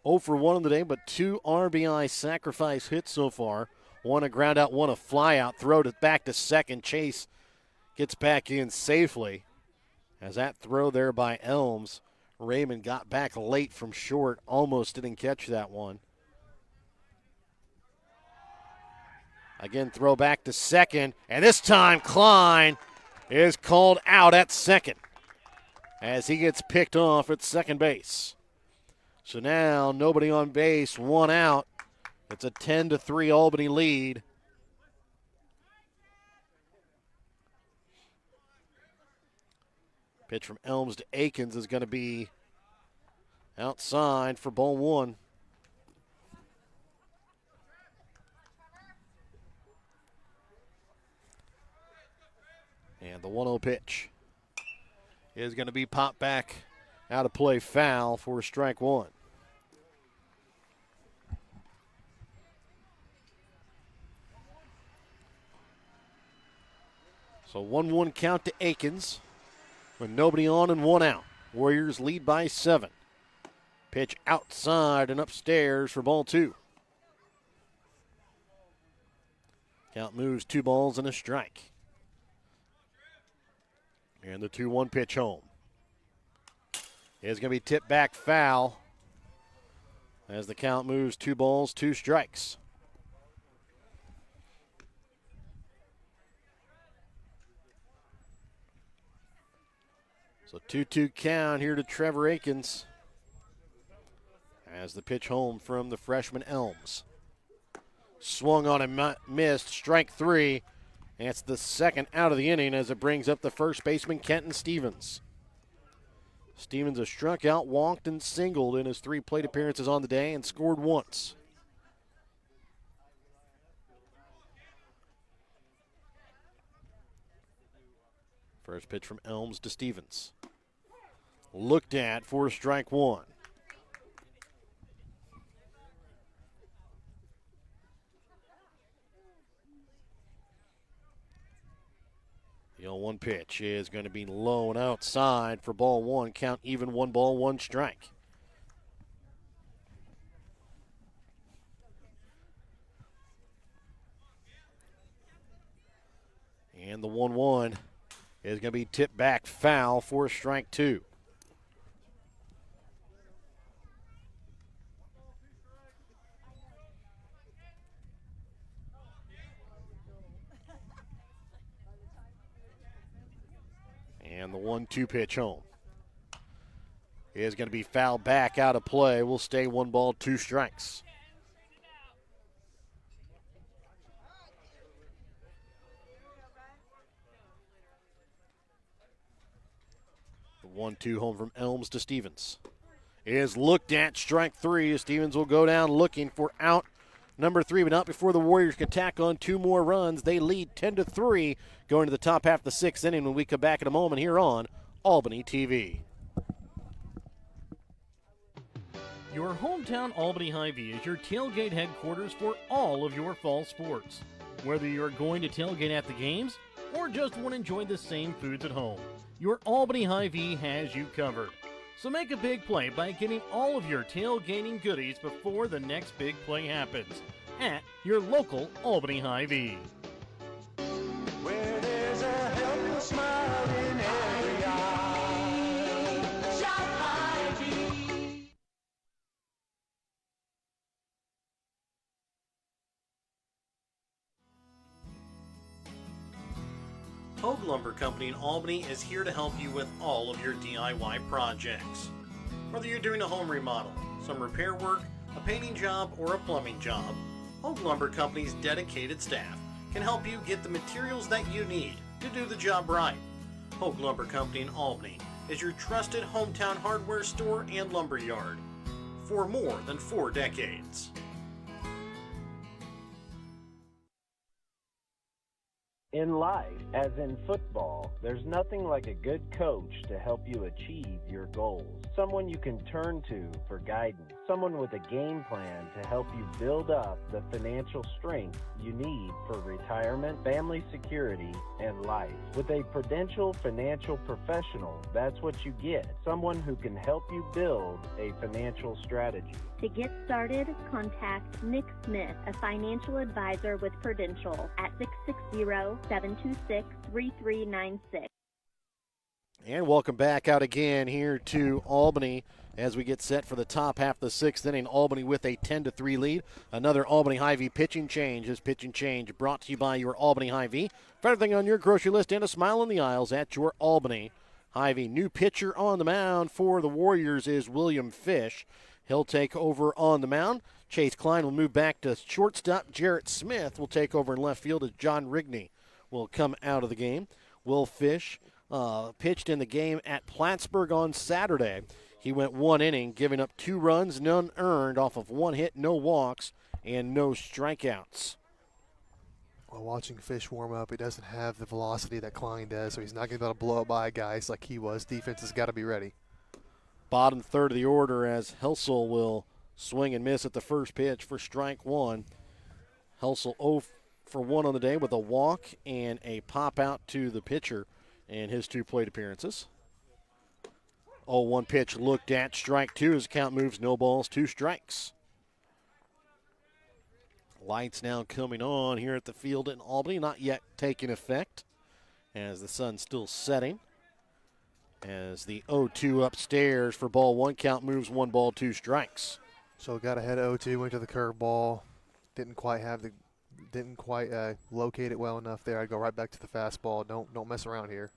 Speaker 1: 0 for 1 on the day, but 2 RBI sacrifice hits so far. 1 a ground out, 1 a fly out. Throw it back to second. Chase gets back in safely. As that throw there by Elms, Raymond got back late from short. Almost didn't catch that one. Again, throw back to second. And this time Klein is called out at second as he gets picked off at second base. So now nobody on base, 1 out. It's a 10-3 Albany lead. Pitch from Elms to Akins is going to be outside for ball 1. And the 1-0 pitch is going to be popped back out of play, foul for strike 1. So 1-1 count to Akins with nobody on and 1 out. Warriors lead by 7. Pitch outside and upstairs for ball 2. Count moves 2 balls and a strike. And the 2-1 pitch home is going to be tipped back foul as the count moves 2 balls, 2 strikes. So 2-2 count here to Trevor Akins as the pitch home from the freshman Elms. Swung on and missed, strike 3. And it's the second out of the inning as it brings up the first baseman, Kenton Stevens. Stevens has struck out, walked, and singled in his 3 plate appearances on the day and scored once. First pitch from Elms to Stevens. Looked at for strike 1. The 0-1 pitch is going to be low and outside for ball 1. Count even, 1 ball, 1 strike. And the 1-1 is going to be tipped back foul for strike 2. And the 1-2 pitch home is going to be fouled back out of play. Will stay 1 ball, 2 strikes. The 1-2 home from Elms to Stevens is looked at, strike 3. Stevens will go down looking for out Number 3, but not before the Warriors can tack on 2 more runs. They lead 10-3 going to the top half of the 6th inning when we come back in a moment here on Albany TV.
Speaker 9: Your hometown Albany Hy-Vee is your tailgate headquarters for all of your fall sports. Whether you're going to tailgate at the games or just want to enjoy the same foods at home, your Albany Hy-Vee has you covered. So make a big play by getting all of your tailgating goodies before the next big play happens at your local Albany Hy-Vee.
Speaker 5: Where there's a helpless smile in every eye. Shop Hy-Vee.
Speaker 8: Hogue Lumber Company in Albany is here to help you with all of your DIY projects. Whether you're doing a home remodel, some repair work, a painting job, or a plumbing job, Hogue Lumber Company's dedicated staff can help you get the materials that you need to do the job right. Hogue Lumber Company in Albany is your trusted hometown hardware store and lumber yard for more than 4 decades.
Speaker 6: In life, as in football, there's nothing like a good coach to help you achieve your goals. Someone you can turn to for guidance. Someone with a game plan to help you build up the financial strength you need for retirement, family security, and life. With a Prudential financial professional, that's what you get. Someone who can help you build a financial strategy.
Speaker 7: To get started, contact Nick Smith, a financial advisor with Prudential at 660-726-3396.
Speaker 1: And welcome back out again here to Albany as we get set for the top half of the 6th inning. Albany with a 10-3 lead. Another Albany Hy-Vee pitching change. This pitching change brought to you by your Albany Hy-Vee. For everything on your grocery list and a smile in the aisles at your Albany Hy-Vee. New pitcher on the mound for the Warriors is William Fish. He'll take over on the mound. Chase Klein will move back to shortstop. Jarrett Smith will take over in left field as John Rigney will come out of the game. Will Fish pitched in the game at Plattsburgh on Saturday. He went 1 inning, giving up 2 runs, none earned off of 1 hit, no walks, and no strikeouts.
Speaker 2: Well, watching Fish warm up, he doesn't have the velocity that Klein does, so he's not going to be able to blow up by guys like he was. Defense has got to be ready.
Speaker 1: Bottom third of the order as Helsel will swing and miss at the first pitch for strike 1. Helsel 0 for 1 on the day with a walk and a pop out to the pitcher in his 2 plate appearances. 0-1 pitch looked at, strike 2 as the count moves, no balls, 2 strikes. Lights now coming on here at the field in Albany, not yet taking effect as the sun's still setting. As the 0-2 upstairs for ball 1, count moves, 1 ball, 2 strikes.
Speaker 2: So got ahead of 0-2, went to the curveball, didn't quite locate it well enough there. I'd go right back to the fastball. Don't mess around here.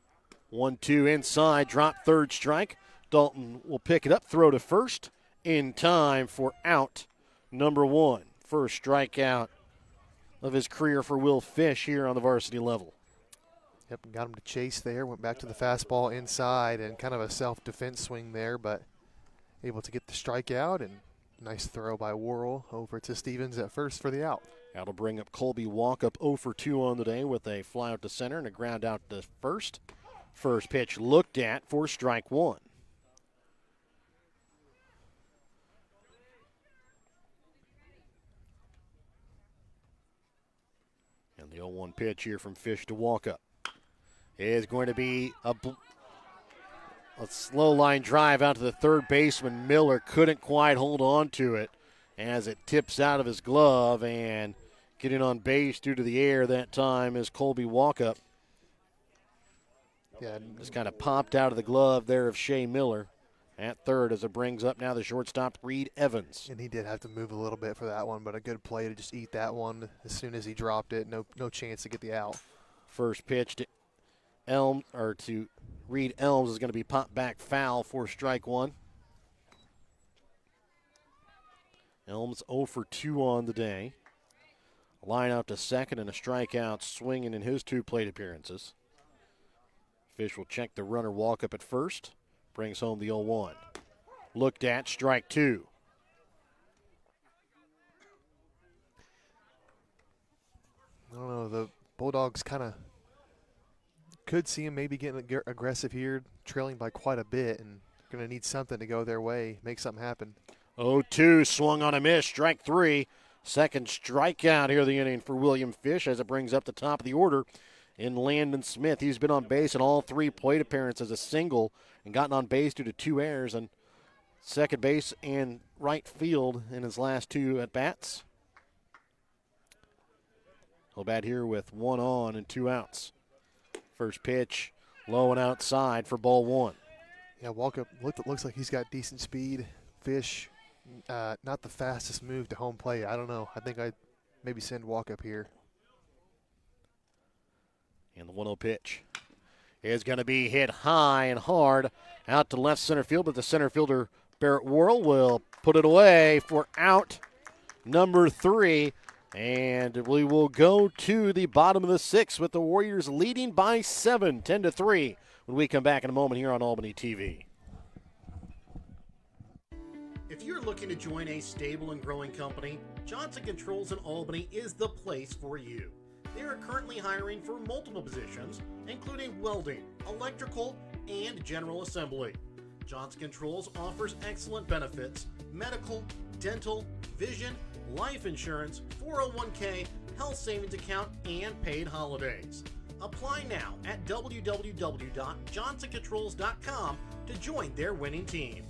Speaker 1: 1-2 inside, drop, third strike. Dalton will pick it up, throw to first in time for out number 1. First strikeout of his career for Will Fish here on the varsity level.
Speaker 2: Yep, got him to chase there, went back to the fastball inside and kind of a self-defense swing there, but able to get the strikeout and nice throw by Worrell over to Stevens at first for the out.
Speaker 1: That'll bring up Colby Walkup 0 for 2 on the day with a fly out to center and a ground out to first. First pitch looked at for strike 1. And the 0-1 pitch here from Fish to Walkup is going to be a slow line drive out to the third baseman. Miller couldn't quite hold on to it as it tips out of his glove, and getting on base due to the air that time is Colby Walkup.
Speaker 2: Yeah,
Speaker 1: just kind of popped out of the glove there of Shea Miller at third as it brings up now the shortstop Reed Evans.
Speaker 2: And he did have to move a little bit for that one, but a good play to just eat that one as soon as he dropped it. No chance to get the out.
Speaker 1: First pitch to Reed Elms is going to be popped back foul for strike 1. Elms 0 for 2 on the day. A line out to second and a strikeout swinging in his 2 plate appearances. Fish will check the runner, walk up at first. Brings home the 0-1. Looked at, strike 2.
Speaker 2: know, the Bulldogs kind of could see him maybe getting aggressive here, trailing by quite a bit, and going to need something to go their way, make something happen.
Speaker 1: 0-2, swung on a miss, strike 3. Second strikeout here of the inning for William Fish as it brings up the top of the order in Landon Smith. He's been on base in all 3 plate appearances, a single, and gotten on base due to 2 errors, and second base and right field in his last 2 at-bats. He'll bat here with 1 on and 2 outs. First pitch, low and outside for ball 1.
Speaker 2: Yeah, Walkup looks like he's got decent speed. Fish, not the fastest move to home plate. I don't know. I think I'd maybe send Walkup here.
Speaker 1: And the 1-0 pitch is going to be hit high and hard out to left center field, but the center fielder Barrett Worrell will put it away for out number 3. And we will go to the bottom of the 6th with the Warriors leading by 7, 10-3, when we come back in a moment here on Albany TV.
Speaker 8: If you're looking to join a stable and growing company, Johnson Controls in Albany is the place for you. They are currently hiring for multiple positions, including welding, electrical, and general assembly. Johnson Controls offers excellent benefits: medical, dental, vision, life insurance, 401k, health savings account, and paid holidays. Apply now at www.johnsoncontrols.com to join their winning team.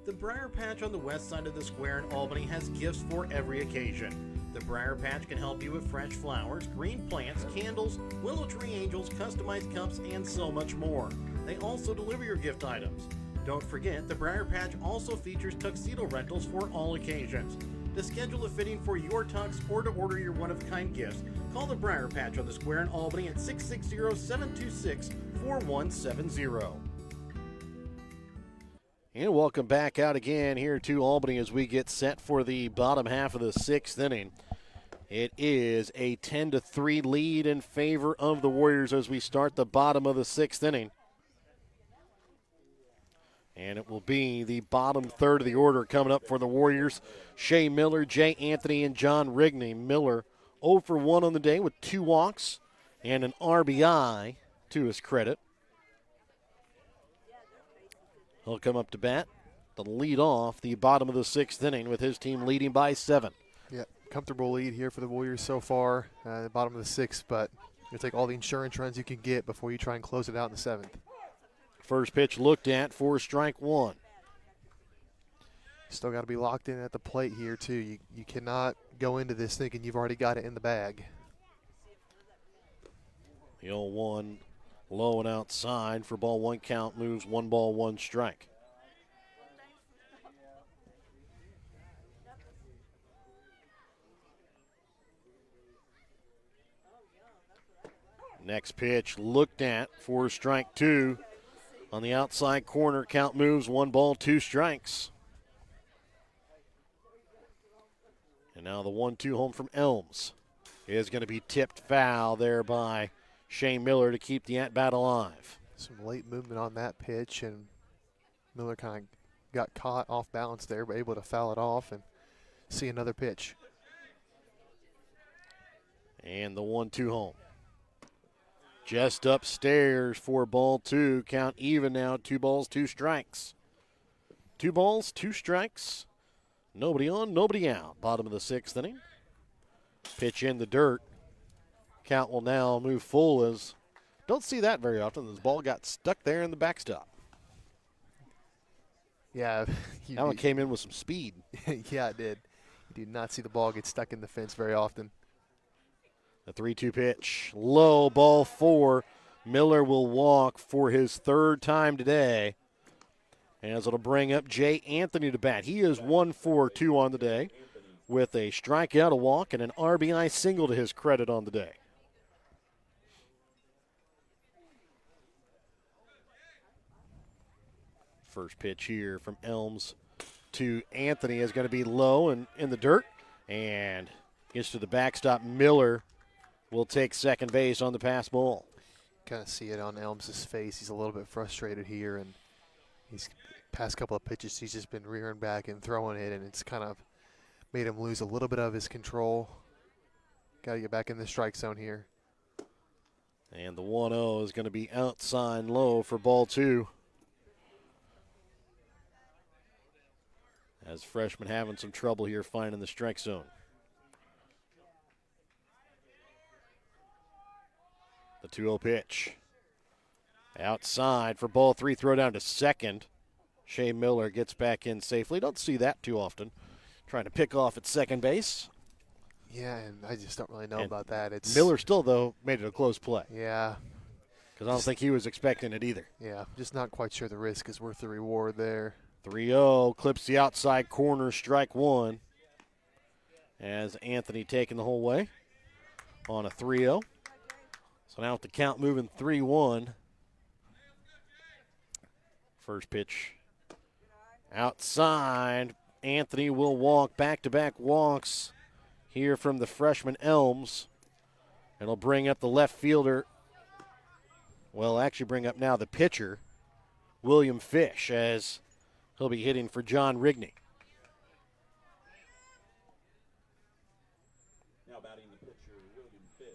Speaker 8: The Briar Patch on the west side of the square in Albany has gifts for every occasion. The Briar Patch can help you with fresh flowers, green plants, candles, willow tree angels, customized cups, and so much more. They also deliver your gift items. Don't forget, the Briar Patch also features tuxedo rentals for all occasions. To schedule a fitting for your tux or to order your one-of-a-kind gifts, call the Briar Patch on the square in Albany at 660-726-4170.
Speaker 1: And welcome back out again here to Albany as we get set for the bottom half of the 6th inning. It is a 10-3 lead in favor of the Warriors as we start the bottom of the 6th inning. And it will be the bottom third of the order coming up for the Warriors. Shea Miller, Jay Anthony, and John Rigney. Miller 0 for 1 on the day with 2 walks and an RBI to his credit. He'll come up to bat to lead off the bottom of the 6th inning with his team leading by 7.
Speaker 2: Yeah, comfortable lead here for the Warriors so far, the bottom of the 6th, but you'll take all the insurance runs you can get before you try and close it out in the 7th.
Speaker 1: First pitch looked at for strike 1.
Speaker 2: Still got to be locked in at the plate here, too. You cannot go into this thinking you've already got it in the bag.
Speaker 1: The 0-1 low and outside for ball 1 count, moves 1 ball, 1 strike. Next pitch looked at for strike 2. On the outside corner, count moves 1 ball, 2 strikes. And now the 1-2 home from Elms is going to be tipped foul there by Shane Miller to keep the at-bat alive.
Speaker 2: Some late movement on that pitch, and Miller kind of got caught off balance there, but able to foul it off and see another pitch.
Speaker 1: And the 1-2 home. Just upstairs for ball 2. Count even now, 2 balls, 2 strikes. 2 balls, 2 strikes. Nobody on, nobody out. Bottom of the 6th inning. Pitch in the dirt. Count will now move full as, don't see that very often. This ball got stuck there in the backstop.
Speaker 2: Yeah.
Speaker 1: That one came in with some speed.
Speaker 2: Yeah, it did. You do not see the ball get stuck in the fence very often.
Speaker 1: The 3-2 pitch, low, ball 4. Miller will walk for his 3rd time today, as it'll bring up Jay Anthony to bat. He is 1 for 2 on the day with a strikeout, a walk, and an RBI single to his credit on the day. First pitch here from Elms to Anthony is going to be low and in the dirt, and gets to the backstop. Miller will take second base on the pass ball.
Speaker 2: Kind of see it on Elms' face. He's a little bit frustrated here, and he's past couple of pitches he's just been rearing back and throwing it, and it's kind of Made him lose a little bit of his control. Got to get back in the strike zone here.
Speaker 1: And the 1-0 is going to be outside low for ball 2. As freshman having some trouble here finding the strike zone. The 2-0 pitch. Outside for ball 3, throw down to second. Shea Miller gets back in safely. Don't see that too often. Trying to pick off at second base.
Speaker 2: Yeah, and I just don't really know about that. It's
Speaker 1: Miller still, though, made it a close play.
Speaker 2: Yeah.
Speaker 1: Because I don't think he was expecting it either.
Speaker 2: Yeah, just not quite sure the risk is worth the reward there.
Speaker 1: 3-0, clips the outside corner, strike 1. As Anthony taking the whole way on a 3-0. So now with the count moving 3-1. First pitch outside. Anthony will walk, back-to-back walks here from the freshman Elms. And it'll bring up the left fielder. Well, actually bring up now the pitcher, William Fish, as he'll be hitting for John Rigney.
Speaker 3: Now batting the pitcher, William Fish.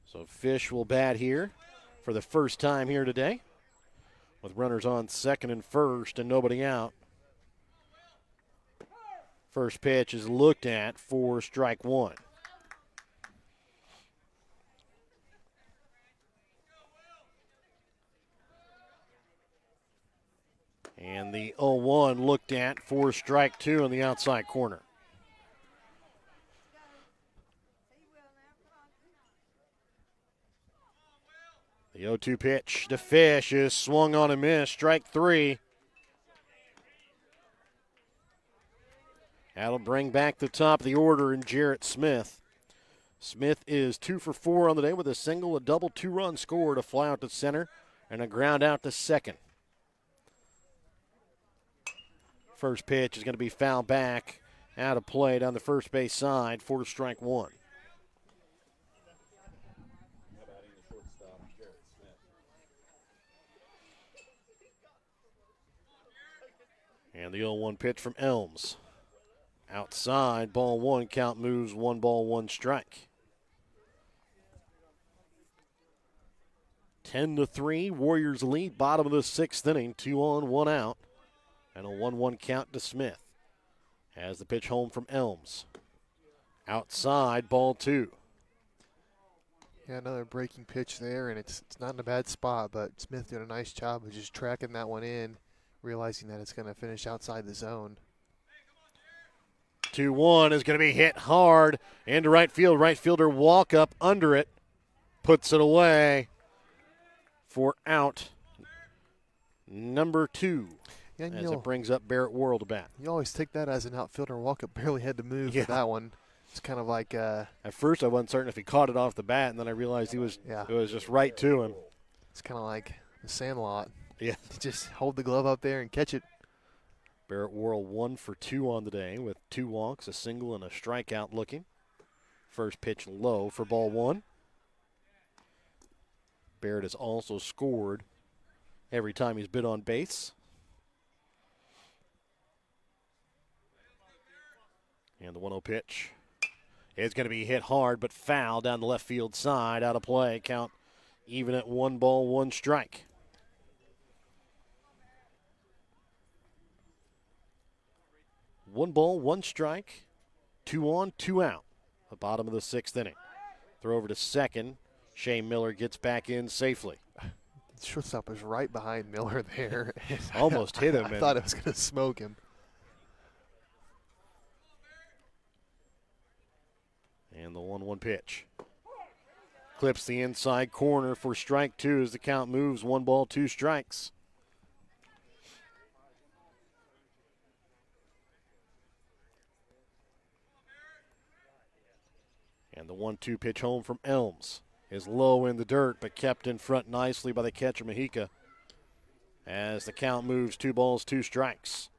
Speaker 1: So Fish will bat here for the first time here today, with runners on second and first and nobody out. First pitch is looked at for strike 1. And the 0-1 looked at for strike 2 in the outside corner. The 0-2 pitch to Fish is swung on a miss, strike 3. That'll bring back the top of the order in Jarrett Smith. Smith is 2 for 4 on the day with a single, a double, 2-run scored, a fly out to center, and a ground out to second. First pitch is going to be fouled back, out of play down the first base side for strike 1. And the 0-1 pitch from Elms. Outside, ball 1, count moves, 1 ball, 1 strike. 10-3, Warriors lead, bottom of the 6th inning, 2 on, 1 out. And a 1-1 count to Smith. As the pitch home from Elms. Outside, ball 2.
Speaker 2: Yeah, another breaking pitch there, and it's not in a bad spot, but Smith did a nice job of just tracking that one in, realizing that it's going to finish outside the zone.
Speaker 1: 2-1 is going to be hit hard into right field. Right fielder walk up under it, puts it away for out number 2.
Speaker 2: Yeah,
Speaker 1: as it brings up Barrett Worrell to bat.
Speaker 2: You always take that as an outfielder walk-up. Barely had to move for that one. It's kind of like
Speaker 1: at first I wasn't certain if he caught it off the bat, and then I realized it was just right to him.
Speaker 2: It's kind of like the Sandlot.
Speaker 1: Yeah.
Speaker 2: Just hold the glove up there and catch it.
Speaker 1: Barrett Worrell 1 for 2 on the day with 2 walks, a single, and a strikeout looking. First pitch low for ball 1. Barrett has also scored every time he's been on base. And the 1-0 pitch is going to be hit hard but foul down the left field side, out of play. Count even at 1 ball, 1 strike. One ball, 1 strike, 2 on, 2 out. The bottom of the 6th inning. Throw over to second. Shea Miller gets back in safely.
Speaker 2: Shortstop was right behind Miller there.
Speaker 1: Almost hit him.
Speaker 2: I thought it was going to smoke him.
Speaker 1: And the 1-1 pitch. Clips the inside corner for strike 2 as the count moves. 1 ball, 2 strikes. And the 1-2 pitch home from Elms is low in the dirt, but kept in front nicely by the catcher, Mahika. As the count moves, 2 balls, 2 strikes.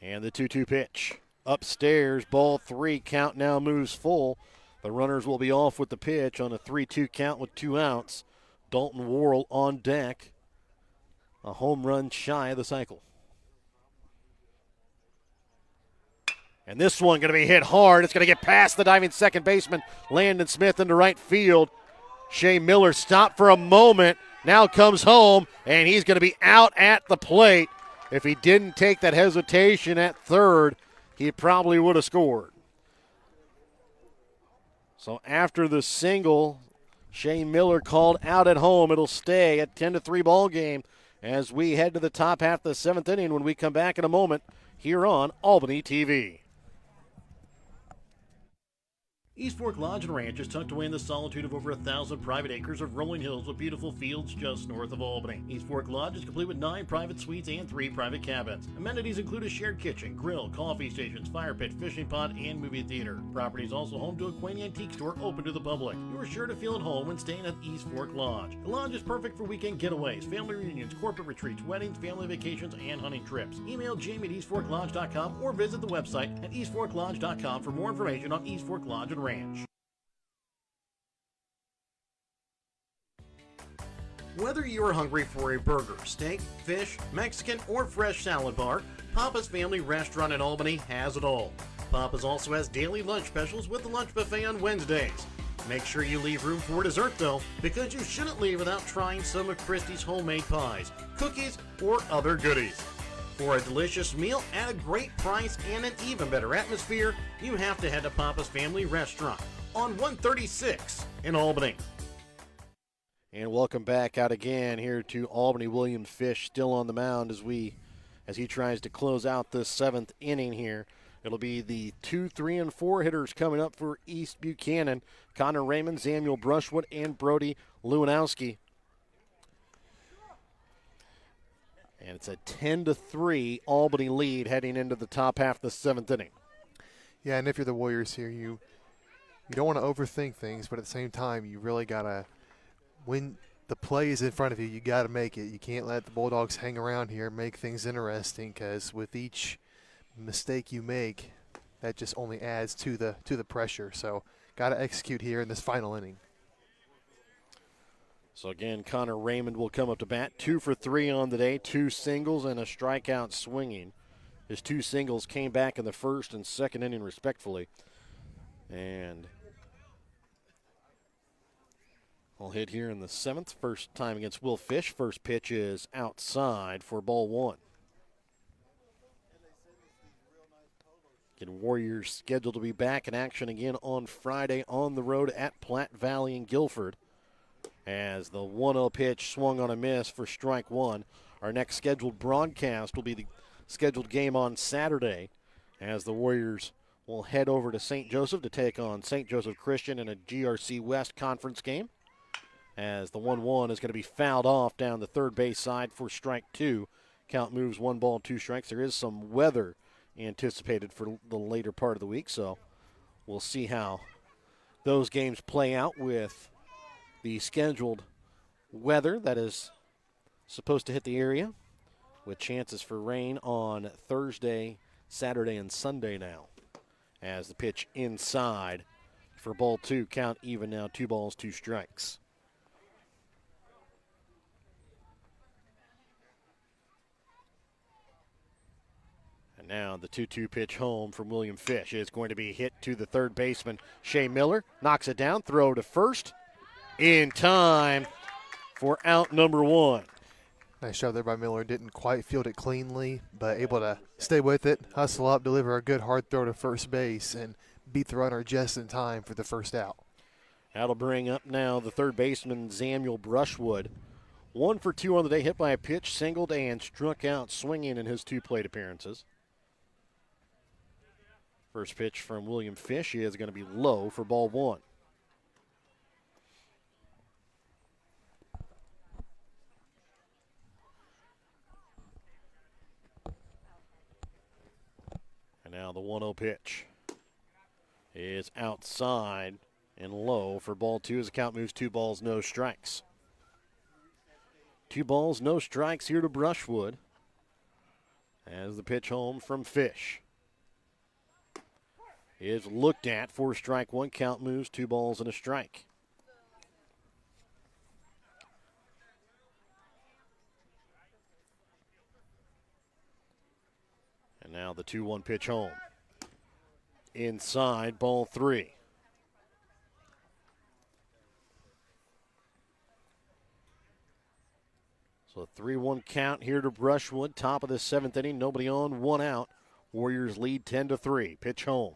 Speaker 1: And the 2-2 pitch. Upstairs, ball 3, count now moves full. The runners will be off with the pitch on a 3-2 count with 2 outs. Dalton Worrell on deck. A home run shy of the cycle. And this one going to be hit hard. It's going to get past the diving second baseman, Landon Smith, into right field. Shea Miller stopped for a moment, now comes home, and he's going to be out at the plate. If he didn't take that hesitation at third, he probably would have scored. So after the single, Shea Miller called out at home. It'll stay at 10-3 ball game as we head to the top half of the seventh inning when we come back in a moment here on Albany TV.
Speaker 8: East Fork Lodge and Ranch is tucked away in the solitude of over 1,000 private acres of rolling hills with beautiful fields just north of Albany. East Fork Lodge is complete with 9 private suites and 3 private cabins. Amenities include a shared kitchen, grill, coffee stations, fire pit, fishing pond, and movie theater. Property is also home to a quaint antique store open to the public. You are sure to feel at home when staying at East Fork Lodge. The lodge is perfect for weekend getaways, family reunions, corporate retreats, weddings, family vacations, and hunting trips. Email Jamie at eastforklodge.com or visit the website at eastforklodge.com for more information on East Fork Lodge and Ranch. Whether you are hungry for a burger, steak, fish, Mexican, or fresh salad bar, Papa's Family Restaurant in Albany has it all. Papa's also has daily lunch specials with the lunch buffet on Wednesdays. Make sure you leave room for dessert though, because you shouldn't leave without trying some of Christie's homemade pies, cookies, or other goodies. For a delicious meal at a great price and an even better atmosphere, you have to head to Papa's Family Restaurant on 136 in Albany.
Speaker 1: And welcome back out again here to Albany. William Fish still on the mound as he tries to close out this seventh inning here. It'll be the 2, 3, and 4 hitters coming up for East Buchanan. Connor Raymond, Samuel Brushwood, and Brody Lewandowski. And it's a 10-3 Albany lead heading into the top half of the seventh inning.
Speaker 2: Yeah, and if you're the Warriors here, you don't want to overthink things, but at the same time, you really got to, when the play is in front of you, you got to make it. You can't let the Bulldogs hang around here and make things interesting, because with each mistake you make, that just only adds to the pressure. So got to execute here in this final inning.
Speaker 1: So again, Connor Raymond will come up to bat. 2 for 3 on the day, 2 singles and a strikeout swinging. His 2 singles came back in the first and second inning respectfully. And will hit here in the seventh. First time against Will Fish. First pitch is outside for ball 1. Again, Warriors scheduled to be back in action again on Friday on the road at Platte Valley in Guilford. As the 1-0 pitch swung on a miss for strike 1. Our next scheduled broadcast will be the scheduled game on Saturday, as the Warriors will head over to St. Joseph to take on St. Joseph Christian in a GRC West conference game. As the 1-1 is going to be fouled off down the third base side for strike 2. Count moves 1 ball, 2 strikes. There is some weather anticipated for the later part of the week, so we'll see how those games play out with the scheduled weather that is supposed to hit the area, with chances for rain on Thursday, Saturday, and Sunday now. As the pitch inside for ball 2, count even now, 2 balls, 2 strikes. And now the 2-2 pitch home from William Fish is going to be hit to the third baseman, Shea Miller. Knocks it down, throw to first. In time for out number 1.
Speaker 2: Nice job there by Miller. Didn't quite field it cleanly, but able to stay with it, hustle up, deliver a good hard throw to first base, and beat the runner just in time for the first out.
Speaker 1: That'll bring up now the third baseman, Samuel Brushwood. 1 for 2 on the day, hit by a pitch, singled, and struck out swinging in his 2 plate appearances. First pitch from William Fish is going to be low for ball 1. Now the 1-0 pitch is outside and low for ball 2 as the count moves 2 balls, no strikes. 2 balls, no strikes here to Brushwood as the pitch home from Fish is looked at for strike 1. Count moves 2 balls and a strike. And now the 2-1 pitch home. Inside, ball 3. So a 3-1 count here to Brushwood. Top of the 7th inning. Nobody on, 1 out. Warriors lead 10-3. Pitch home.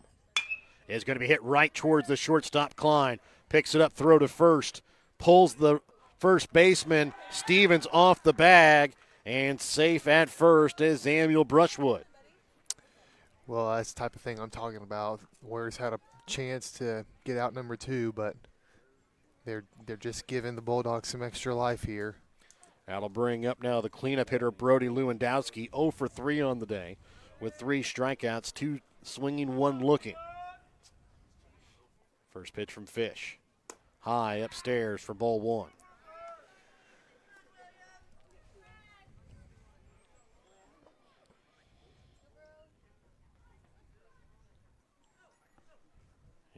Speaker 1: Is going to be hit right towards the shortstop, Klein. Picks it up, throw to first. Pulls the first baseman, Stevens, off the bag. And safe at first is Samuel Brushwood.
Speaker 2: Well, that's the type of thing I'm talking about. Warriors had a chance to get out number 2, but they're just giving the Bulldogs some extra life here.
Speaker 1: That'll bring up now the cleanup hitter, Brody Lewandowski, 0 for 3 on the day with 3 strikeouts, 2 swinging, 1 looking. First pitch from Fish. High upstairs for ball 1.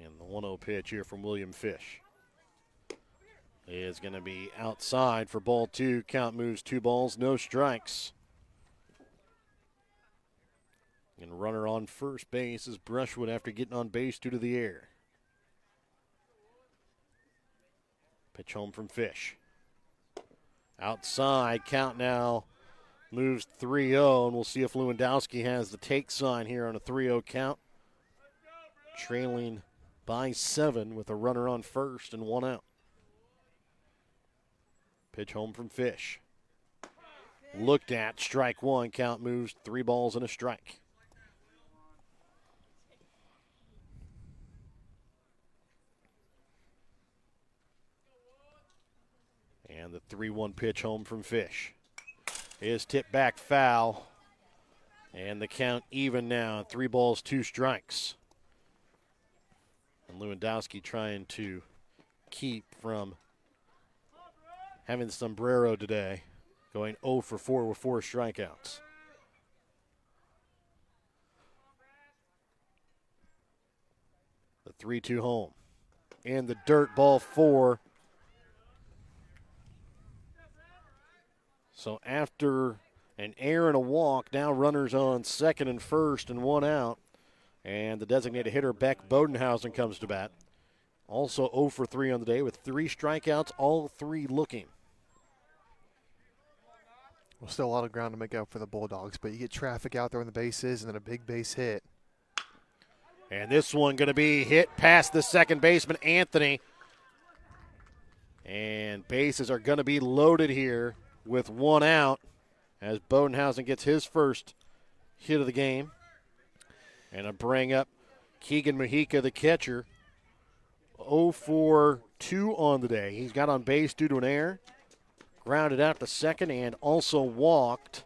Speaker 1: And the 1-0 pitch here from William Fish is going to be outside for ball 2. Count moves 2 balls, no strikes. And runner on first base is Brushwood after getting on base due to the air. Pitch home from Fish. Outside, count now moves 3-0, and we'll see if Lewandowski has the take sign here on a 3-0 count. Trailing by 7 with a runner on first and 1 out. Pitch home from Fish. Looked at, strike 1, count moves 3 balls and a strike. And the 3-1 pitch home from Fish is tipped back foul. And the count even now, 3 balls, 2 strikes. And Lewandowski trying to keep from having the sombrero today, going 0 for 4 with 4 strikeouts. The 3-2 home. And the dirt, ball 4. So after an error and a walk, now runners on second and first and 1 out. And the designated hitter, Beck Bodenhausen, comes to bat. Also 0 for 3 on the day with 3 strikeouts, all 3 looking.
Speaker 2: Well, still a lot of ground to make up for the Bulldogs, but you get traffic out there on the bases and then a big base hit.
Speaker 1: And this one going to be hit past the second baseman, Anthony. And bases are going to be loaded here with 1 out as Bodenhausen gets his first hit of the game. And I bring up Keegan Mahica, the catcher, 0 for 2 on the day. He's got on base due to an error, grounded out to second, and also walked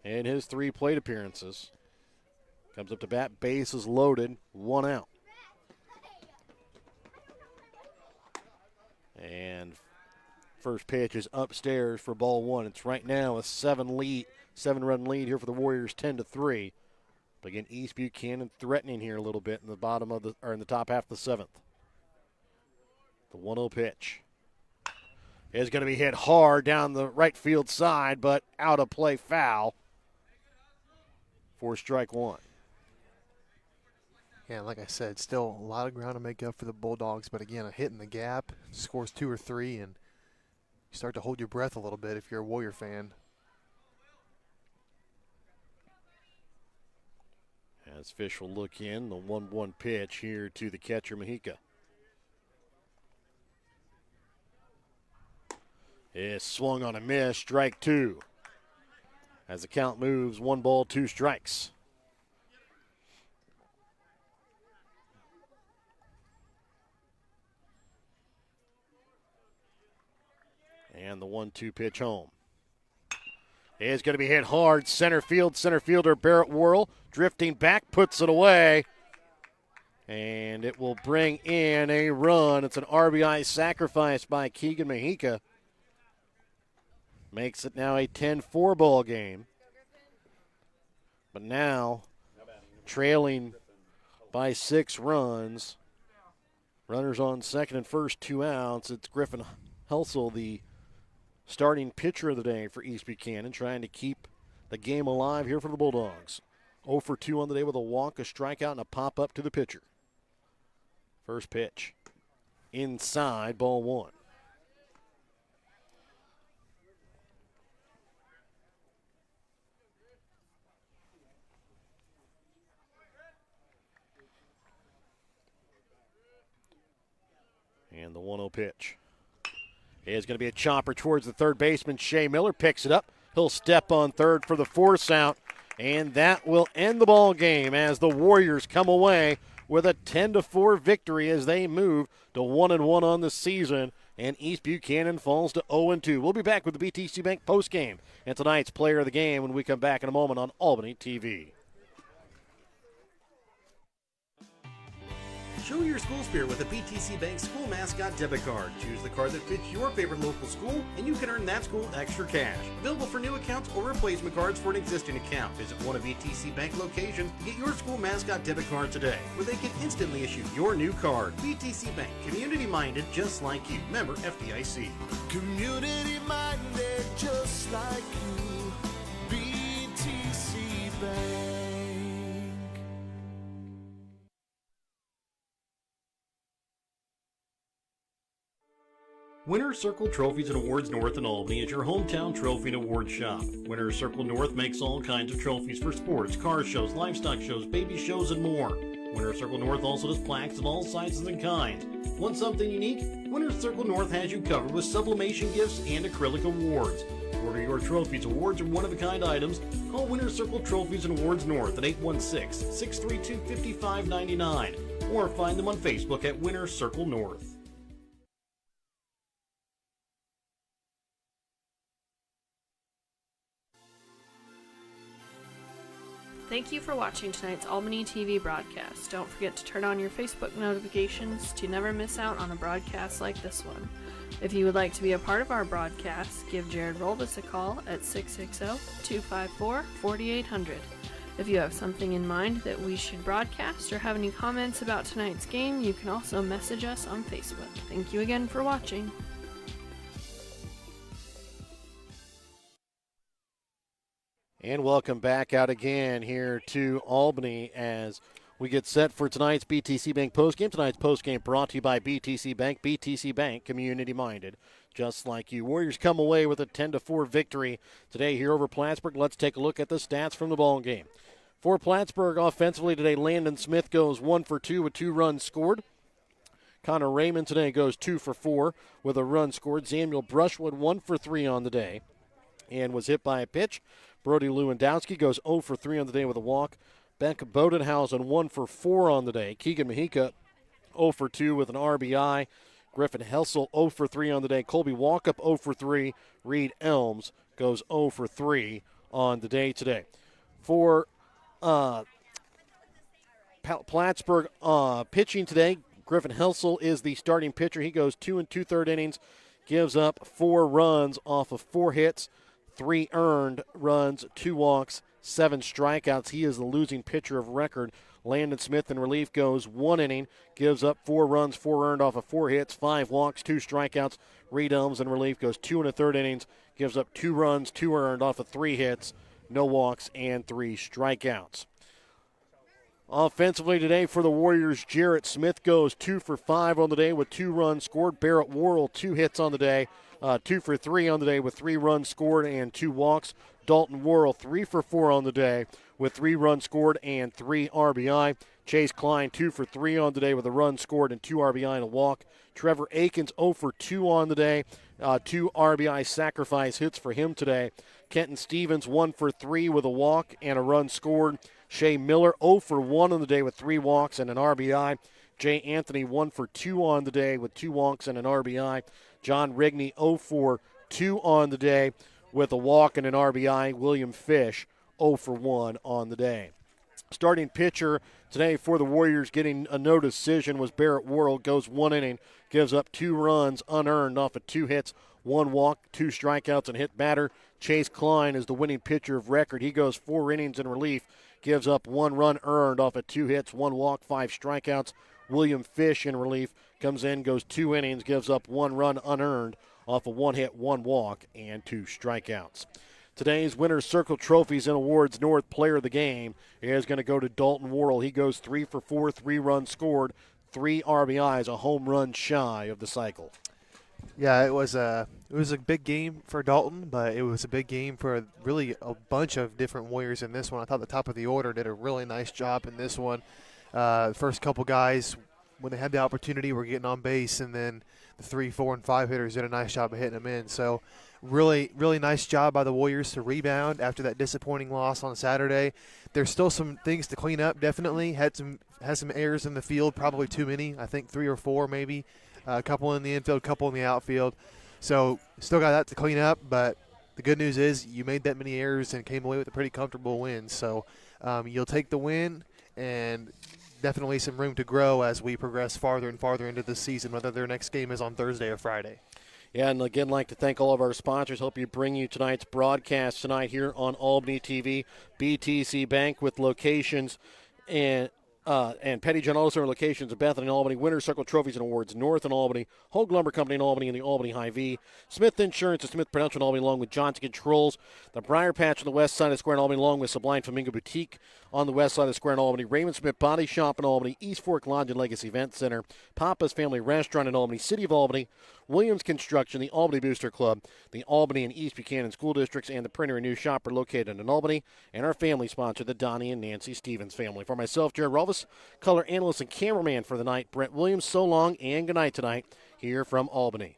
Speaker 1: in his 3 plate appearances. Comes up to bat, bases loaded, 1 out. And first pitch is upstairs for ball 1. It's right now a 7-run lead here for the Warriors, 10-3. But again, East Buchanan threatening here a little bit in the bottom of in the top half of the 7th. The 1-0 pitch is going to be hit hard down the right field side, but out of play, foul for strike 1.
Speaker 2: Yeah, like I said, still a lot of ground to make up for the Bulldogs, but again, a hit in the gap, scores 2 or 3, and you start to hold your breath a little bit if you're a Warrior fan.
Speaker 1: As Fish will look in, the 1-1 pitch here to the catcher, Mahica. Is swung on a miss, strike 2. As the count moves, 1 ball, 2 strikes. And the 1-2 pitch home is going to be hit hard. Center field, center fielder Barrett Worrell drifting back, puts it away. And it will bring in a run. It's an RBI sacrifice by Keegan Mahica. Makes it now a 10-4 ball game. But now, trailing by 6 runs. Runners on second and first, 2 outs. It's Griffin Helsel, the starting pitcher of the day for East Buchanan, trying to keep the game alive here for the Bulldogs. 0 for 2 on the day with a walk, a strikeout, and a pop-up to the pitcher. First pitch. Inside, ball 1. And the 1-0 pitch is going to be a chopper towards the third baseman. Shea Miller picks it up. He'll step on third for the force out, and that will end the ball game as the Warriors come away with a 10-4 victory as they move to 1-1 on the season, and East Buchanan falls to 0-2. We'll be back with the BTC Bank postgame and tonight's player of the game when we come back in a moment on Albany TV.
Speaker 8: Show your school spirit with a BTC Bank school mascot debit card. Choose the card that fits your favorite local school, and you can earn that school extra cash. Available for new accounts or replacement cards for an existing account. Visit one of BTC Bank locations to get your school mascot debit card today, where they can instantly issue your new card. BTC Bank, community-minded just like you. Member FDIC.
Speaker 5: Community-minded just like you. BTC Bank.
Speaker 8: Winner's Circle Trophies and Awards North in Albany is your hometown trophy and award shop. Winner's Circle North makes all kinds of trophies for sports, car shows, livestock shows, baby shows, and more. Winner's Circle North also does plaques of all sizes and kinds. Want something unique? Winner's Circle North has you covered with sublimation gifts and acrylic awards. To order your trophies, awards, or one-of-a-kind items, call Winner's Circle Trophies and Awards North at 816-632-5599 or find them on Facebook at Winner's Circle North.
Speaker 12: Thank you for watching tonight's Albany TV broadcast. Don't forget to turn on your Facebook notifications to never miss out on a broadcast like this one. If you would like to be a part of our broadcast, give Jared Rolvis a call at 660-254-4800. If you have something in mind that we should broadcast or have any comments about tonight's game, you can also message us on Facebook. Thank you again for watching.
Speaker 1: And welcome back out again here to Albany as we get set for tonight's BTC Bank postgame. Tonight's postgame brought to you by BTC Bank. BTC Bank, community-minded, just like you. Warriors come away with a 10-4 victory today here over Plattsburgh. Let's take a look at the stats from the ball game. For Plattsburgh offensively today, Landon Smith goes 1 for 2 with 2 runs scored. Connor Raymond today goes 2 for 4 with a run scored. Samuel Brushwood 1 for 3 on the day and was hit by a pitch. Brody Lewandowski goes 0 for 3 on the day with a walk. Beck Bodenhausen 1 for 4 on the day. Keegan Mahika 0 for 2 with an RBI. Griffin Helsel 0 for 3 on the day. Colby Walkup 0 for 3. Reed Elms goes 0 for 3 on the day today. For Plattsburgh pitching today, Griffin Helsel is the starting pitcher. He goes 2 2/3 innings, gives up 4 runs off of 4 hits. 3 earned runs, 2 walks, 7 strikeouts. He is the losing pitcher of record. Landon Smith in relief goes 1 inning, gives up 4 runs, 4 earned off of 4 hits, 5 walks, 2 strikeouts. Reed Elms in relief goes 2 1/3 innings, gives up 2 runs, 2 earned off of 3 hits, no walks, and 3 strikeouts. Offensively today for the Warriors, Jarrett Smith goes 2 for 5 on the day with 2 runs scored. Barrett Worrell 2 hits on the day. 2 for 3 on the day with 3 runs scored and 2 walks. Dalton Worrell 3 for 4 on the day with 3 runs scored and 3 RBI. Chase Klein 2 for 3 on the day with a run scored and 2 RBI and a walk. Trevor Akins 0 for 2 on the day. 2 RBI sacrifice hits for him today. Kenton Stevens 1 for 3 with a walk and a run scored. Shea Miller 0 for 1 on the day with 3 walks and an RBI. Jay Anthony 1 for 2 on the day with 2 walks and an RBI. John Rigney 0 for 2 on the day with a walk and an RBI. William Fish 0 for 1 on the day. Starting pitcher today for the Warriors getting a no decision was Barrett Worrell. Goes 1 inning, gives up 2 runs unearned off of 2 hits, 1 walk, 2 strikeouts, and hit batter. Chase Klein is the winning pitcher of record. He goes 4 innings in relief, gives up 1 run earned off of 2 hits, 1 walk, 5 strikeouts. William Fish in relief comes in, goes 2 innings, gives up 1 run unearned off of 1 hit, 1 walk, and 2 strikeouts. Today's Winner's Circle Trophies and Awards North Player of the Game is going to go to Dalton Worrell. He goes 3 for 4, 3 runs scored, 3 RBIs, a home run shy of the cycle.
Speaker 2: Yeah, it was a big game for Dalton, but it was a big game for really a bunch of different Warriors in this one. I thought the top of the order did a really nice job in this one. First couple guys, when they had the opportunity, were getting on base, and then the 3, 4, and 5 hitters did a nice job of hitting them in. So really, really nice job by the Warriors to rebound after that disappointing loss on Saturday. There's still some things to clean up, definitely. Had some errors in the field, probably too many. I think 3 or 4 maybe. A couple in the infield, a couple in the outfield. So still got that to clean up, but the good news is you made that many errors and came away with a pretty comfortable win. So you'll take the win, and definitely some room to grow as we progress farther and farther into the season, whether their next game is on Thursday or Friday.
Speaker 1: Yeah, and again, like to thank all of our sponsors. Hope you bring you tonight's broadcast tonight here on Albany TV. BTC Bank with locations and Petty John Auto Center locations in Bethany and Albany. Winner's Circle Trophies and Awards North in Albany. Hogue Lumber Company in Albany and the Albany Hy-V. Smith Insurance and Smith Prudential in Albany, along with Johnson Controls. The Briar Patch on the west side of the square in Albany, along with Sublime Flamingo Boutique on the west side of the square in Albany. Raymond Smith Body Shop in Albany. East Fork Lodge and Legacy Event Center. Papa's Family Restaurant in Albany. City of Albany. Williams Construction, the Albany Booster Club, the Albany and East Buchanan School Districts, and the Printer and News Shop are located in Albany. And our family sponsor, the Donnie and Nancy Stevens family. For myself, Jared Rolvis, color analyst and cameraman for the night, Brent Williams. So long and good night tonight here from Albany.